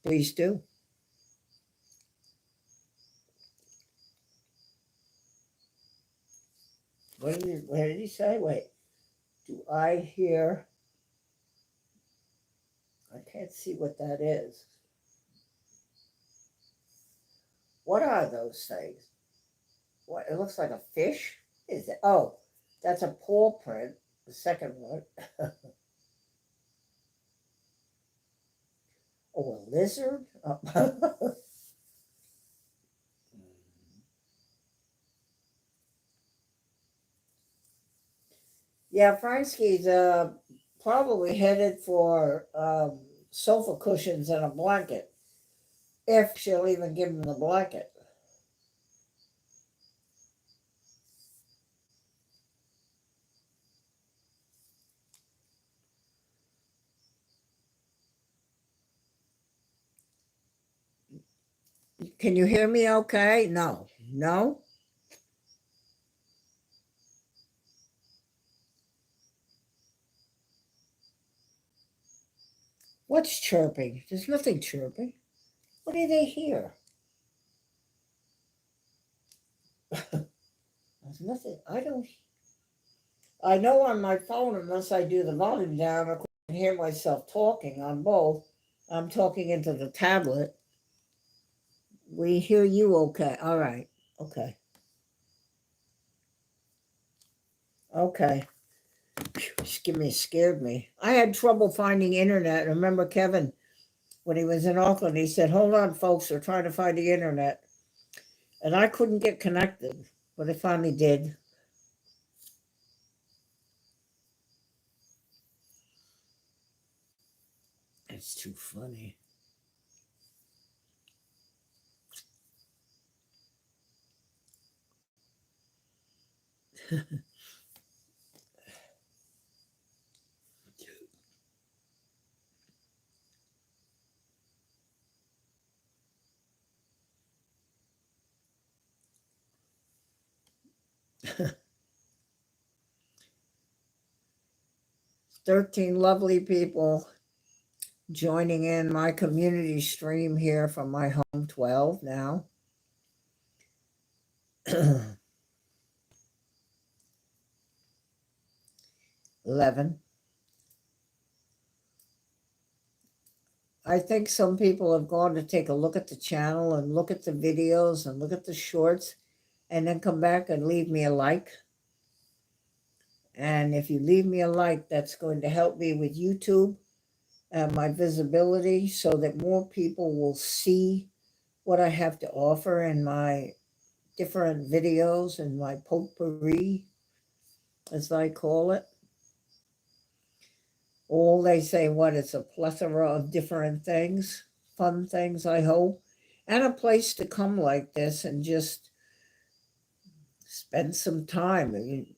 please do. What did he say? Wait, do I hear? I can't see what that is. What are those things? What, it looks like a fish? Is it? Oh, that's a paw print. The second one. Oh, a lizard? Oh. Yeah, Franski's probably headed for sofa cushions and a blanket, if she'll even give him the blanket. Can you hear me okay? No. No? What's chirping? There's nothing chirping. What do they hear? There's nothing. I know on my phone, unless I do the volume down, I can hear myself talking on both. I'm talking into the tablet. We hear you okay. All right. Okay. Okay. Scared me. I had trouble finding internet. Remember Kevin, when he was in Auckland, he said, hold on, folks, they're trying to find the internet. And I couldn't get connected, but I finally did. It's too funny. Thirteen lovely people joining in my community stream here from my home. 12 now. 11. I think some people have gone to take a look at the channel and look at the videos and look at the shorts and then come back and leave me a like. And if you leave me a like, that's going to help me with YouTube and my visibility so that more people will see what I have to offer in my different videos and my potpourri, as I call it. All they say, what, it's a plethora of different things, fun things, I hope, and a place to come like this and just spend some time. I mean,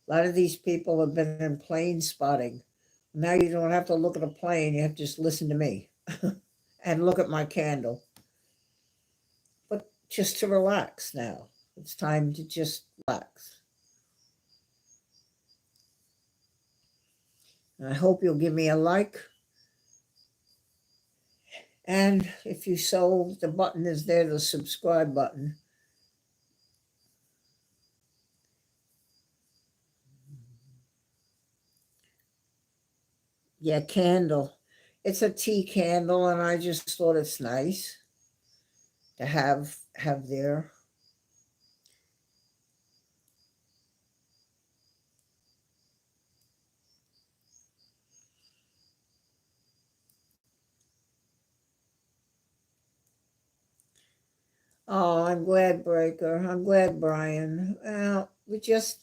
a lot of these people have been in plane spotting. Now you don't have to look at a plane, you have to just listen to me and look at my candle. But just to relax now. It's time to just relax. And I hope you'll give me a like. And if you so, the button is there, the subscribe button. Yeah, candle. It's a tea candle, and I just thought it's nice to have there. Oh, I'm glad, Breaker. I'm glad, Brian. Well, we just,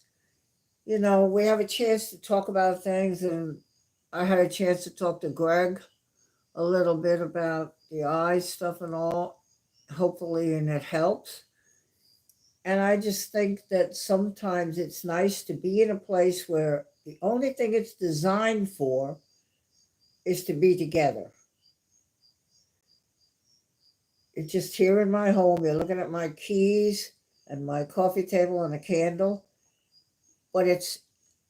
we have a chance to talk about things, and I had a chance to talk to Greg a little bit about the eye stuff and all, hopefully, and it helps. And I just think that sometimes it's nice to be in a place where the only thing it's designed for is to be together. It's just here in my home. You're looking at my keys and my coffee table and a candle, but it's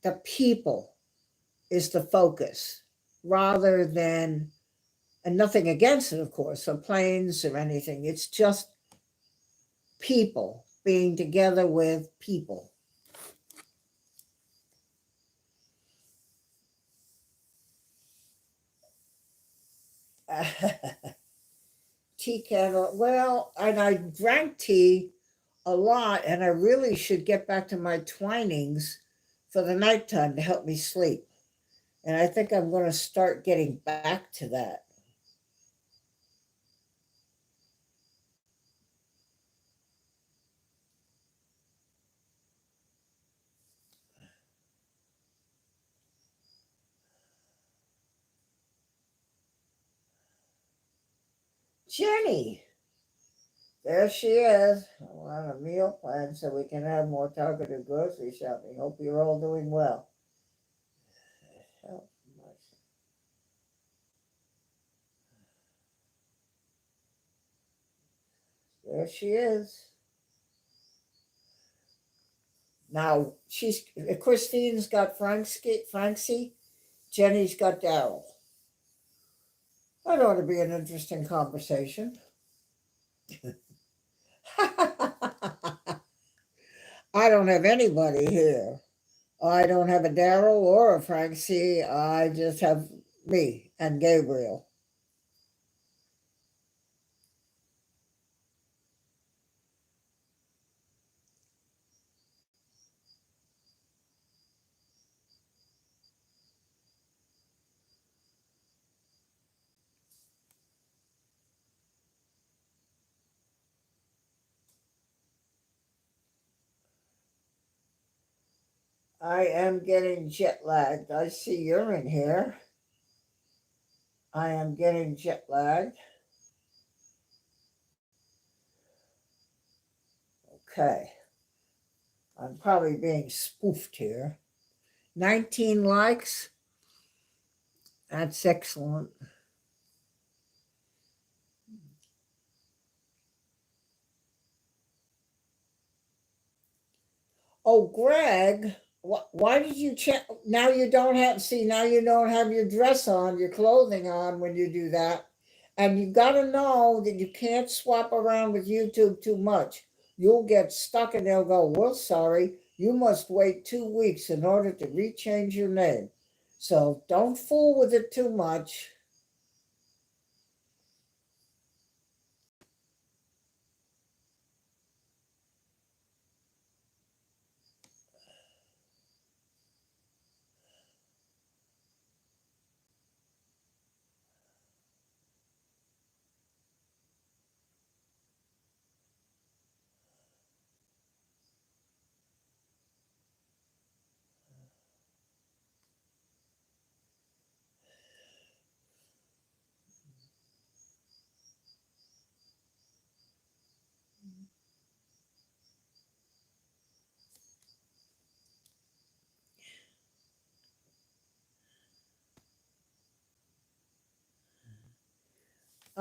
the people is the focus rather than, and nothing against it, of course, or planes or anything. It's just people being together with people. Tea kettle. Well, and I drank tea a lot, and I really should get back to my twinings for the nighttime to help me sleep. And I think I'm going to start getting back to that. Jenny, there she is. We're on a meal plan so we can have more targeted grocery shopping. Hope you're all doing well. There she is. Now Christine's got Francie, Jenny's got Daryl. That ought to be an interesting conversation. I don't have anybody here. I don't have a Daryl or a Francie. I just have me and Gabriel. I am getting jet lagged. I see you're in here. I am getting jet lagged. Okay. I'm probably being spoofed here. 19 likes. That's excellent. Oh, Greg, why did you check? Now you don't have, see, now you don't have your dress on, your clothing on when you do that. And you got to know that you can't swap around with YouTube too much. You'll get stuck and they'll go, well, sorry, you must wait 2 weeks in order to rechange your name. So don't fool with it too much.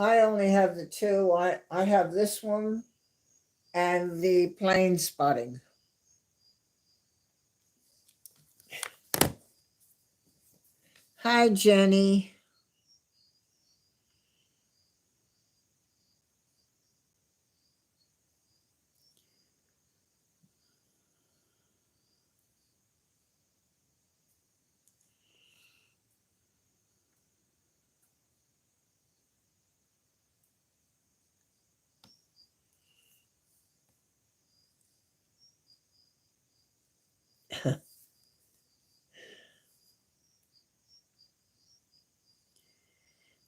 I only have the two. I have this one and the plane spotting. Hi, Jenny.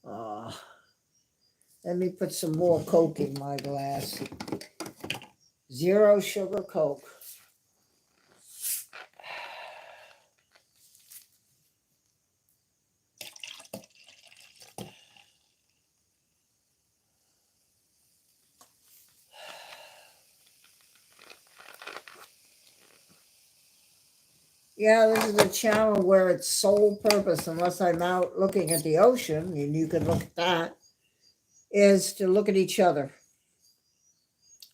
Oh, let me put some more Coke in my glass. Zero sugar Coke. Yeah, this is a channel where its sole purpose, unless I'm out looking at the ocean, and you can look at that, is to look at each other.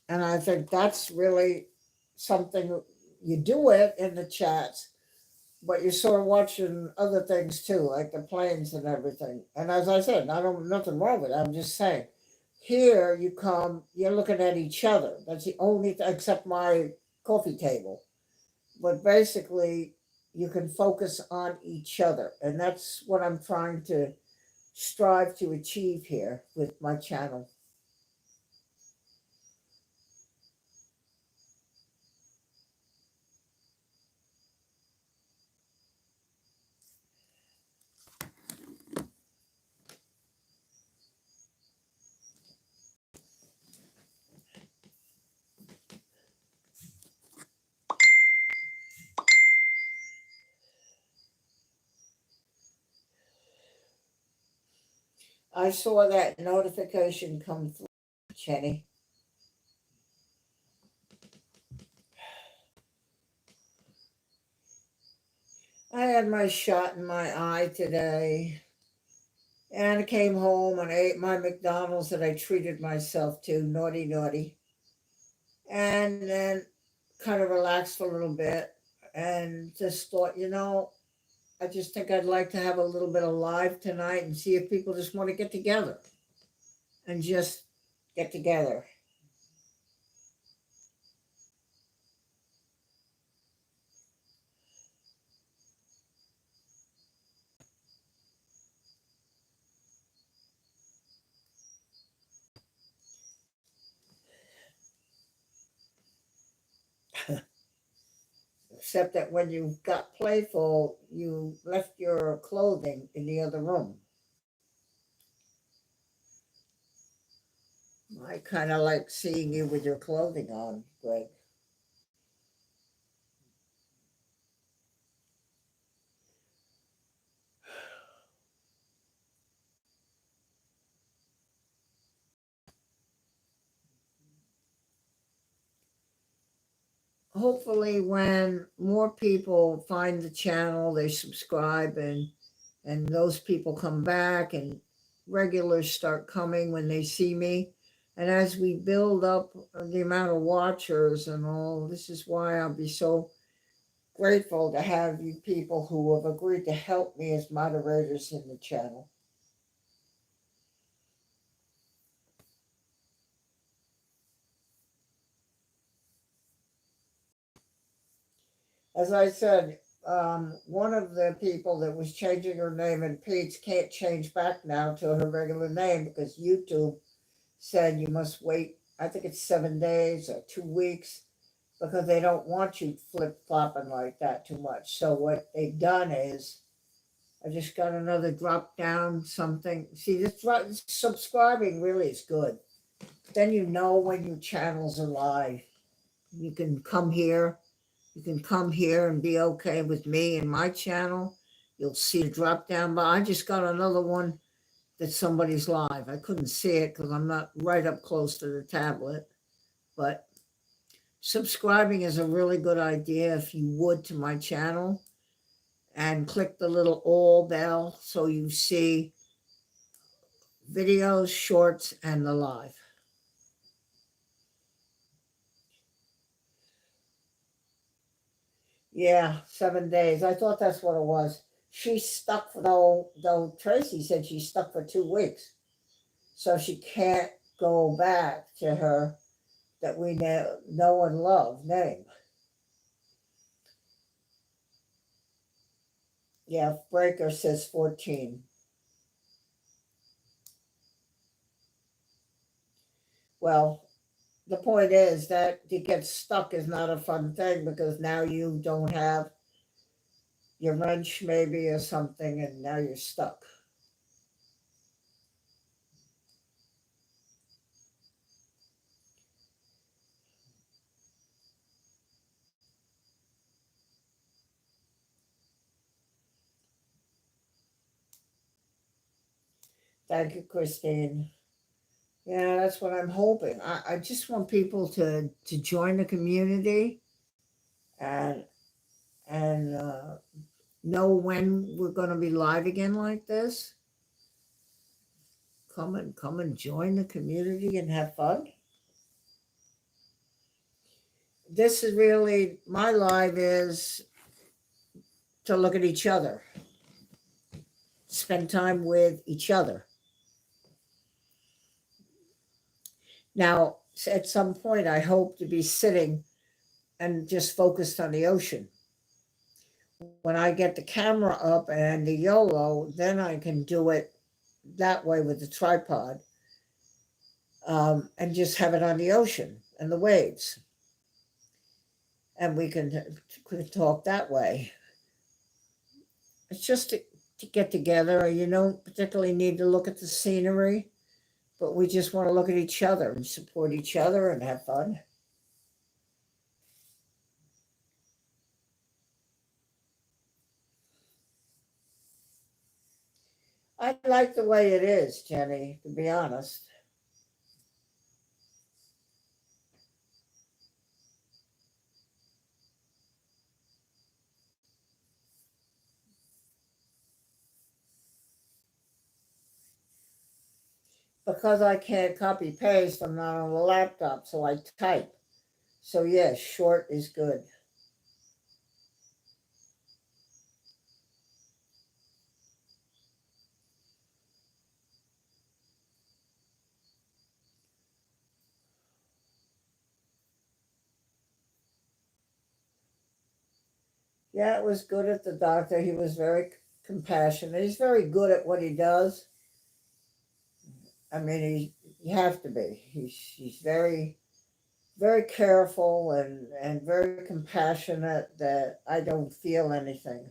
And I think that's really something you do it in the chats, but you're sort of watching other things too, like the planes and everything. And as I said, I don't nothing wrong with it. I'm just saying, here you come, you're looking at each other. That's the only except my coffee table. But basically, you can focus on each other, and that's what I'm trying to strive to achieve here with my channel. I saw that notification come through, Jenny. I had my shot in my eye today, and I came home and ate my McDonald's that I treated myself to, naughty, naughty, and then kind of relaxed a little bit and just thought, I just think I'd like to have a little bit of live tonight and see if people just want to get together and just get together. Except that when you got playful, you left your clothing in the other room. I kind of like seeing you with your clothing on, Greg. Hopefully, when more people find the channel, they subscribe, and those people come back, and regulars start coming when they see me. And as we build up the amount of watchers and all, this is why I'll be so grateful to have you people who have agreed to help me as moderators in the channel. As I said, one of the people that was changing her name in Pete's can't change back now to her regular name because YouTube said you must wait, I think it's 7 days or 2 weeks, because they don't want you flip flopping like that too much. So what they've done is I just got another drop down something. See, this subscribing really is good. Then you know when your channels are live. You can come here. You can come here and be okay with me and my channel. You'll see a drop down. But I just got another one that somebody's live. I couldn't see it because I'm not right up close to the tablet. But subscribing is a really good idea if you would to my channel, and click the little all bell so you see videos, shorts, and the live. Yeah, 7 days. I thought that's what it was. She's stuck for though Tracy said she's stuck for 2 weeks. So she can't go back to her that we know and love name. Yeah, Breaker says 14. Well, the point is that to get stuck is not a fun thing because now you don't have your wrench maybe or something and now you're stuck. Thank you, Christine. Yeah, that's what I'm hoping. I just want people to join the community and and know when we're going to be live again like this. Come and join the community and have fun. This is really my live is to look at each other, spend time with each other. Now, at some point, I hope to be sitting and just focused on the ocean. When I get the camera up and the YOLO, then I can do it that way with the tripod and just have it on the ocean and the waves. And we can talk that way. It's just to get together. You don't particularly need to look at the scenery, but we just want to look at each other and support each other and have fun. I like the way it is, Jenny, to be honest. Because I can't copy paste, I'm not on a laptop, so I type. So yes, short is good. Yeah, it was good at the doctor. He was very compassionate. He's very good at what he does. I mean, you have to be. He's very careful and very compassionate that I don't feel anything.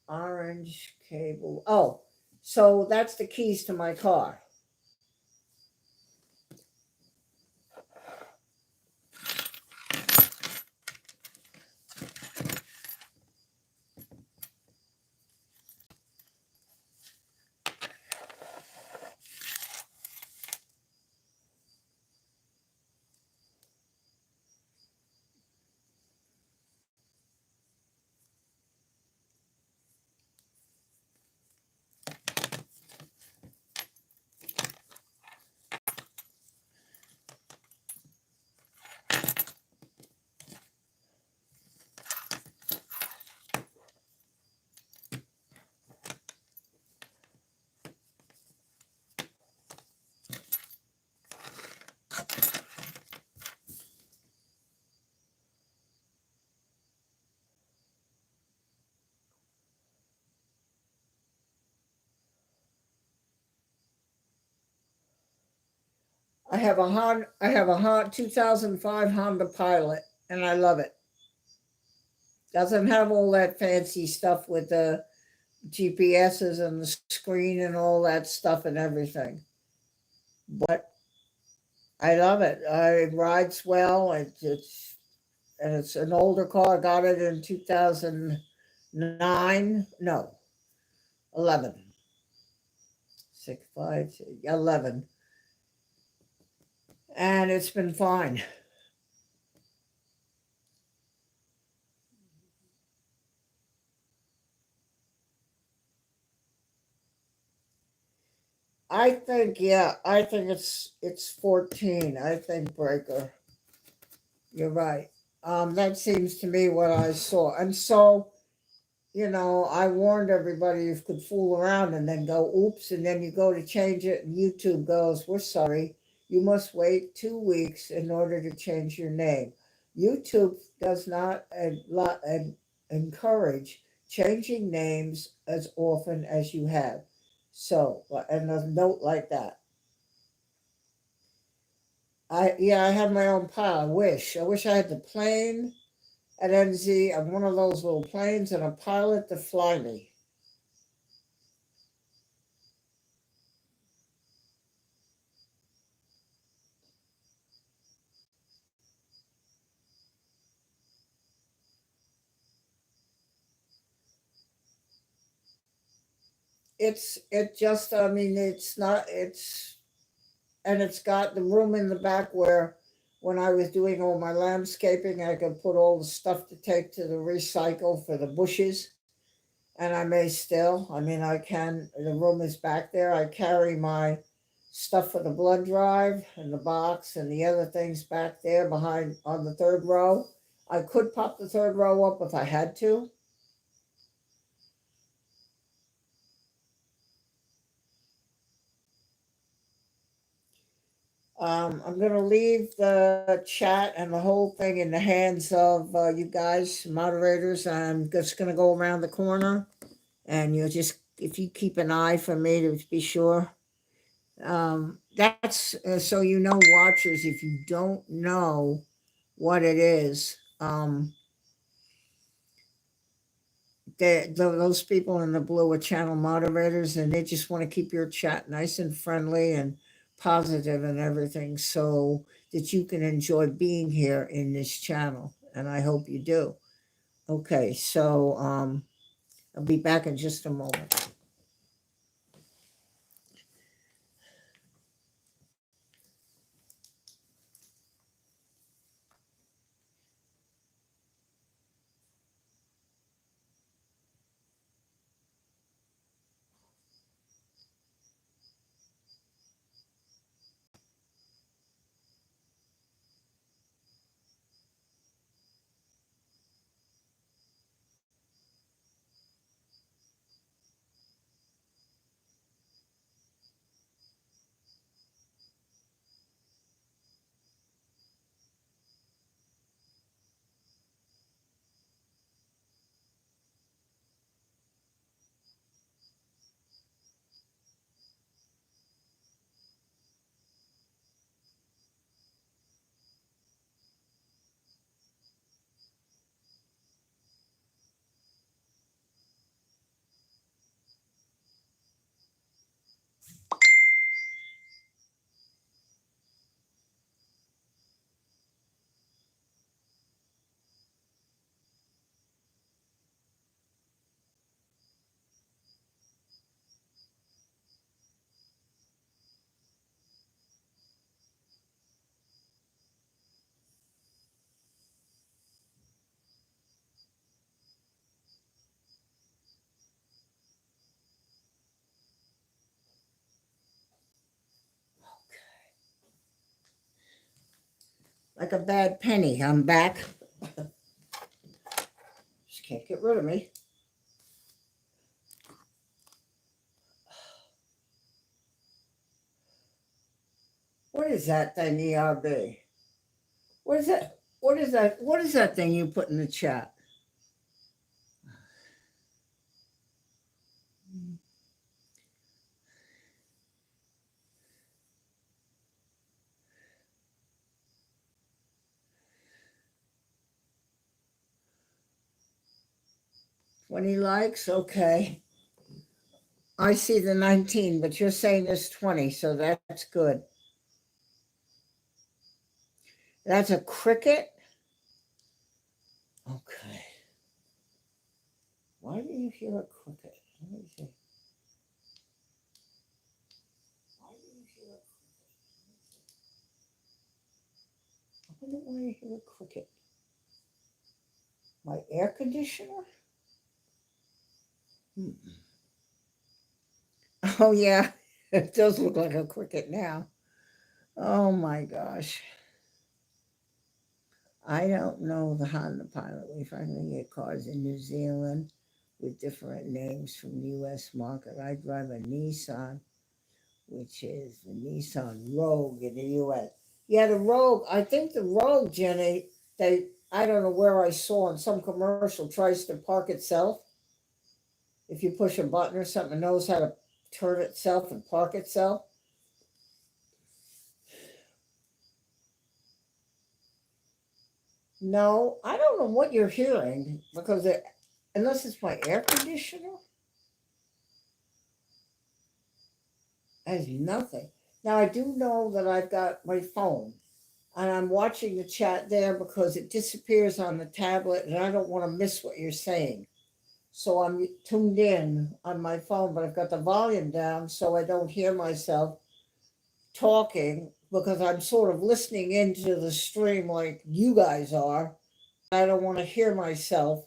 Orange cable. Oh, so that's the keys to my car. I have a Honda 2005 Honda Pilot and I love it. Doesn't have all that fancy stuff with the GPSs and the screen and all that stuff and everything. But I love it. It rides well. It's an older car. I got it in 2009. No, 11. 6, 5, 11. And it's been fine. I think, yeah, I think it's 14. I think Breaker. You're right. That seems to me what I saw. And so, I warned everybody you could fool around and then go, oops, and then you go to change it, and YouTube goes, we're sorry, you must wait 2 weeks in order to change your name. YouTube does not encourage changing names as often as you have. So, and a note like that. I have my own pile. I wish I had the plane at NZ and one of those little planes and a pilot to fly me. I mean, it's not, and it's got the room in the back where when I was doing all my landscaping, I could put all the stuff to take to the recycle for the bushes. And I may still, I mean, the room is back there. I carry my stuff for the blood drive and the box and the other things back there behind on the third row. I could pop the third row up if I had to. I'm going to leave the chat and the whole thing in the hands of you guys, moderators. I'm just going to go around the corner and if you keep an eye for me to be sure. That's so watchers, if you don't know what it is, those people in the blue are channel moderators, and they just want to keep your chat nice and friendly and positive and everything so that you can enjoy being here in this channel. And I hope you do. Okay, so I'll be back in just a moment. Like a bad penny, I'm back. Just can't get rid of me. What is that thing, ERB? What is that? What is that? What is that thing you put in the chat? 20 likes? Okay. I see the 19, but you're saying there's 20, so that's good. That's a cricket? Okay. Why do you hear a cricket? Let me see. Why do you hear a cricket? I wonder why you hear a cricket. My air conditioner? Hmm. Oh, yeah. It does look like a cricket now. Oh my gosh. I don't know the Honda Pilot. We finally get cars in New Zealand with different names from the US market. I drive a Nissan, which is the Nissan Rogue in the US. Yeah, the Rogue, I think the Rogue, Jenny, I don't know where I saw in some commercial, tries to park itself. If you push a button or something, it knows how to turn itself and park itself. No, I don't know what you're hearing because unless it's my air conditioner, it has nothing. Now I do know that I've got my phone and I'm watching the chat there because it disappears on the tablet and I don't want to miss what you're saying. So I'm tuned in on my phone, but I've got the volume down so I don't hear myself talking because I'm sort of listening into the stream like you guys are. I don't want to hear myself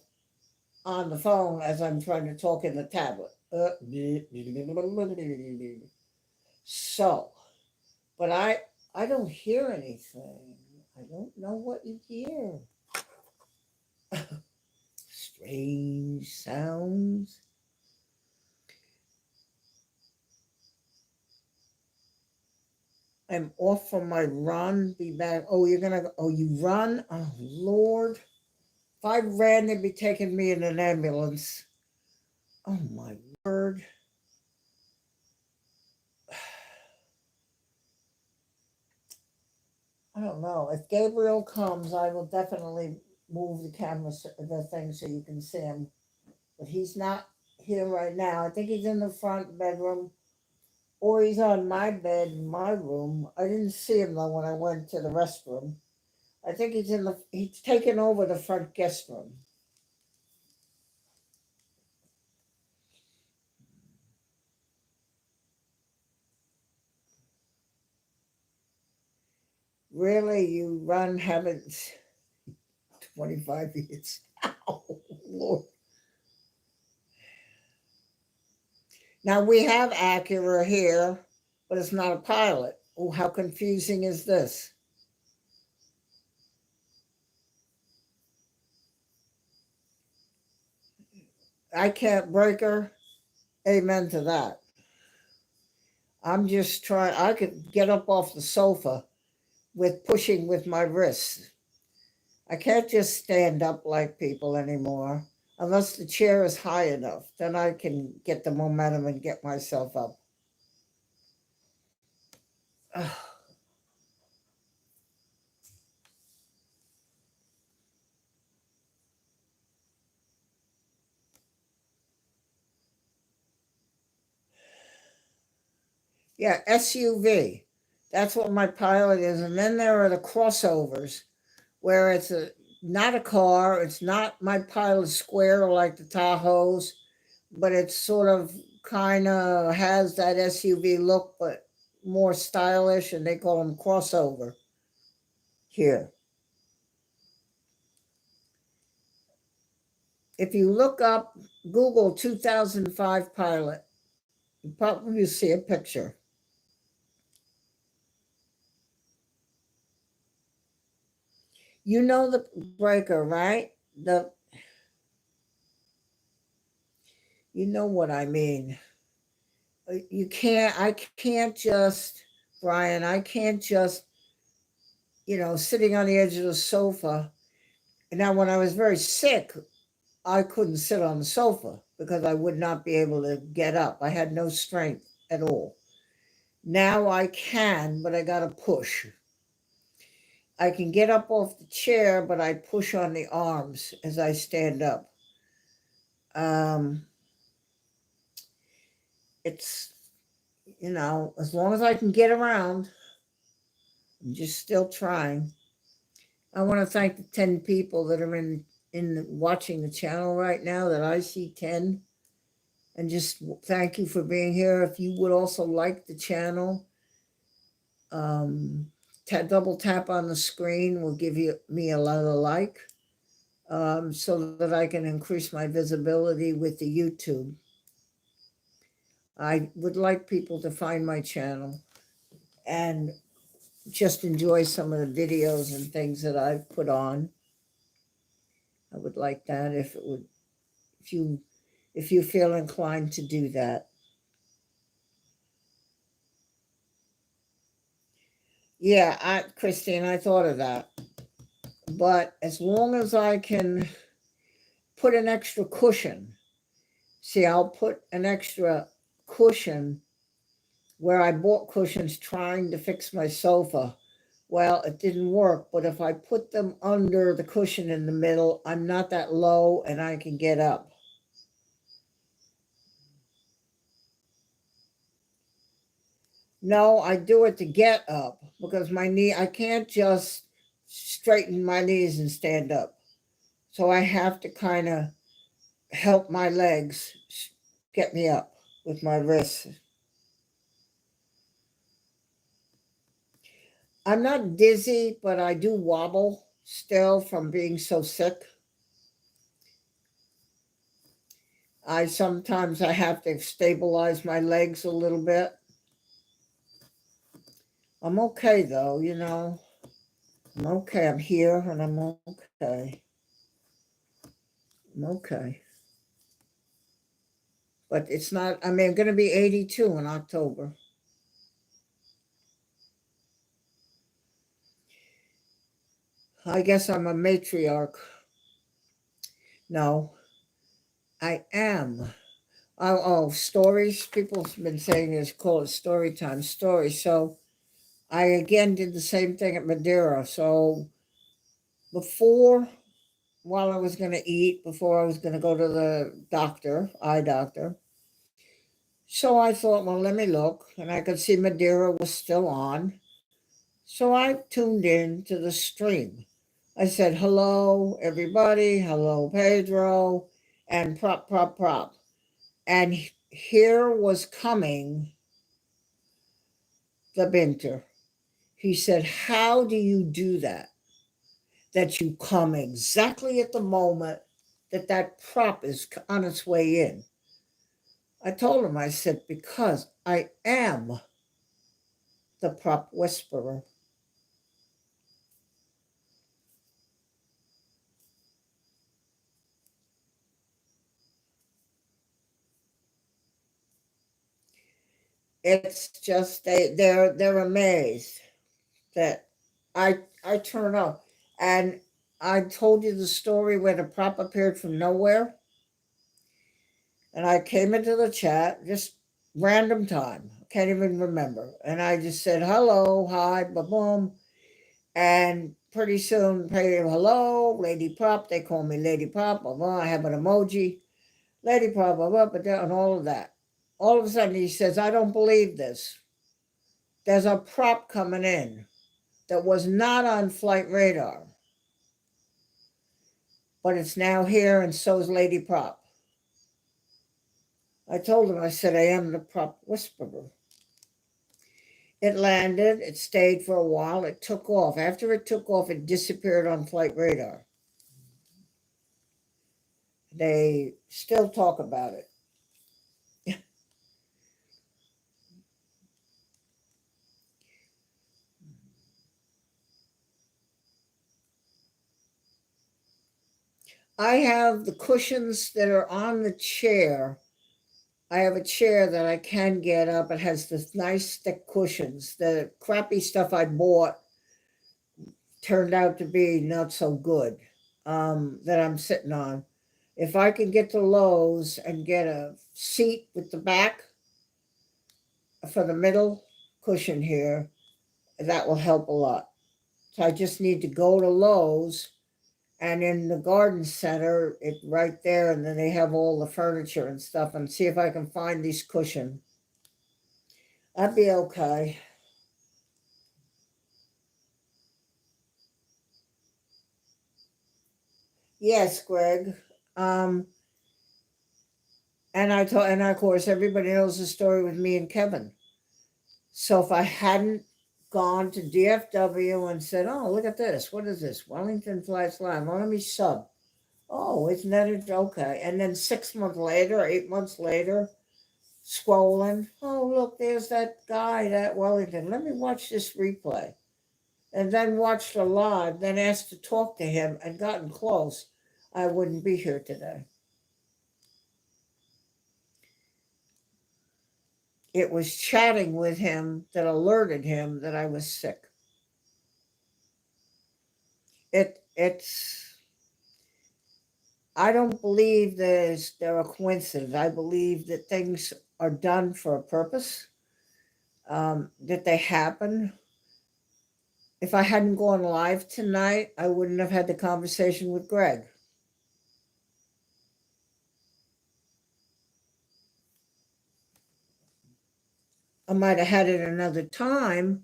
on the phone as I'm trying to talk in the tablet. So, but I don't hear anything. I don't know what you hear. Strange sounds. I'm off from my run. Be back. Oh, you're gonna. Oh, you run. Oh, Lord. If I ran, they'd be taking me in an ambulance. Oh my word. I don't know. If Gabriel comes, I will definitely move the camera, the thing, so you can see him. But he's not here right now. I think he's in the front bedroom, or he's on my bed in my room. I didn't see him though when I went to the restroom. I think he's taken over the front guest room. Really, you run haven't 25 years. Ow, Lord. Now we have Acura here, but it's not a Pilot. Oh, how confusing is this? I can't break her. Amen to that. I'm just trying, I could get up off the sofa with pushing with my wrists. I can't just stand up like people anymore unless the chair is high enough. Then I can get the momentum and get myself up. Ugh. Yeah, SUV. That's what my Pilot is. And then there are the crossovers where it's not a car. It's not my Pilot square like the Tahoes, but it's sort of kind of has that SUV look, but more stylish, and they call them crossover here. If you look up Google 2005 Pilot, you probably see a picture. You know the breaker, right? The You know what I mean. I can't just, Brian, I can't just, sitting on the edge of the sofa. And now, when I was very sick, I couldn't sit on the sofa because I would not be able to get up. I had no strength at all. Now I can, but I got to push. I can get up off the chair, but I push on the arms as I stand up. Um, it's, as long as I can get around, I'm just still trying. I want to thank the 10 people that are in watching the channel right now, that I see 10, and just thank you for being here. If you would also like the channel, um, double tap on the screen will give me a lot of like, so that I can increase my visibility with the YouTube. I would like people to find my channel and just enjoy some of the videos and things that I've put on. I would like that if you if you feel inclined to do that. Yeah, Christine, I thought of that. But as long as I can put an extra cushion, see, I'll put an extra cushion where I bought cushions trying to fix my sofa. Well, it didn't work, but if I put them under the cushion in the middle, I'm not that low and I can get up. No, I do it to get up because I can't just straighten my knees and stand up. So I have to kind of help my legs get me up with my wrists. I'm not dizzy, but I do wobble still from being so sick. I have to stabilize my legs a little bit. I'm okay though, I'm okay. I'm here and I'm okay. I'm okay. But it's not, I mean, I'm going to be 82 in October. I guess I'm a matriarch. No, I am. Stories. People have been saying it's called story time story. So I again did the same thing at Madeira. So before, while I was going to eat, before I was going to go to the eye doctor. So I thought, well, let me look. And I could see Madeira was still on. So I tuned in to the stream. I said, hello, everybody. Hello, Pedro. And prop, prop, prop. And here was coming the Binter. He said, how do you do that? That you come exactly at the moment that prop is on its way in. I told him, I said, because I am the prop whisperer. It's just they're amazed that I turn up. And I told you the story where the prop appeared from nowhere. And I came into the chat, just random time. Can't even remember. And I just said, hello, hi, ba-boom. And pretty soon, hello, Lady Prop. They call me Lady Prop. Blah, blah. I have an emoji. Lady Prop, blah, blah, blah, and all of that. All of a sudden, he says, I don't believe this. There's a prop coming in that was not on flight radar. But it's now here, and so is Lady Prop. I told him, I said, I am the prop whisperer. It landed, it stayed for a while, it took off. After it took off, it disappeared on flight radar. They still talk about it. I have the cushions that are on the chair. I have a chair that I can get up. It has this nice thick cushions. The crappy stuff I bought turned out to be not so good that I'm sitting on. If I can get to Lowe's and get a seat with the back for the middle cushion here, that will help a lot. So I just need to go to Lowe's, and in the garden center, it right there, and then they have all the furniture and stuff, and see if I can find these cushions. I'd be okay. Yes, Greg. Um, and of course, everybody knows the story with me and Kevin. So if I hadn't gone to DFW and said, "Oh, look at this! What is this? Wellington Flats Live. Well, let me sub. Oh, isn't that it? Okay." And then 6 months later, 8 months later, scrolling. Oh, look, there's that guy at Wellington. Let me watch this replay. And then watched a live, then asked to talk to him and gotten close, I wouldn't be here today. It was chatting with him that alerted him that I was sick. It's I don't believe there are coincidences. I believe that things are done for a purpose, that they happen. If I hadn't gone live tonight, I wouldn't have had the conversation with Greg. I might have had it another time,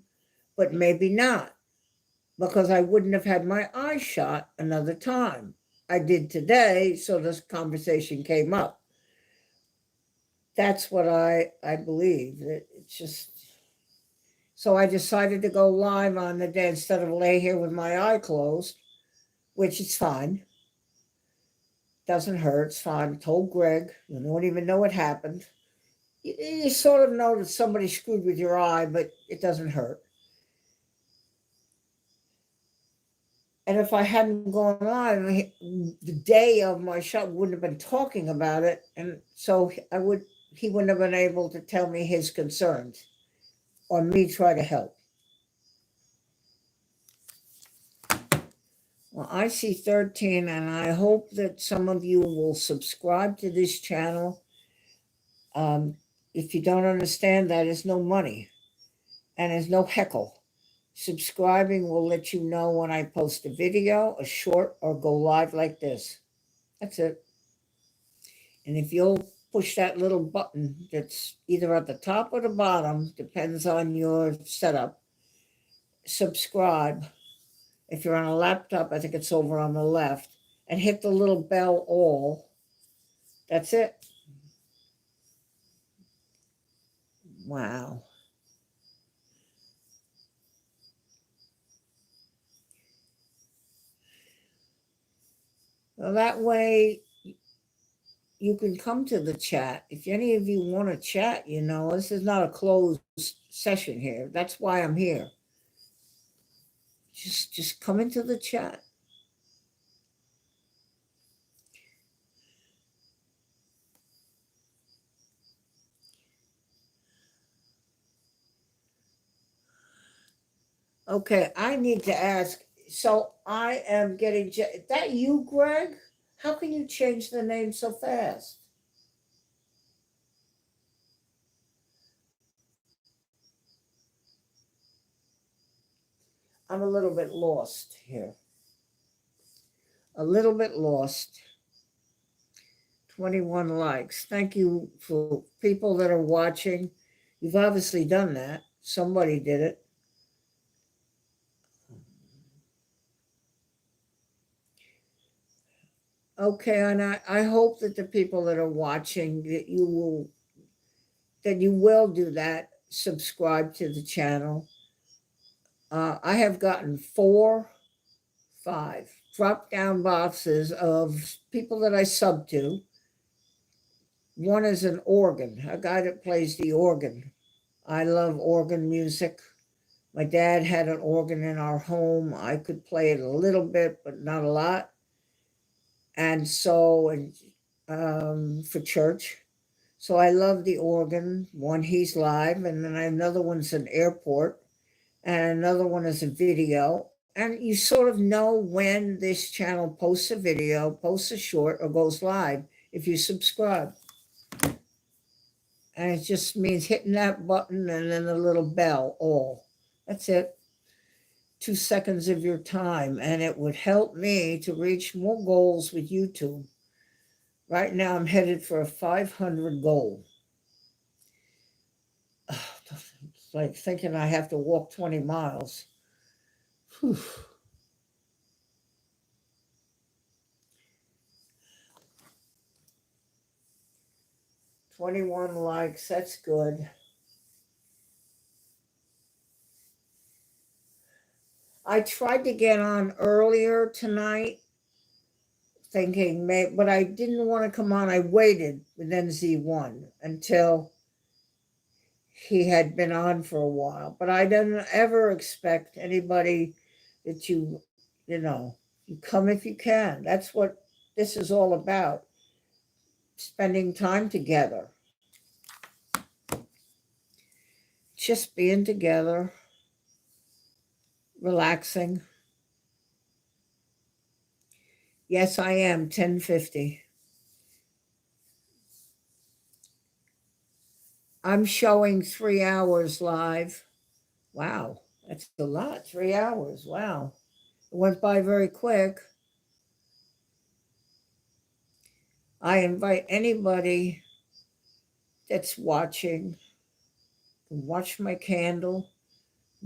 but maybe not, because I wouldn't have had my eye shot another time. I did today, so this conversation came up. That's what I believe. It's just, so I decided to go live on the day instead of lay here with my eye closed, which is fine. Doesn't hurt. It's fine. I told Greg, you don't even know what happened. You sort of know that somebody screwed with your eye, but it doesn't hurt. And if I hadn't gone live, the day of my shot, wouldn't have been talking about it, and so he wouldn't have been able to tell me his concerns, or me try to help. Well, I see 13, and I hope that some of you will subscribe to this channel. If you don't understand, that is no money, and there's no heckle. Subscribing will let you know when I post a video, a short, or go live like this. That's it. And if you'll push that little button that's either at the top or the bottom, depends on your setup, subscribe. If you're on a laptop, I think it's over on the left, and hit the little bell all. That's it. Wow. Well, that way you can come to the chat. If any of you want to chat, this is not a closed session here. That's why I'm here. Just come into the chat. Okay, I need to ask. So I am getting. Is that you, Greg? How can you change the name so fast? I'm a little bit lost here. A little bit lost. 21 likes. Thank you for people that are watching. You've obviously done that. Somebody did it. Okay, and I hope that the people that are watching that you will do that. Subscribe to the channel. I have gotten 5 drop down boxes of people that I sub to. One is an organ, a guy that plays the organ. I love organ music. My dad had an organ in our home. I could play it a little bit, but not a lot. And so, for church. So I love the organ. One, he's live, and then another one's an airport, and another one is a video. And you sort of know when this channel posts a video, posts a short, or goes live if you subscribe. And it just means hitting that button and then the little bell, all. That's it. 2 seconds of your time, and it would help me to reach more goals with YouTube. Right now, I'm headed for a 500 goal. It's like thinking I have to walk 20 miles. Whew. 21 likes, that's good. I tried to get on earlier tonight, thinking, but I didn't want to come on. I waited with NZ1 until he had been on for a while, but I didn't ever expect anybody that you know, you come if you can. That's what this is all about, spending time together, just being together, relaxing. Yes, I am 1050. I'm showing 3 hours live. Wow, that's a lot. 3 hours. Wow. It went by very quick. I invite anybody that's watching to watch my candle,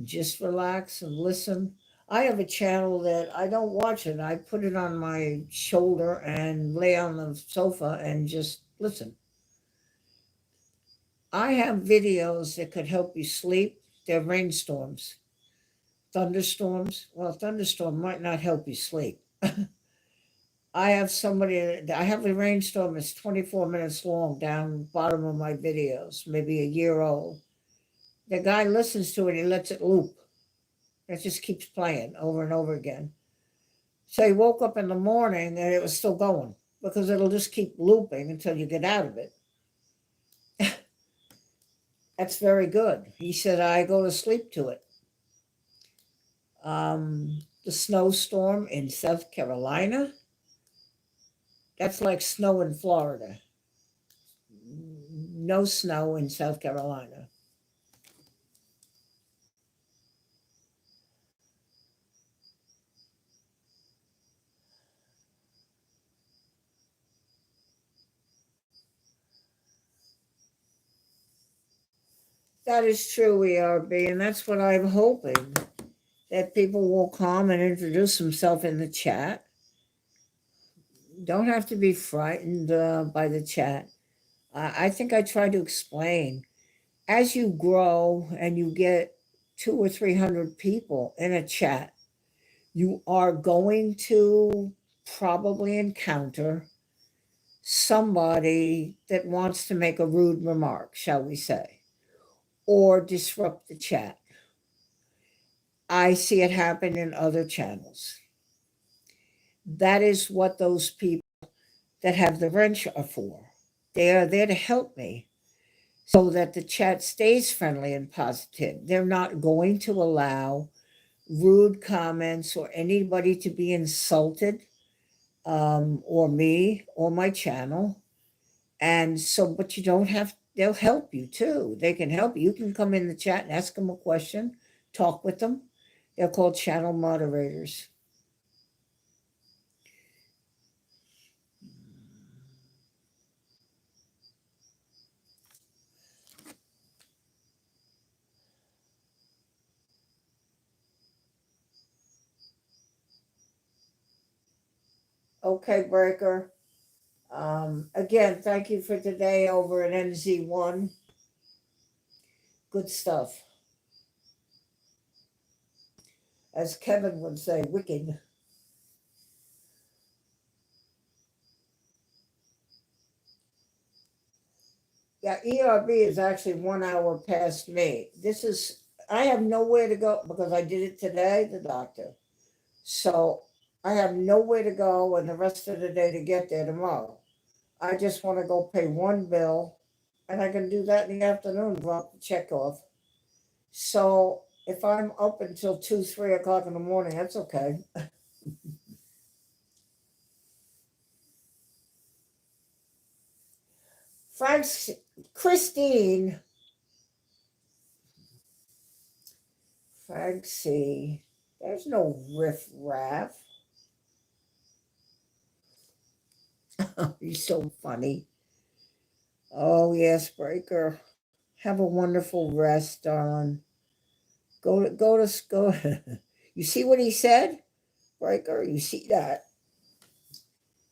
just relax and listen. I have a channel that I don't watch it. I put it on my shoulder and lay on the sofa and just listen. I have videos that could help you sleep. They're rainstorms, thunderstorms. Well, thunderstorm might not help you sleep. I have a rainstorm that's 24 minutes long down bottom of my videos, maybe a year old. The guy listens to it, he lets it loop. It just keeps playing over and over again. So he woke up in the morning and it was still going because it'll just keep looping until you get out of it. That's very good. He said, I go to sleep to it. The snowstorm in South Carolina, that's like snow in Florida. No snow in South Carolina. That is true, ERB, and that's what I'm hoping, that people will come and introduce themselves in the chat. Don't have to be frightened by the chat. I think I try to explain, as you grow and you get 200 or 300 people in a chat, you are going to probably encounter somebody that wants to make a rude remark, shall we say, or disrupt the chat. I see it happen in other channels. That is what those people that have the wrench are for. They are there to help me so that the chat stays friendly and positive. They're not going to allow rude comments or anybody to be insulted, or me or my channel. And so, but you don't have, they'll help you too. They can help you. You can come in the chat and ask them a question, talk with them. They're called channel moderators. Okay, Breaker. Again, thank you for today over at NZ1. Good stuff. As Kevin would say, wicked. Yeah, ERB is actually 1 hour past me. I have nowhere to go because I did it today, the doctor. So I have nowhere to go and the rest of the day to get there tomorrow. I just want to go pay one bill and I can do that in the afternoon, drop the check off. So if I'm up until 2, 3 o'clock in the morning, that's okay. Frank's Christine. Francie. There's no riff raff. You're so funny. Oh yes, Breaker. Have a wonderful rest, darling. Go. You see what he said, Breaker? You see that?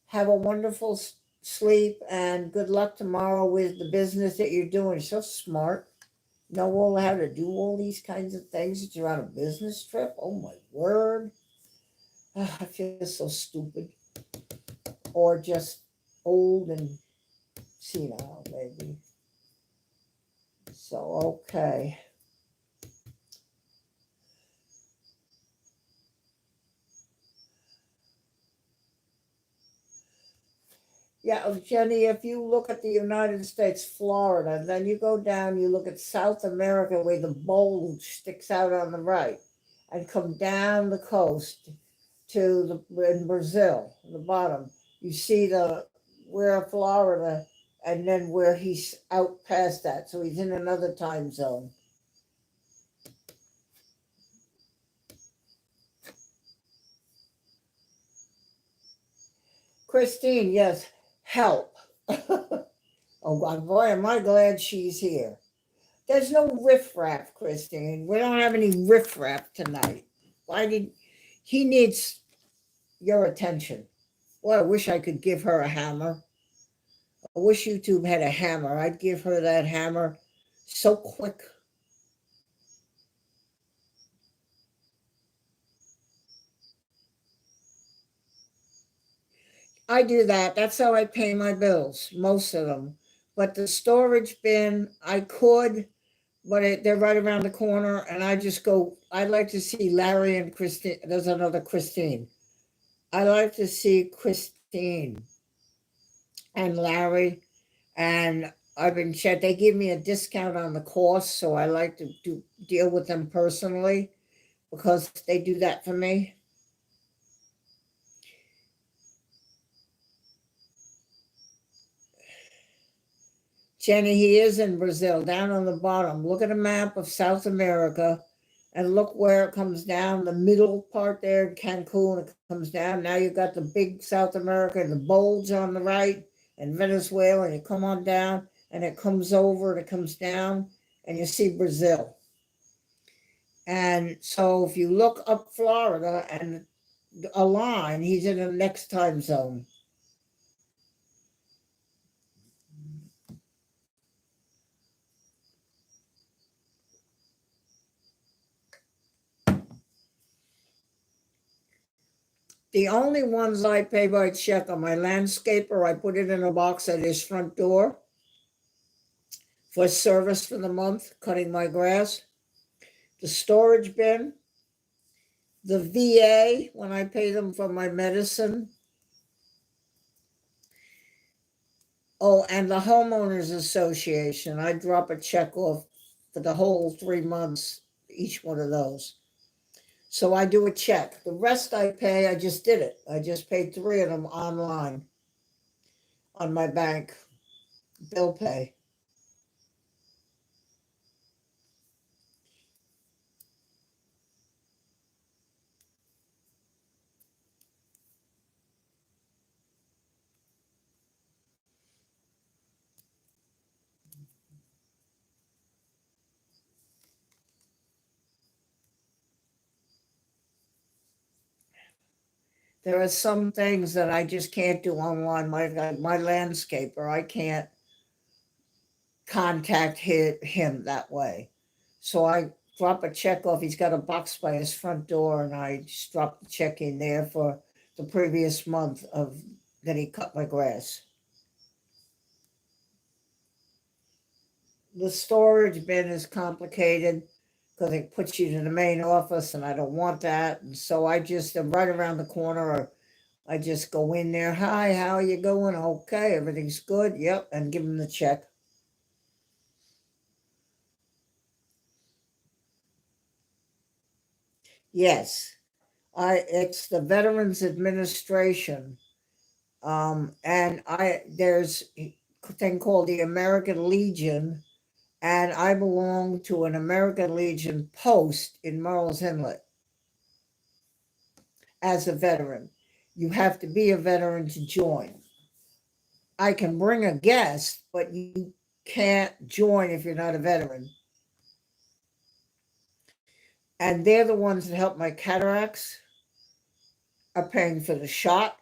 Have a wonderful sleep and good luck tomorrow with the business that you're doing. So smart. Know all how to do all these kinds of things that you're on a business trip. Oh my word. I feel so stupid. Or just old and senile, maybe. So, okay. Yeah, Jenny, if you look at the United States, Florida, then you go down, you look at South America where the bulge sticks out on the right, and come down the coast to in Brazil, the bottom. You see where Florida, and then where he's out past that, so he's in another time zone. Christine, yes, help. Oh God, boy, am I glad she's here. There's no riffraff, Christine. We don't have any riffraff tonight. Why did he needs your attention? Well, I wish I could give her a hammer. I wish YouTube had a hammer. I'd give her that hammer so quick. I do that. That's how I pay my bills, most of them. But the storage bin, I could, but they're right around the corner, and I just go. I'd like to see Larry and Christine. There's another Christine. I like to see Christine and Larry, and I've been checked. They give me a discount on the cost, so I like to deal with them personally because they do that for me. Jenny, he is in Brazil, down on the bottom. Look at a map of South America and look where it comes down, the middle part there, Cancun, it comes down. Now you've got the big South America, the bulge on the right, and Venezuela, and you come on down, and it comes over, and it comes down, and you see Brazil. And so if you look up Florida and a line, he's in the next time zone. The only ones I pay by check are my landscaper. I put it in a box at his front door for service for the month, cutting my grass. The storage bin, the VA, when I pay them for my medicine. Oh, and the homeowners association. I drop a check off for the whole 3 months, each one of those. So I do a check. The rest I pay, I just did it. I just paid three of them online on my bank bill pay. There are some things that I just can't do online. My landscaper, I can't contact him that way. So I drop a check off. He's got a box by his front door, and I just drop the check in there for the previous month of that he cut my grass. The storage bin is complicated because it puts you to the main office, and I don't want that. And so I just am right around the corner, or I just go in there. Hi, how are you going? Okay, everything's good. Yep, and give him the check. Yes, I. It's the Veterans Administration, and I there's a thing called the American Legion, and I belong to an American Legion post in Murrells Inlet as a veteran. You have to be a veteran to join. I can bring a guest, but you can't join if you're not a veteran. And they're the ones that help my cataracts, are paying for the shot,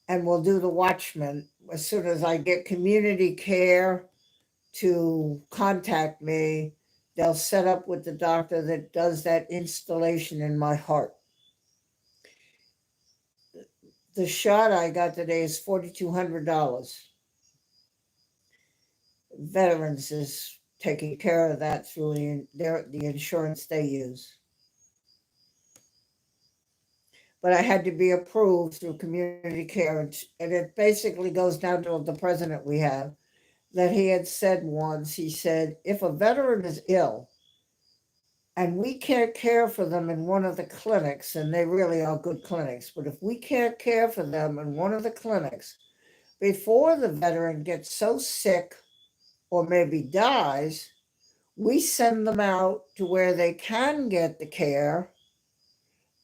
and will do the watchman as soon as I get community care to contact me. They'll set up with the doctor that does that installation in my heart. The shot I got today is $4,200. Veterans is taking care of that through the insurance they use. But I had to be approved through community care, and it basically goes down to the president we have, that he had said once. He said, if a veteran is ill and we can't care for them in one of the clinics, and they really are good clinics, but if we can't care for them in one of the clinics before the veteran gets so sick or maybe dies, we send them out to where they can get the care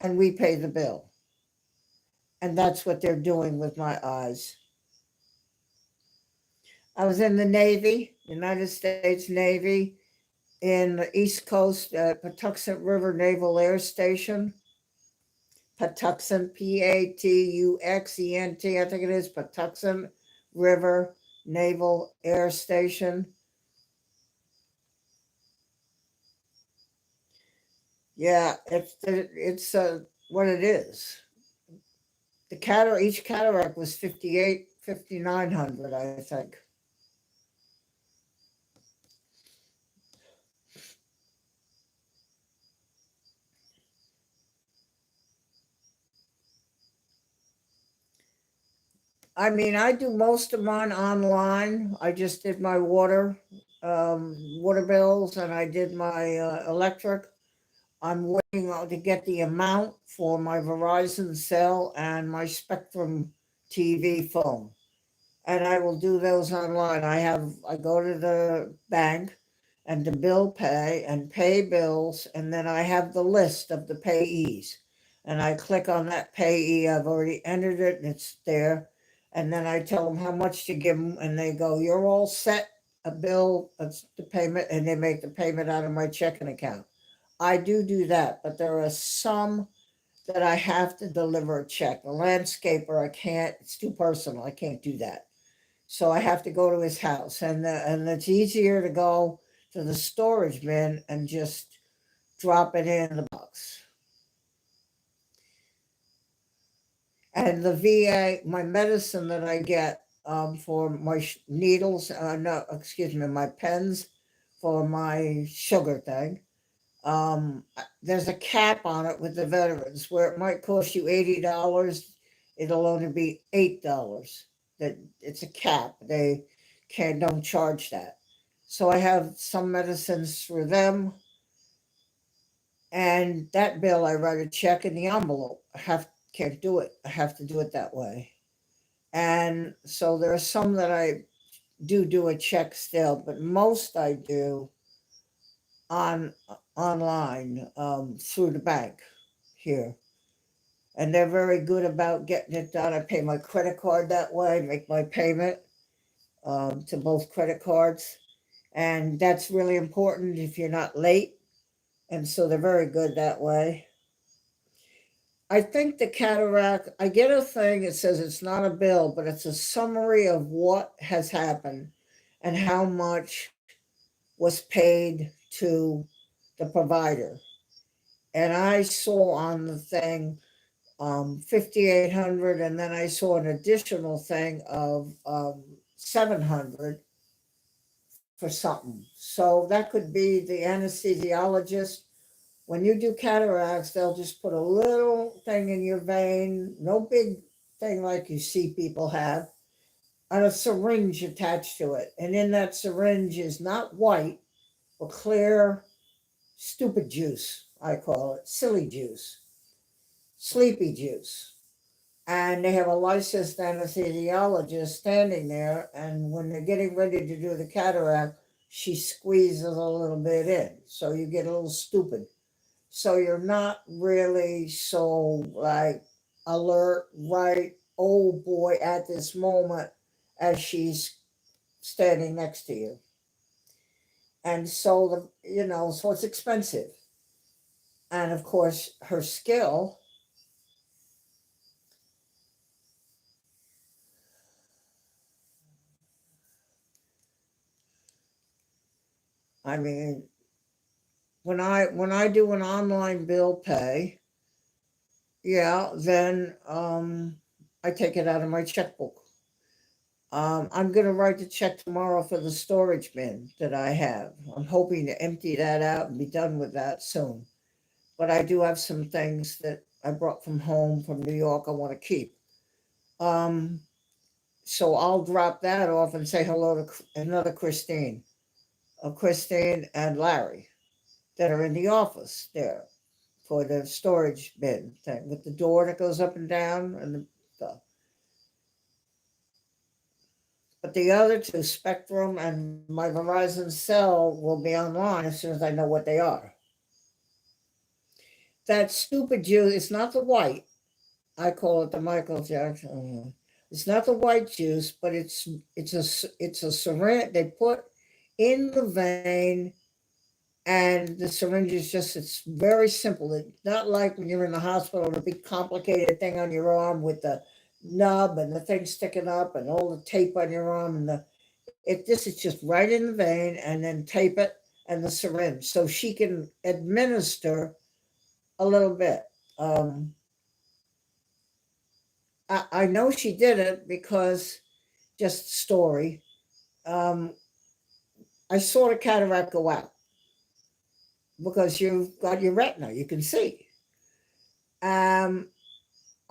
and we pay the bill. And that's what they're doing with my eyes. I was in the Navy, United States Navy, in the East Coast at Patuxent River Naval Air Station. Patuxent, Patuxent, I think it is, Patuxent River Naval Air Station. Yeah, it's what it is. Each cataract was 5,900, I think. I mean, I do most of mine online. I just did my water bills, and I did my electric. I'm waiting to get the amount for my Verizon cell and my Spectrum TV phone, and I will do those online. I go to the bank and the bill pay and pay bills, and then I have the list of the payees, and I click on that payee. I've already entered it, and it's there, and then I tell them how much to give them, and they go, "You're all set." A bill, that's the payment, and they make the payment out of my checking account. I do that, but there are some that I have to deliver a check. A landscaper, I can't. It's too personal. I can't do that. So I have to go to his house, and it's easier to go to the storage bin and just drop it in the box. And the VA, my medicine that I get for my needles, no, excuse me, my pens for my sugar thing. There's a cap on it with the veterans where it might cost you $80. It'll only be $8. That it's a cap. They don't charge that. So I have some medicines for them, and that bill I write a check in the envelope. I have can't do it. I have to do it that way. And so there are some that I do a check still, but most I do on online through the bank here, and they're very good about getting it done. I pay my credit card that way, make my payment to both credit cards, and that's really important if you're not late. And so they're very good that way. I think the cataract, I get a thing, it says it's not a bill, but it's a summary of what has happened and how much was paid to the provider. And I saw on the thing 5,800, and then I saw an additional thing of 700 for something. So that could be the anesthesiologist. When you do cataracts, they'll just put a little thing in your vein, no big thing like you see people have, and a syringe attached to it. And in that syringe is not white, but clear, stupid juice, I call it, silly juice, sleepy juice. And they have a licensed anesthesiologist standing there. And when they're getting ready to do the cataract, she squeezes a little bit in. So you get a little stupid. So you're not really so like alert, right? Oh boy, at this moment, as she's standing next to you. And so so it's expensive. And of course, her skill. I mean, when I do an online bill pay, yeah, then I take it out of my checkbook. I'm going to write the check tomorrow for the storage bin that I have. I'm hoping to empty that out and be done with that soon. But I do have some things that I brought from home from New York I want to keep. Um, so I'll drop that off and say hello to another Christine, Christine and Larry that are in the office there for the storage bin thing with the door that goes up and down and the but the other two, Spectrum and my Verizon cell, will be online as soon as I know what they are. That stupid juice, it's not the white. I call it the Michael Jackson. It's not the white juice, but it's a syringe they put in the vein, and the syringe is just it's very simple. It's not like when you're in the hospital, the big complicated thing on your arm with the nub and the thing sticking up and all the tape on your arm and the it this is just right in the vein and then tape it and the syringe so she can administer a little bit. Um, I know she did it because just story. Um, I saw the cataract go out because you've got your retina, you can see. Um,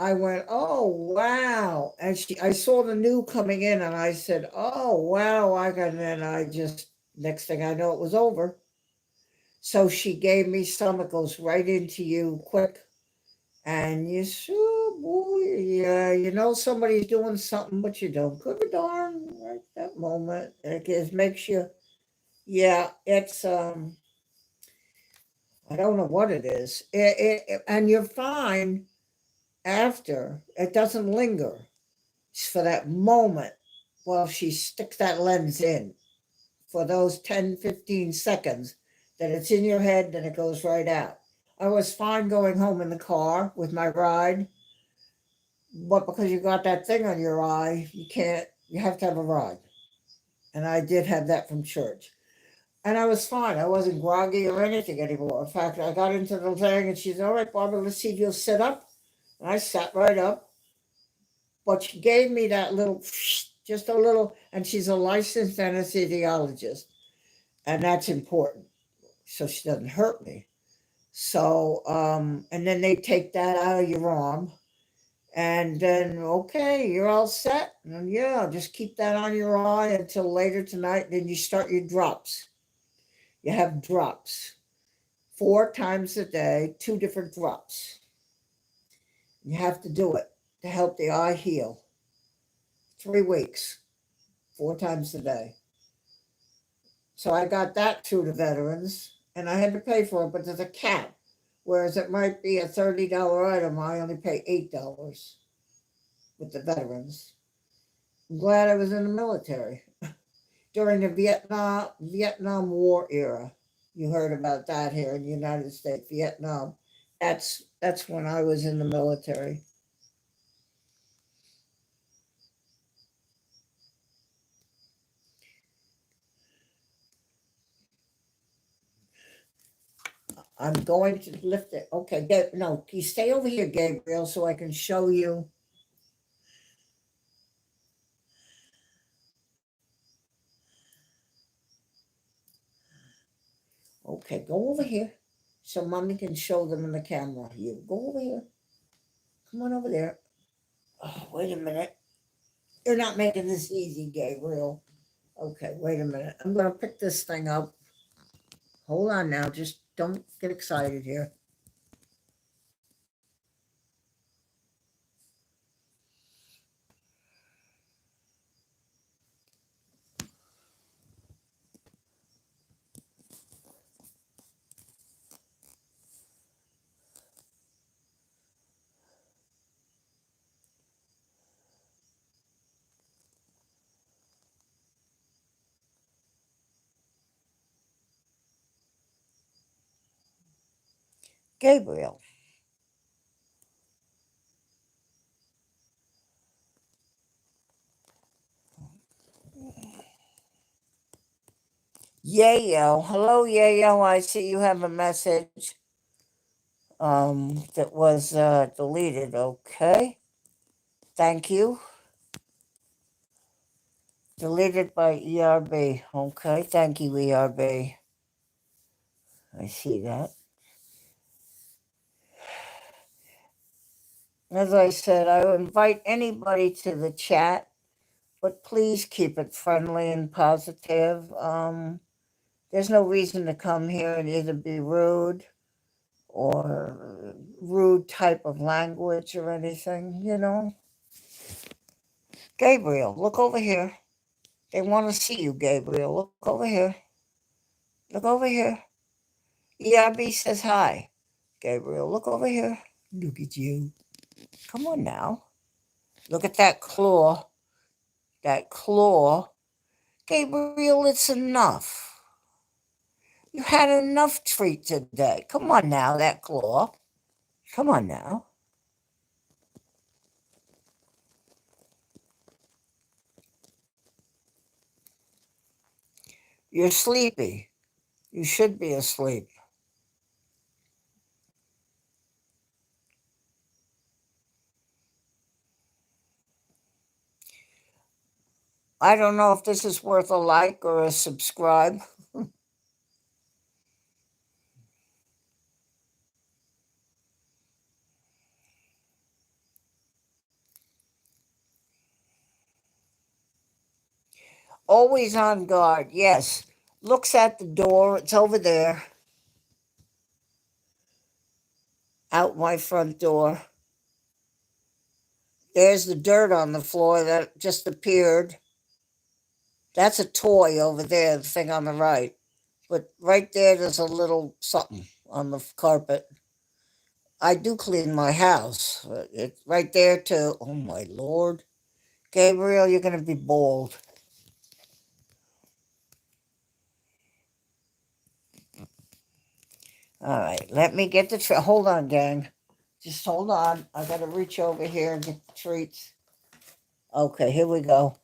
I went, oh wow, and I saw the new coming in, and I said, oh wow, and then I just next thing I know, it was over. So she gave me some. It goes right into you quick, and you sure, boy, yeah, you know somebody's doing something, but you don't give a darn right that moment. It makes you, yeah, it's I don't know what it is. And you're fine after. It doesn't linger. It's for that moment while she sticks that lens in for those 10, 15 seconds that it's in your head, then it goes right out. I was fine going home in the car with my ride, but because you got that thing on your eye, you can't, you have to have a ride. And I did have that from church. And I was fine. I wasn't groggy or anything anymore. In fact, I got into the thing and she said, all right, Barbara, let's see if you'll sit up. And I sat right up. But she gave me that little, just a little, and she's a licensed anesthesiologist. And that's important. So she doesn't hurt me. So, and then they take that out of your arm. And then, okay, you're all set. And yeah, just keep that on your eye until later tonight. Then you start your drops. You have drops 4 times a day, 2 different drops. You have to do it to help the eye heal. 3 weeks, 4 times a day. So I got that through the veterans and I had to pay for it, but there's a cap. Whereas it might be a $30 item, I only pay $8 with the veterans. I'm glad I was in the military during the Vietnam War era. You heard about that here in the United States, Vietnam. That's when I was in the military. I'm going to lift it. Okay, no, you stay over here, Gabriel, so I can show you. Okay, go over here so mommy can show them in the camera. You go over here. Come on over there. Oh, wait a minute. You're not making this easy, Gabriel. Okay, wait a minute. I'm going to pick this thing up. Hold on now. Just don't get excited here. Gabriel. Yayo. Hello, Yayo. I see you have a message that was deleted. Okay. Thank you. Deleted by ERB. Okay, thank you, ERB. I see that. As I said, I invite anybody to the chat, but please keep it friendly and positive. There's no reason to come here and either be rude or rude type of language or anything, you know. Gabriel, look over here. They want to see you, Gabriel. Look over here. Look over here. ERB says hi. Gabriel, look over here. Look at you. Come on now. Look at that claw. That claw. Gabriel, it's enough. You had enough treat today. Come on now, that claw. Come on now. You're sleepy. You should be asleep. I don't know if this is worth a like or a subscribe. Always on guard. Yes. Looks at the door. It's over there. Out my front door. There's the dirt on the floor that just appeared. That's a toy over there, the thing on the right. But right there's a little something on the carpet. I do clean my house. It's right there too. Oh my Lord. Gabriel, you're going to be bald. All right, let me get the hold on, gang. Just hold on. I got to reach over here and get the treats. Okay, here we go.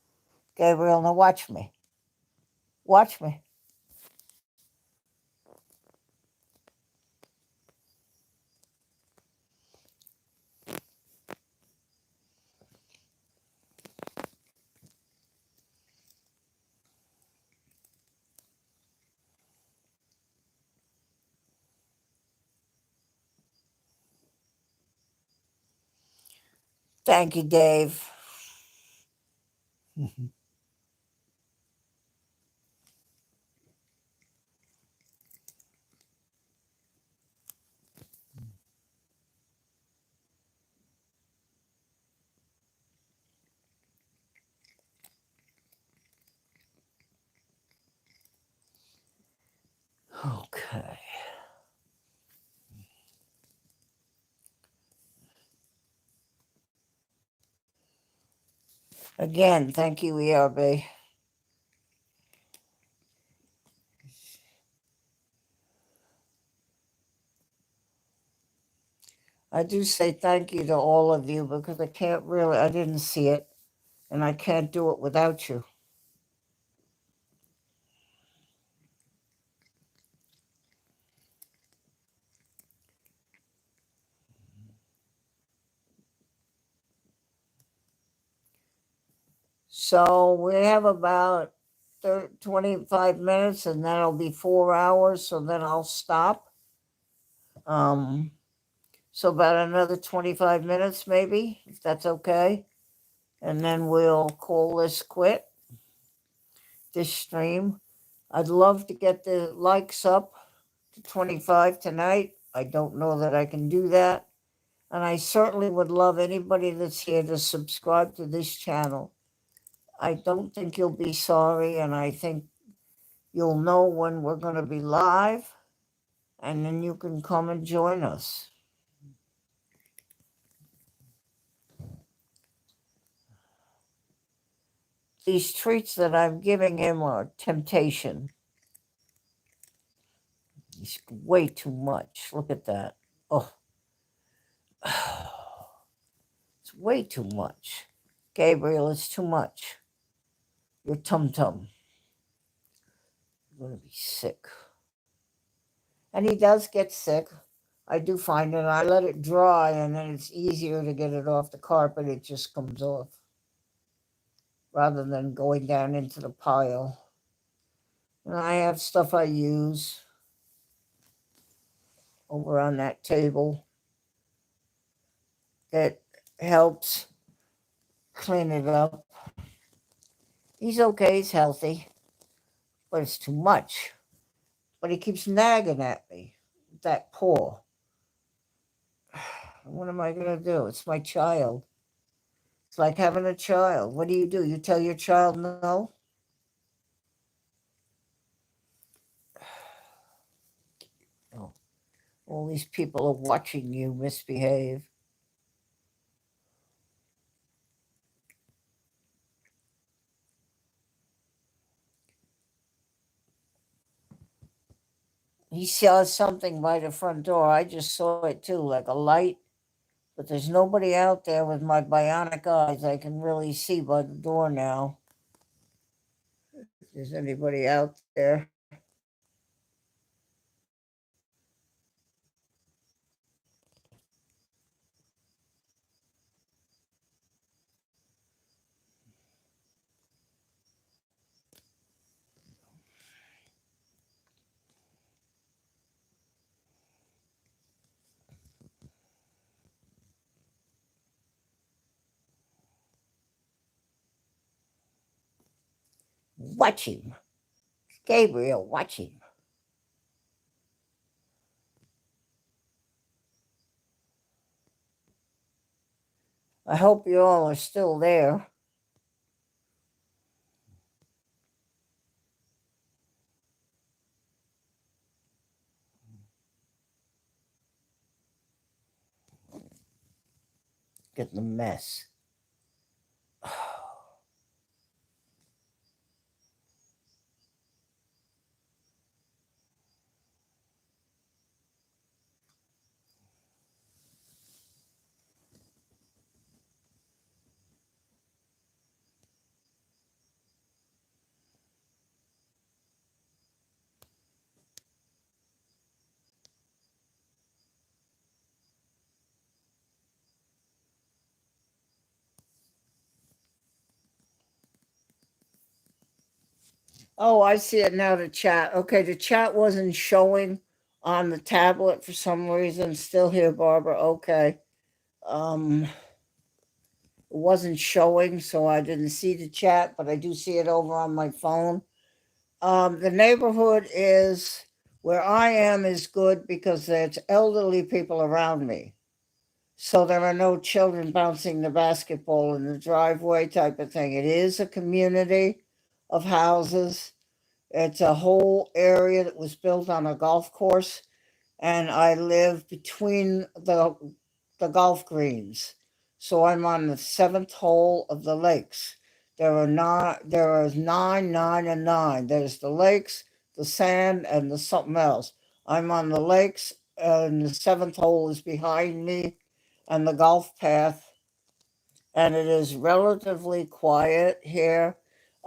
Gabriel, now watch me. Watch me. Thank you, Dave. Okay. Again, thank you, ERB. I do say thank you to all of you because I didn't see it, and I can't do it without you. So we have about 25 minutes, and that'll be 4 hours, so then I'll stop. So about another 25 minutes, maybe, if that's okay. And then we'll call this quit, this stream. I'd love to get the likes up to 25 tonight. I don't know that I can do that. And I certainly would love anybody that's here to subscribe to this channel. I don't think you'll be sorry, and I think you'll know when we're going to be live, and then you can come and join us. These treats that I'm giving him are temptation. It's way too much. Look at that. Oh. It's way too much. Gabriel, it's too much. Your tum-tum. You're going to be sick. And he does get sick. I do find it. I let it dry, and then it's easier to get it off the carpet. It just comes off. rather than going down into the pile. And I have stuff I use over on that table that helps clean it up. He's okay, he's healthy, but it's too much. But he keeps nagging at me with that paw. What am I going to do? It's my child. It's like having a child. What do? You tell your child no? Oh, all these people are watching you misbehave. He saw something by the front door. I just saw it too, like a light. But there's nobody out there with my bionic eyes. I can really see by the door now. If there's anybody out there. Watch him. Gabriel, watch him. I hope you all are still there. Get the mess. Oh, I see it now, the chat. Okay, the chat wasn't showing on the tablet for some reason. Still here, Barbara. Okay. It wasn't showing, so I didn't see the chat, but I do see it over on my phone. The neighborhood is where I am is good because there's elderly people around me. So there are no children bouncing the basketball in the driveway type of thing. It is a community of houses. It's a whole area that was built on a golf course, and I live between the golf greens. So I'm on the seventh hole of the lakes. There are nine, nine, and nine. There's the lakes, the sand, and the something else. I'm on the lakes, and the seventh hole is behind me, and the golf path. And it is relatively quiet here.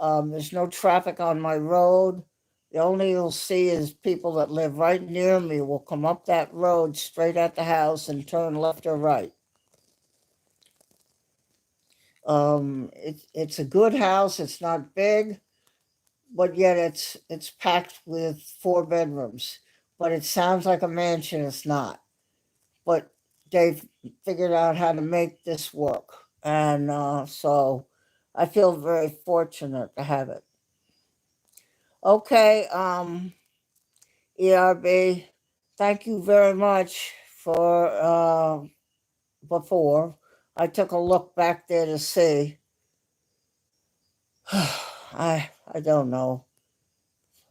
There's no traffic on my road. The only you'll see is people that live right near me will come up that road straight at the house and turn left or right. It's a good house. It's not big, but yet it's packed with 4 bedrooms. But it sounds like a mansion. It's not. But they've figured out how to make this work, and so I feel very fortunate to have it. Okay, ERB, thank you very much for before. I took a look back there to see. I don't know.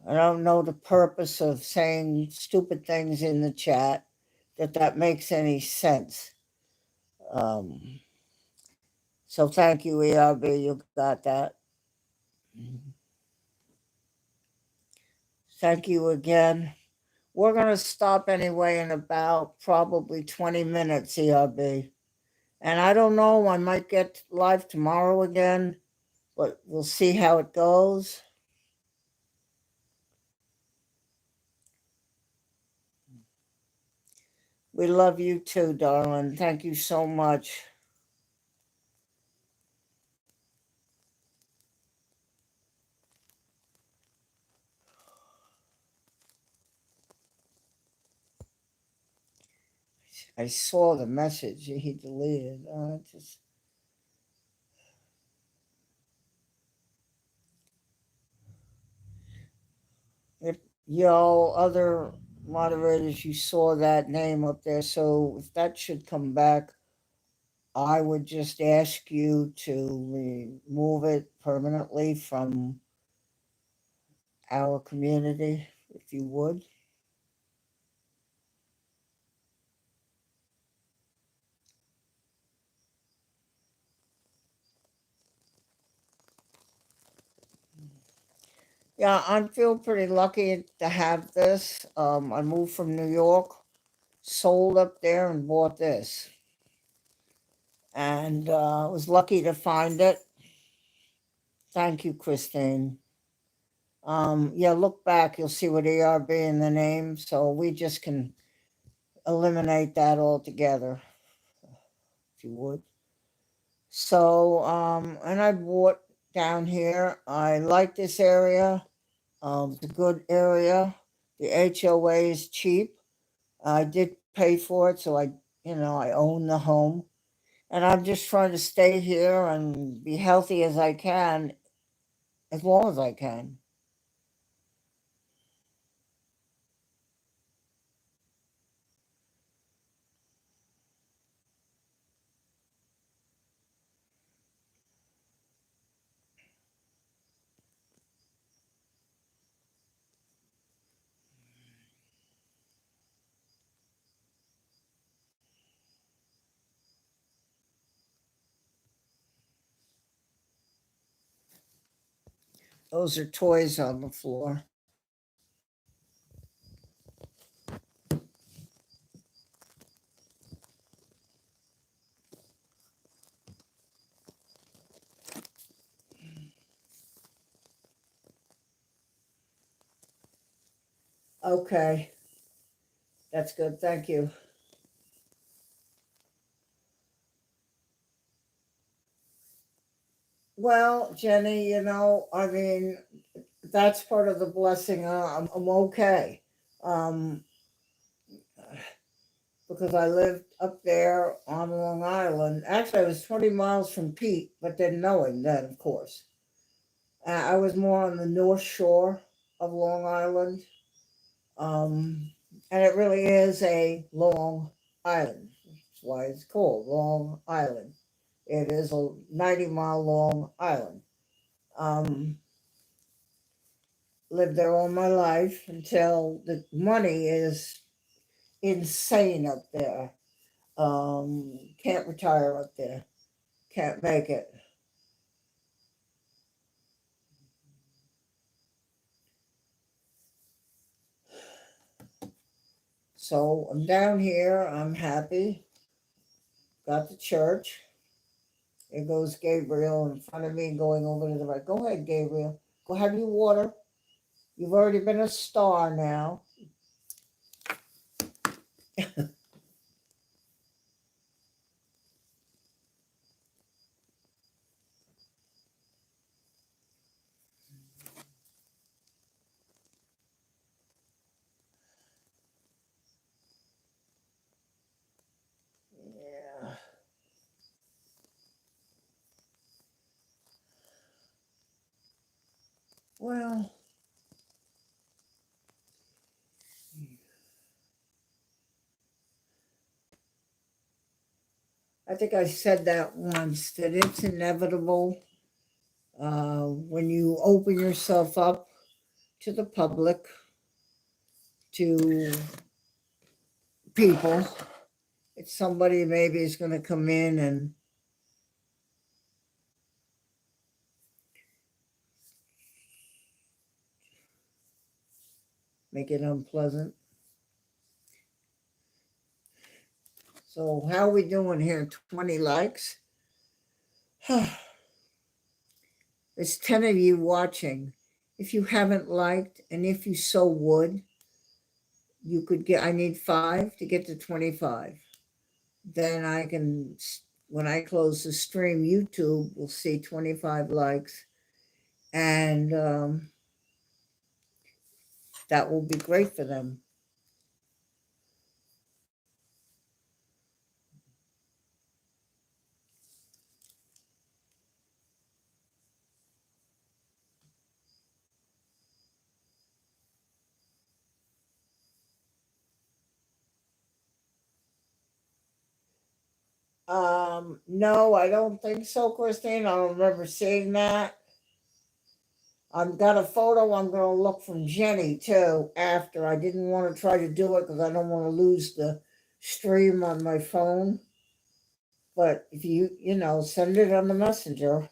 I don't know the purpose of saying stupid things in the chat, that makes any sense. Um, so thank you, ERB. You got that. Thank you again. We're going to stop anyway in about probably 20 minutes, ERB. And I don't know, I might get live tomorrow again, but we'll see how it goes. We love you too, darling. Thank you so much. I saw the message he deleted. Just if y'all other moderators, you saw that name up there, so if that should come back, I would just ask you to remove it permanently from our community, if you would. Yeah, I feel pretty lucky to have this. I moved from New York, sold up there, and bought this. And was lucky to find it. Thank you, Christine. Yeah, look back, you'll see what ERB in the name, so we just can eliminate that altogether, if you would. So, and I bought down here. I like this area. It's a good area. The HOA is cheap. I did pay for it, so I own the home. And I'm just trying to stay here and be healthy as I can, as long as I can. Those are toys on the floor. Okay, that's good. Thank you. Well, Jenny, I mean, that's part of the blessing. I'm okay. Um, because I lived up there on Long Island. Actually, I was 20 miles from Pete, but didn't know him then, of course. I was more on the North Shore of Long Island. Um, and it really is a long island. That's why it's called Long Island. It is a 90-mile long island. Um, lived there all my life until the money is insane up there. Can't retire up there. Can't make it. So I'm down here. I'm happy. Got the church. There goes Gabriel in front of me going over to the right. Go ahead, Gabriel. Go have your water. You've already been a star now. Yeah. Well, I think I said that once that it's inevitable when you open yourself up to the public, to people. It's somebody maybe is going to come in and make it unpleasant. So how are we doing here? 20 likes? There's 10 of you watching. If you haven't liked, and if you so would, you could I need 5 to get to 25. Then I can, when I close the stream, YouTube will see 25 likes. And that will be great for them. No, I don't think so, Christine. I don't remember seeing that. I've got a photo I'm going to look from Jenny too after. I didn't want to try to do it because I don't want to lose the stream on my phone. But if you send it on the messenger.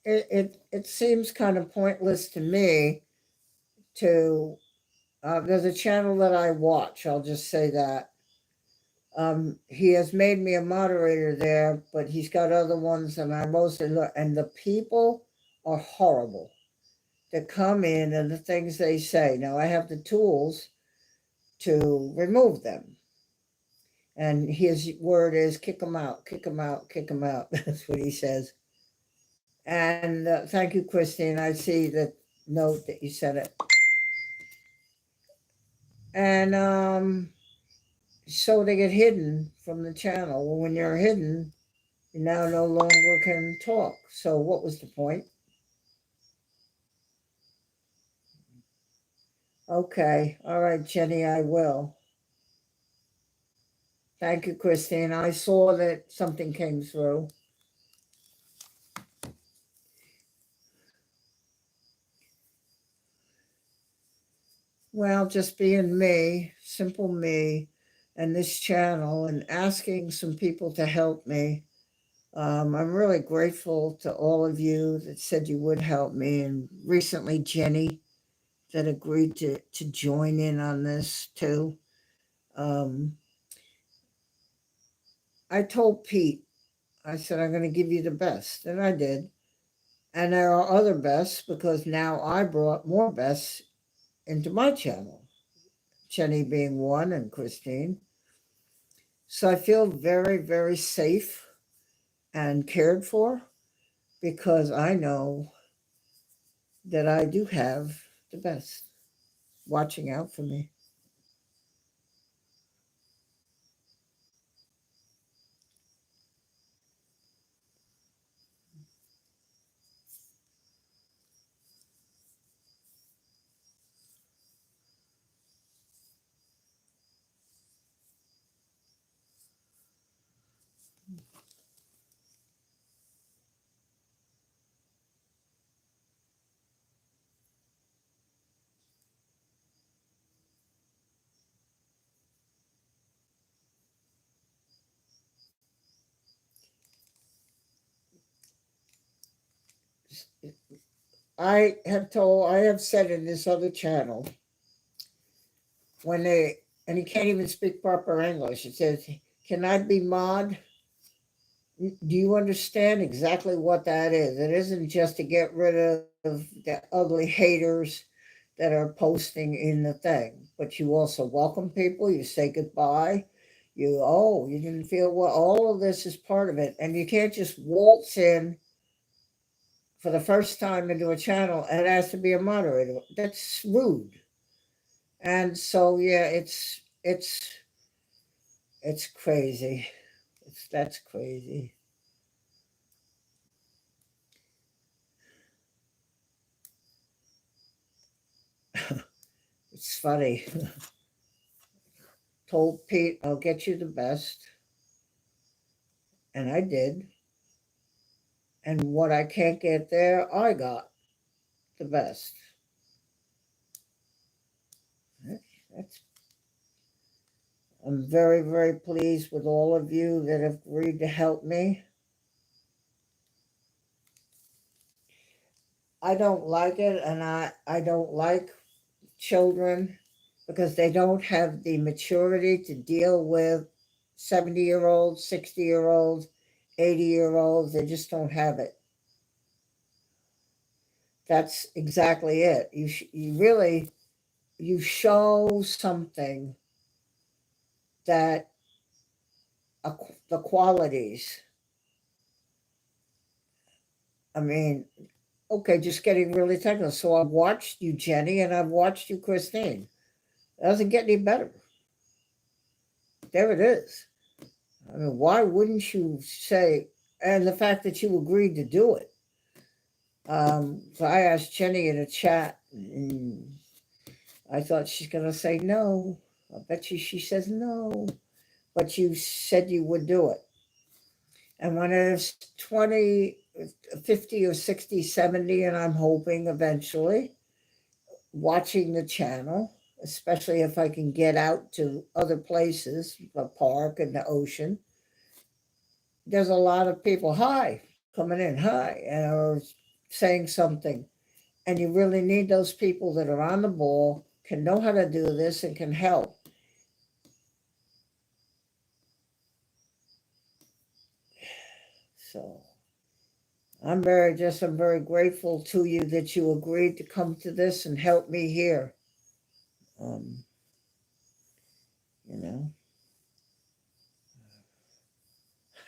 It seems kind of pointless to me to there's a channel that I watch, I'll just say that. He has made me a moderator there, but he's got other ones, and I mostly look, and the people are horrible that come in and the things they say. Now I have the tools to remove them, and his word is kick them out, kick them out, kick them out. That's what he says. And thank you, Christine. I see the note that you said it. And so they get hidden from the channel. Well, when you're hidden, you now no longer can talk. So what was the point? Okay. All right, Jenny, I will. Thank you, Christine. I saw that something came through. Well, just being me, simple me, and this channel, and asking some people to help me. I'm really grateful to all of you that said you would help me, and recently Jenny that agreed to join in on this too. Um, I told Pete, I said, I'm going to give you the best, and I did. And there are other bests because now I brought more bests into my channel, Jenny being one and Christine. So I feel very, very safe and cared for because I know that I do have the best watching out for me. I have said in this other channel, when and he can't even speak proper English, it says, can I be mod? Do you understand exactly what that is? It isn't just to get rid of the ugly haters that are posting in the thing, but you also welcome people, you say goodbye, you didn't feel well. All of this is part of it. And you can't just waltz in for the first time into a channel and ask to be a moderator. That's rude. And so yeah, it's crazy. That's crazy. It's funny. Told Pete I'll get you the best, and I did. And what I can't get there, I got the best. That's I'm very, very pleased with all of you that have agreed to help me. I don't like it, and I don't like children because they don't have the maturity to deal with 70-year-olds, 60-year-olds, 80-year-olds. They just don't have it. That's exactly it. You really you show something that the qualities. I mean, okay, just getting really technical. So I've watched you, Jenny, and I've watched you, Christine. It doesn't get any better. There it is. I mean, why wouldn't you say, and the fact that you agreed to do it? So I asked Jenny in a chat, and I thought she's gonna say no. I bet you she says no, but you said you would do it. And when it's 20, 50, or 60, 70, and I'm hoping eventually, watching the channel, especially if I can get out to other places, the park and the ocean, there's a lot of people, hi, coming in, hi, and or saying something. And you really need those people that are on the ball, can know how to do this, and can help. So I'm very grateful to you that you agreed to come to this and help me here. Um, you know,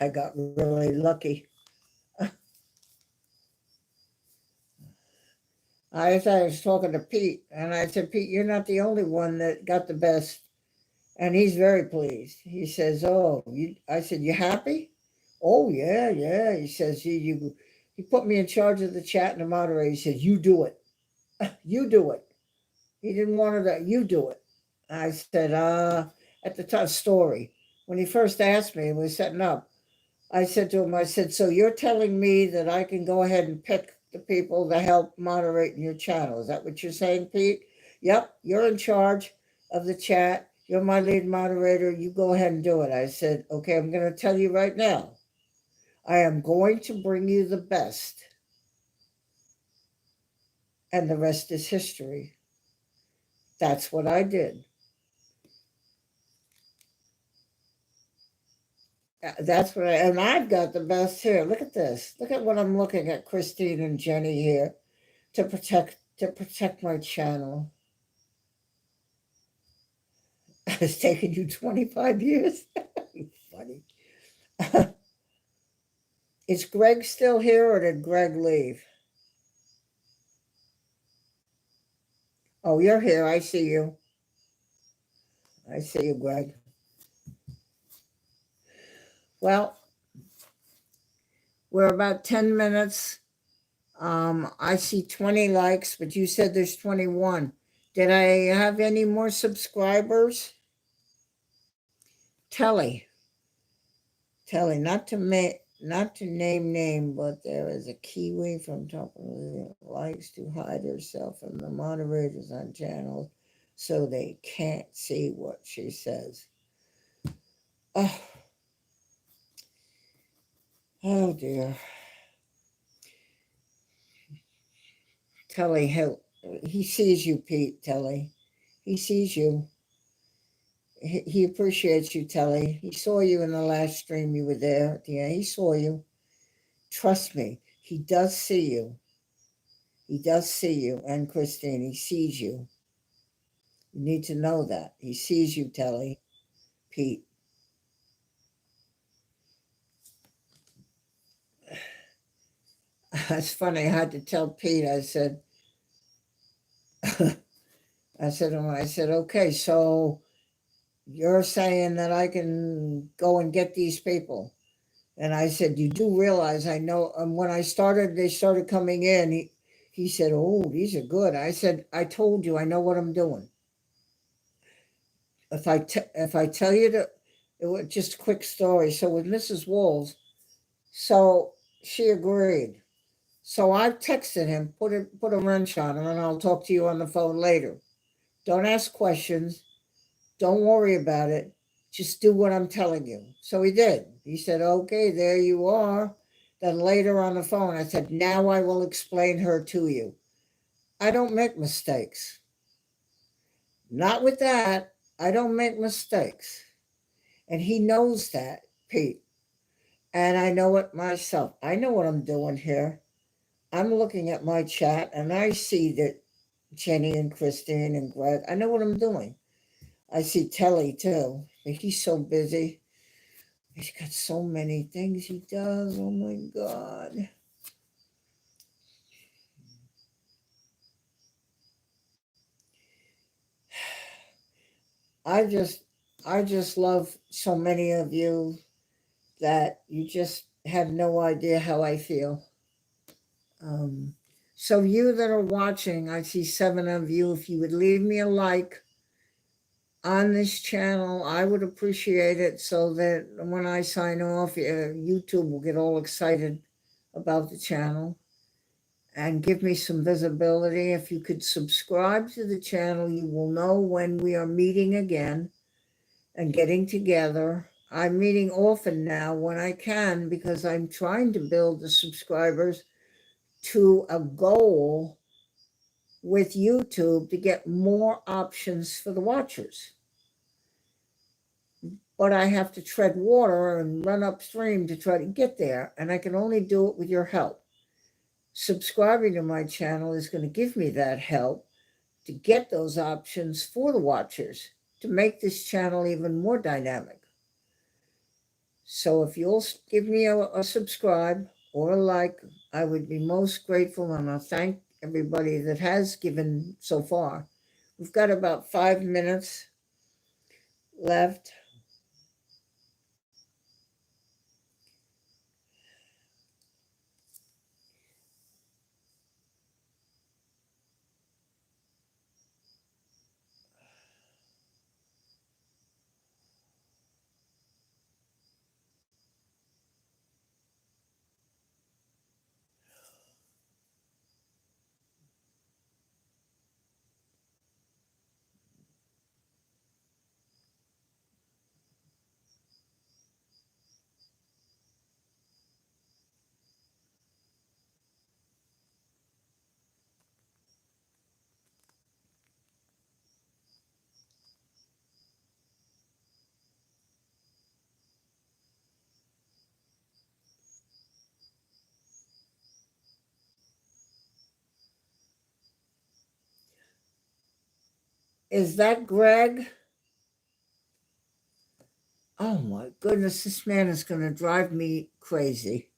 I got really lucky. I was talking to Pete, and I said, Pete, you're not the only one that got the best. And he's very pleased. He says, "Oh, you." I said, "You happy?" "Oh yeah, yeah." He says, He put me in charge of the chat and the moderator. He said, "You do it. You do it." He didn't want to. You do it. I said, at the top story when he first asked me, we were setting up. I said to him, I said, "So you're telling me that I can go ahead and pick the people to help moderate in your channel? Is that what you're saying, Pete?" "Yep, you're in charge of the chat. You're my lead moderator. You go ahead and do it." I said, "Okay, I'm going to tell you right now. I am going to bring you the best, and the rest is history." That's what I did. That's what and I've got the best here. Look at this. Look at what I'm looking at, Christine and Jenny here, to protect my channel. It's taken you 25 years. Funny. Is Greg still here, or did Greg leave? Oh, you're here. I see you. I see you, Greg. Well, we're about 10 minutes. I see 20 likes, but you said there's 21. Did I have any more subscribers? Telly. Telly, not to name, but there is a Kiwi from top of the likes to hide herself from the moderators on channels so they can't see what she says. Oh, oh dear. Telly, he sees you, Pete, Telly. He sees you. He appreciates you, Telly. He saw you in the last stream you were there. Yeah, he saw you. Trust me, he does see you. He does see you. And Christine, he sees you. You need to know that. He sees you, Telly. Pete. It's funny. I had to tell Pete, I said, okay, so you're saying that I can go and get these people. And I said, you do realize I know when they started coming in, he said, "Oh, these are good." I said, "I told you, I know what I'm doing." If I tell you it was just a quick story. So with Mrs. Walls, so she agreed. So I've texted him, put a wrench on him, and I'll talk to you on the phone later. Don't ask questions. Don't worry about it. Just do what I'm telling you. So he did. He said, "Okay, there you are." Then later on the phone, I said, "Now I will explain her to you." I don't make mistakes. Not with that. I don't make mistakes. And he knows that, Pete. And I know it myself. I know what I'm doing here. I'm looking at my chat and I see that Jenny and Christine and Greg, I know what I'm doing. I see Telly too, but he's so busy. He's got so many things he does. Oh my God. I just I just love so many of you that you just have no idea how I feel. So you that are watching, I see 7 of you. If you would leave me a like on this channel, I would appreciate it, so that when I sign off, YouTube will get all excited about the channel and give me some visibility. If you could subscribe to the channel, you will know when we are meeting again and getting together. I'm meeting often now when I can, because I'm trying to build the subscribers to a goal with YouTube to get more options for the watchers. But I have to tread water and run upstream to try to get there, and I can only do it with your help. Subscribing to my channel is going to give me that help to get those options for the watchers, to make this channel even more dynamic. So if you'll give me a subscribe or a like, I would be most grateful, and I'll thank everybody that has given so far. We've got about 5 minutes left. Is that Greg? Oh my goodness, this man is going to drive me crazy.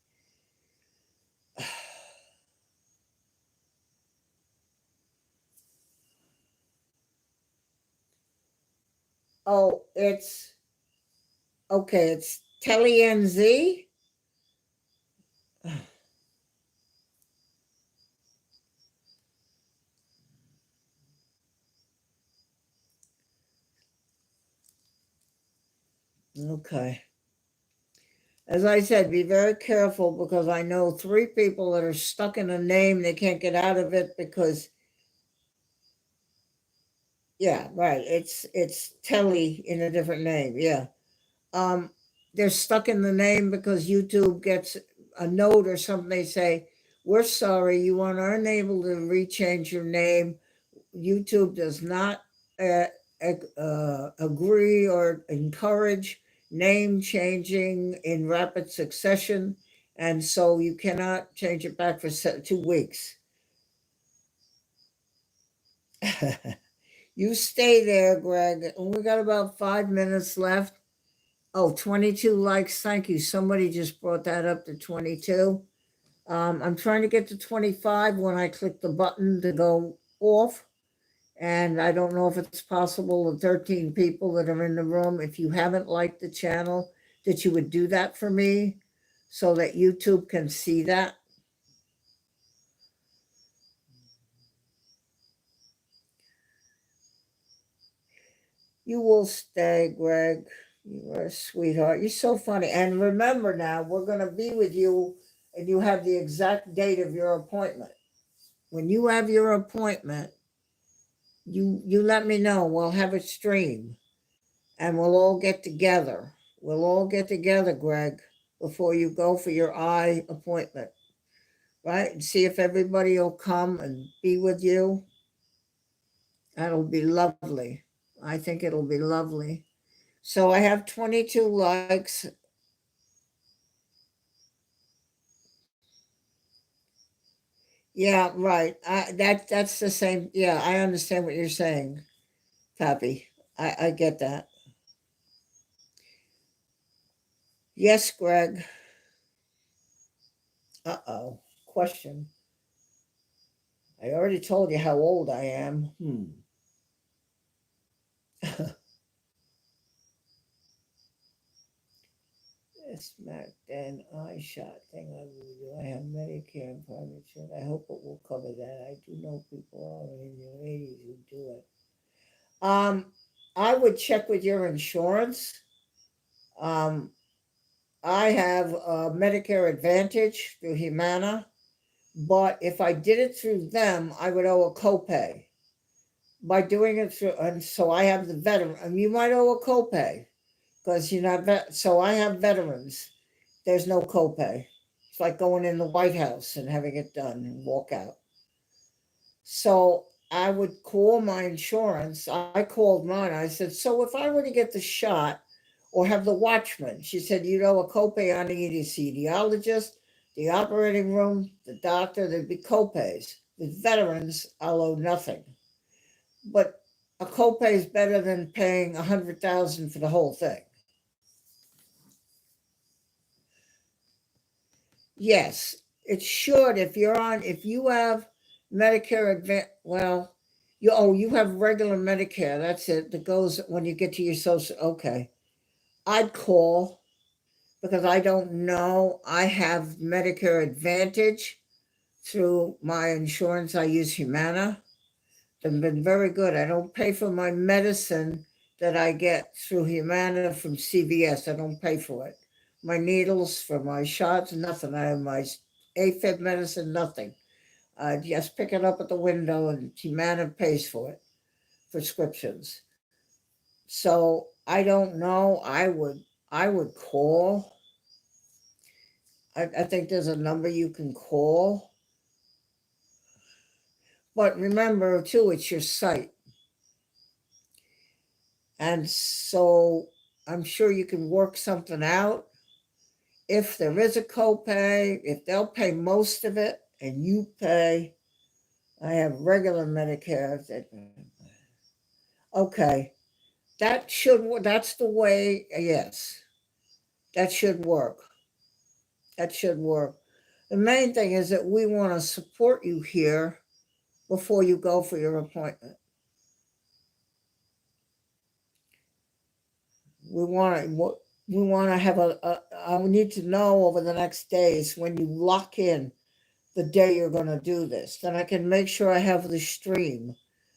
Oh, it's okay. It's Telly NZ. Okay. As I said, be very careful, because I know 3 people that are stuck in a name. They can't get out of it because, yeah, right. It's Telly in a different name. Yeah. Um, they're stuck in the name because YouTube gets a note or something. They say, "We're sorry, you are unable to rechange your name. YouTube does not uh, agree or encourage name changing in rapid succession, and so you cannot change it back for 2 weeks." You stay there, Greg. We got about 5 minutes left. Oh, 22 likes. Thank you. Somebody just brought that up to 22. I'm trying to get to 25 when I click the button to go off. And I don't know if it's possible, the 13 people that are in the room, if you haven't liked the channel, that you would do that for me so that YouTube can see that. You will stay, Greg. You are a sweetheart. You're so funny. And remember now, we're going to be with you, and you have the exact date of your appointment. When you have your appointment, you let me know. We'll have a stream, and we'll all get together. We'll all get together, Greg, before you go for your eye appointment, right? And see if everybody will come and be with you. That'll be lovely. I think it'll be lovely. So I have 22 likes. Yeah, right. That's the same. Yeah, I understand what you're saying, Pappy. I get that. Yes, Greg. Uh-oh. Question. I already told you how old I am. Smack then eye shot thing I will do. I have Medicare and private insurance. I hope it will cover that. I do know people already in their 80s who do it. I would check with your insurance. Um, I have Medicare Advantage through Humana, but if I did it through them, I would owe a copay. By doing it through, and so I have the veteran, and you might owe a copay because you're not so I have veterans. There's no copay. It's like going in the White House and having it done and walk out. So I would call my insurance. I called mine. I said, so if I were to get the shot or have the watchman, she said, you'd owe a copay on the anesthesiologist, the operating room, the doctor, there'd be copays. With veterans, I'll owe nothing. But a copay is better than paying 100,000 for the whole thing. Yes, it should. If you have Medicare Advance, well, you have regular Medicare. That's it. That goes when you get to your social. Okay, I'd call because I don't know. I have Medicare Advantage through my insurance. I use Humana. They've been very good. I don't pay for my medicine that I get through Humana from CVS. I don't pay for it. My needles for my shots, nothing. I have my AFib medicine, nothing. I just pick it up at the window and Humana pays for it, prescriptions. So I don't know. I would call. I think there's a number you can call. But remember too, it's your site. And so I'm sure you can work something out. If there is a copay, if they'll pay most of it and you pay, I have regular Medicare. Okay, that's the way, yes, that should work. That should work. The main thing is that we want to support you here before you go for your appointment. We want to have I need to know over the next days when you lock in the day you're going to do this. Then I can make sure I have the stream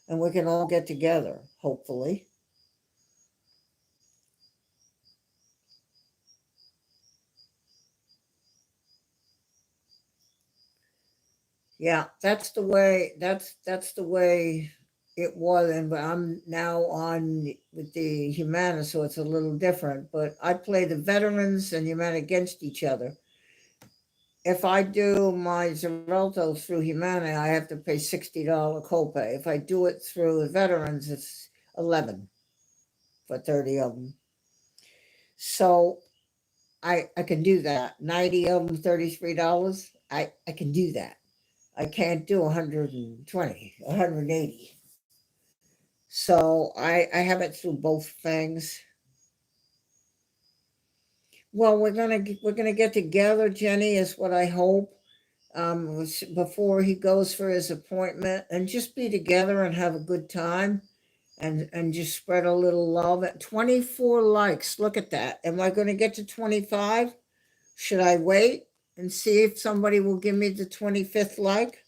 and we can all get together, hopefully. Yeah, that's the way it was, and I'm now on with the Humana, so it's a little different. But I play the veterans and Humana against each other. If I do my Xarelto through Humana, I have to pay $60 copay. If I do it through the veterans, it's 11 for 30 of them. So I can do that. 90 of them, $33. I can do that. I can't do 120, 180. So I have it through both things. Well, we're gonna get together, Jenny, is what I hope. Before he goes for his appointment, and just be together and have a good time, and just spread a little love. At 24 likes, look at that. Am I going to get to 25? Should I wait and see if somebody will give me the 25th like?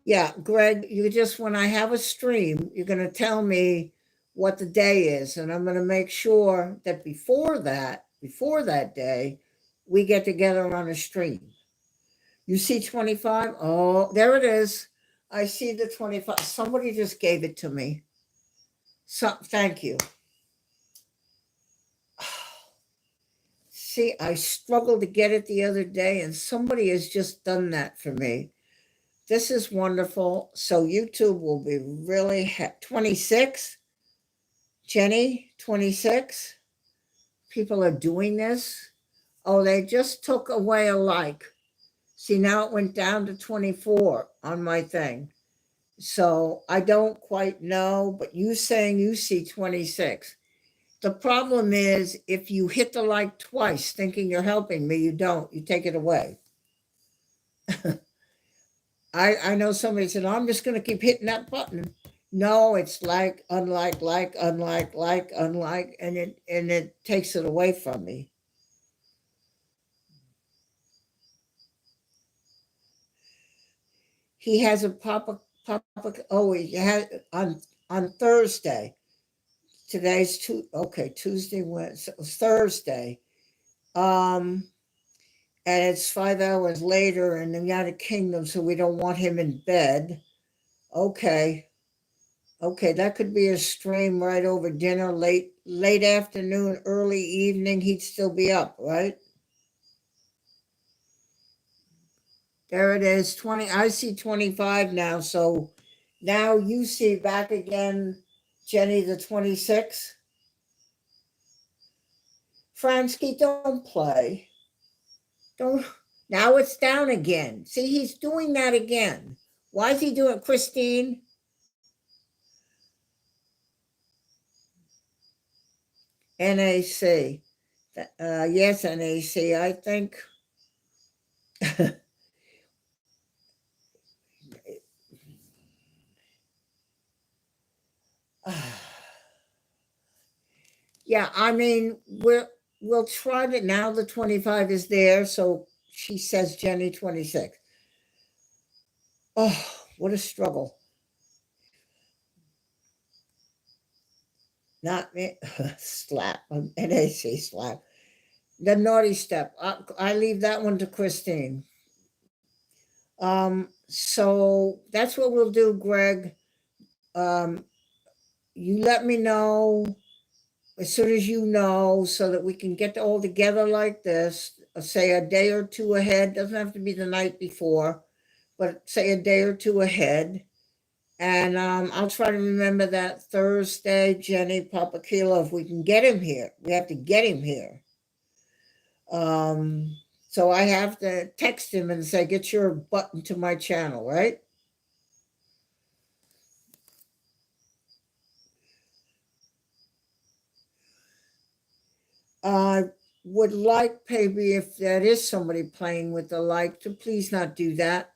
Yeah, Greg, you just, when I have a stream, you're going to tell me what the day is. And I'm going to make sure that before that day, we get together on a stream. You see 25? Oh, there it is. I see the 25. Somebody just gave it to me. So thank you. See, I struggled to get it the other day, and somebody has just done that for me. This is wonderful. So YouTube will be really 26. Jenny, 26. People are doing this. Oh, they just took away a like. See, now it went down to 24 on my thing. So I don't quite know, but you saying you see 26. The problem is if you hit the like twice thinking you're helping me, you don't. You take it away. I know somebody said, I'm just going to keep hitting that button. No, it's like, unlike, like, unlike, and it takes it away from me. He has a oh, he had on Thursday. Today's okay, Tuesday, Wednesday, Thursday. Um, and it's 5 hours later in the United Kingdom, so we don't want him in bed. Okay. Okay, that could be a stream right over dinner, late afternoon, early evening. He'd still be up, right? There it is, 20. I see 25 now. So now you see back again, Jenny, the 26. Fransky, don't play. Don't. Now it's down again. See, he's doing that again. Why is he doing, Christine? NAC. Yes, NAC. I think. Yeah, I mean, we'll try to, now the 25 is there, so she says Jenny 26. Oh, what a struggle. Not me. Slap. NAC slap. The naughty step. I leave that one to Christine. So that's what we'll do, Greg. Um, you let me know as soon as you know so that we can get all together like this, say a day or two ahead. Doesn't have to be the night before, but say a day or two ahead. And I'll try to remember that Thursday, Jenny Papakilo, if we can get him here. We have to get him here. Um, so I have to text him and say, get your button to my channel, right? I would like, maybe if that is somebody playing with the like, to please not do that.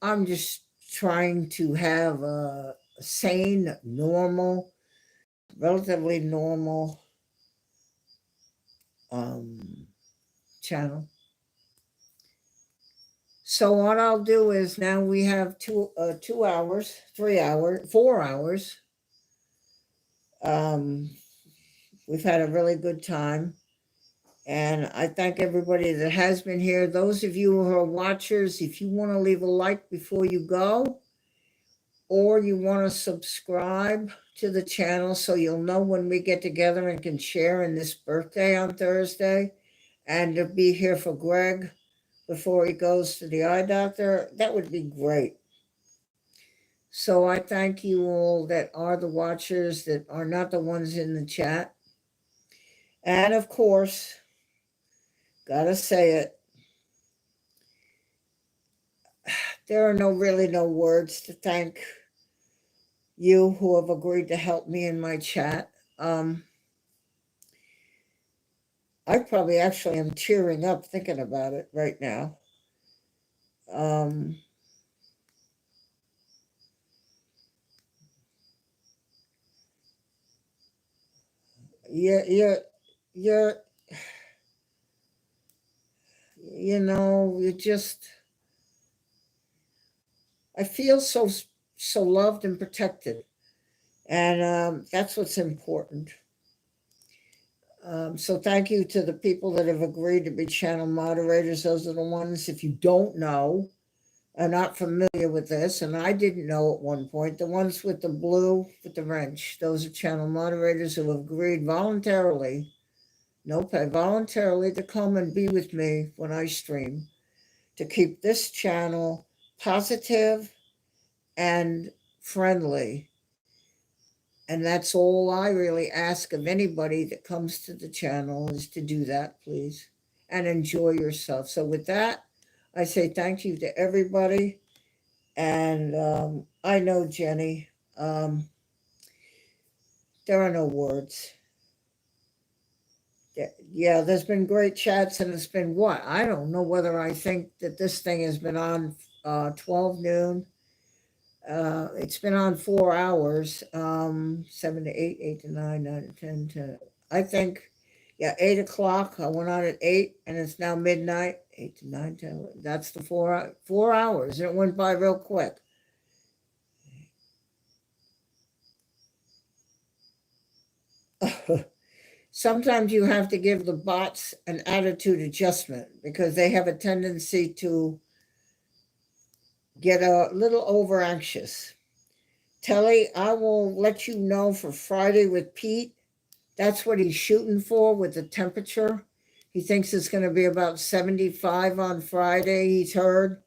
I'm just trying to have a sane, normal, relatively normal um, channel. So what I'll do is now we have 2 hours, 3 hours, 4 hours. Um, we've had a really good time. And I thank everybody that has been here. Those of you who are watchers, if you want to leave a like before you go, or you want to subscribe to the channel so you'll know when we get together and can share in this birthday on Thursday, and to be here for Greg before he goes to the eye doctor, that would be great. So I thank you all that are the watchers, that are not the ones in the chat. And of course, gotta say it, there are no words to thank you who have agreed to help me in my chat. I probably actually am tearing up thinking about it right now. Um, you're, you just, I feel so loved and protected, and that's what's important. So thank you to the people that have agreed to be channel moderators. Those are the ones, if you don't know, are not familiar with this, and I didn't know at one point, the ones with the blue, with the wrench, those are channel moderators who have agreed voluntarily, no pay, voluntarily to come and be with me when I stream, to keep this channel positive and friendly. And that's all I really ask of anybody that comes to the channel, is to do that, please, and enjoy yourself. So with that, I say thank you to everybody. And I know, Jenny, there are no words. Yeah, there's been great chats, and it's been what? I don't know whether I think that this thing has been on 12 noon. It's been on 4 hours, 7 to 8, 8 to 9, 9 to 10, 10. I think, yeah, 8 o'clock. I went on at 8 and it's now midnight, 8 to 9, 10. That's the 4 hours. It went by real quick. Sometimes you have to give the bots an attitude adjustment because they have a tendency to get a little over anxious. Telly, I will let you know for Friday with Pete. That's what he's shooting for with the temperature. He thinks it's going to be about 75 on Friday, he's heard.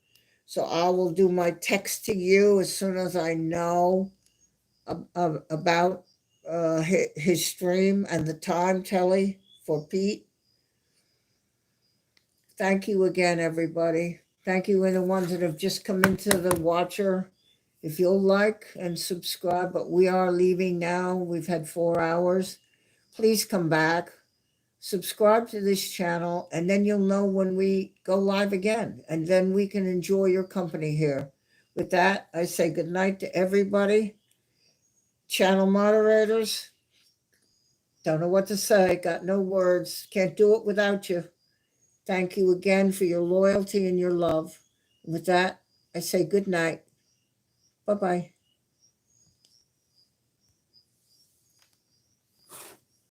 So I will do my text to you as soon as I know about his stream and the time, Telly, for Pete. Thank you again, everybody. Thank you, and the ones that have just come into the watcher. If you'll like and subscribe, but we are leaving now. We've had 4 hours. Please come back, subscribe to this channel, and then you'll know when we go live again. And then we can enjoy your company here. With that, I say good night to everybody. Channel moderators, don't know what to say, got no words, can't do it without you. Thank you again for your loyalty and your love. With that, I say good night. Bye-bye.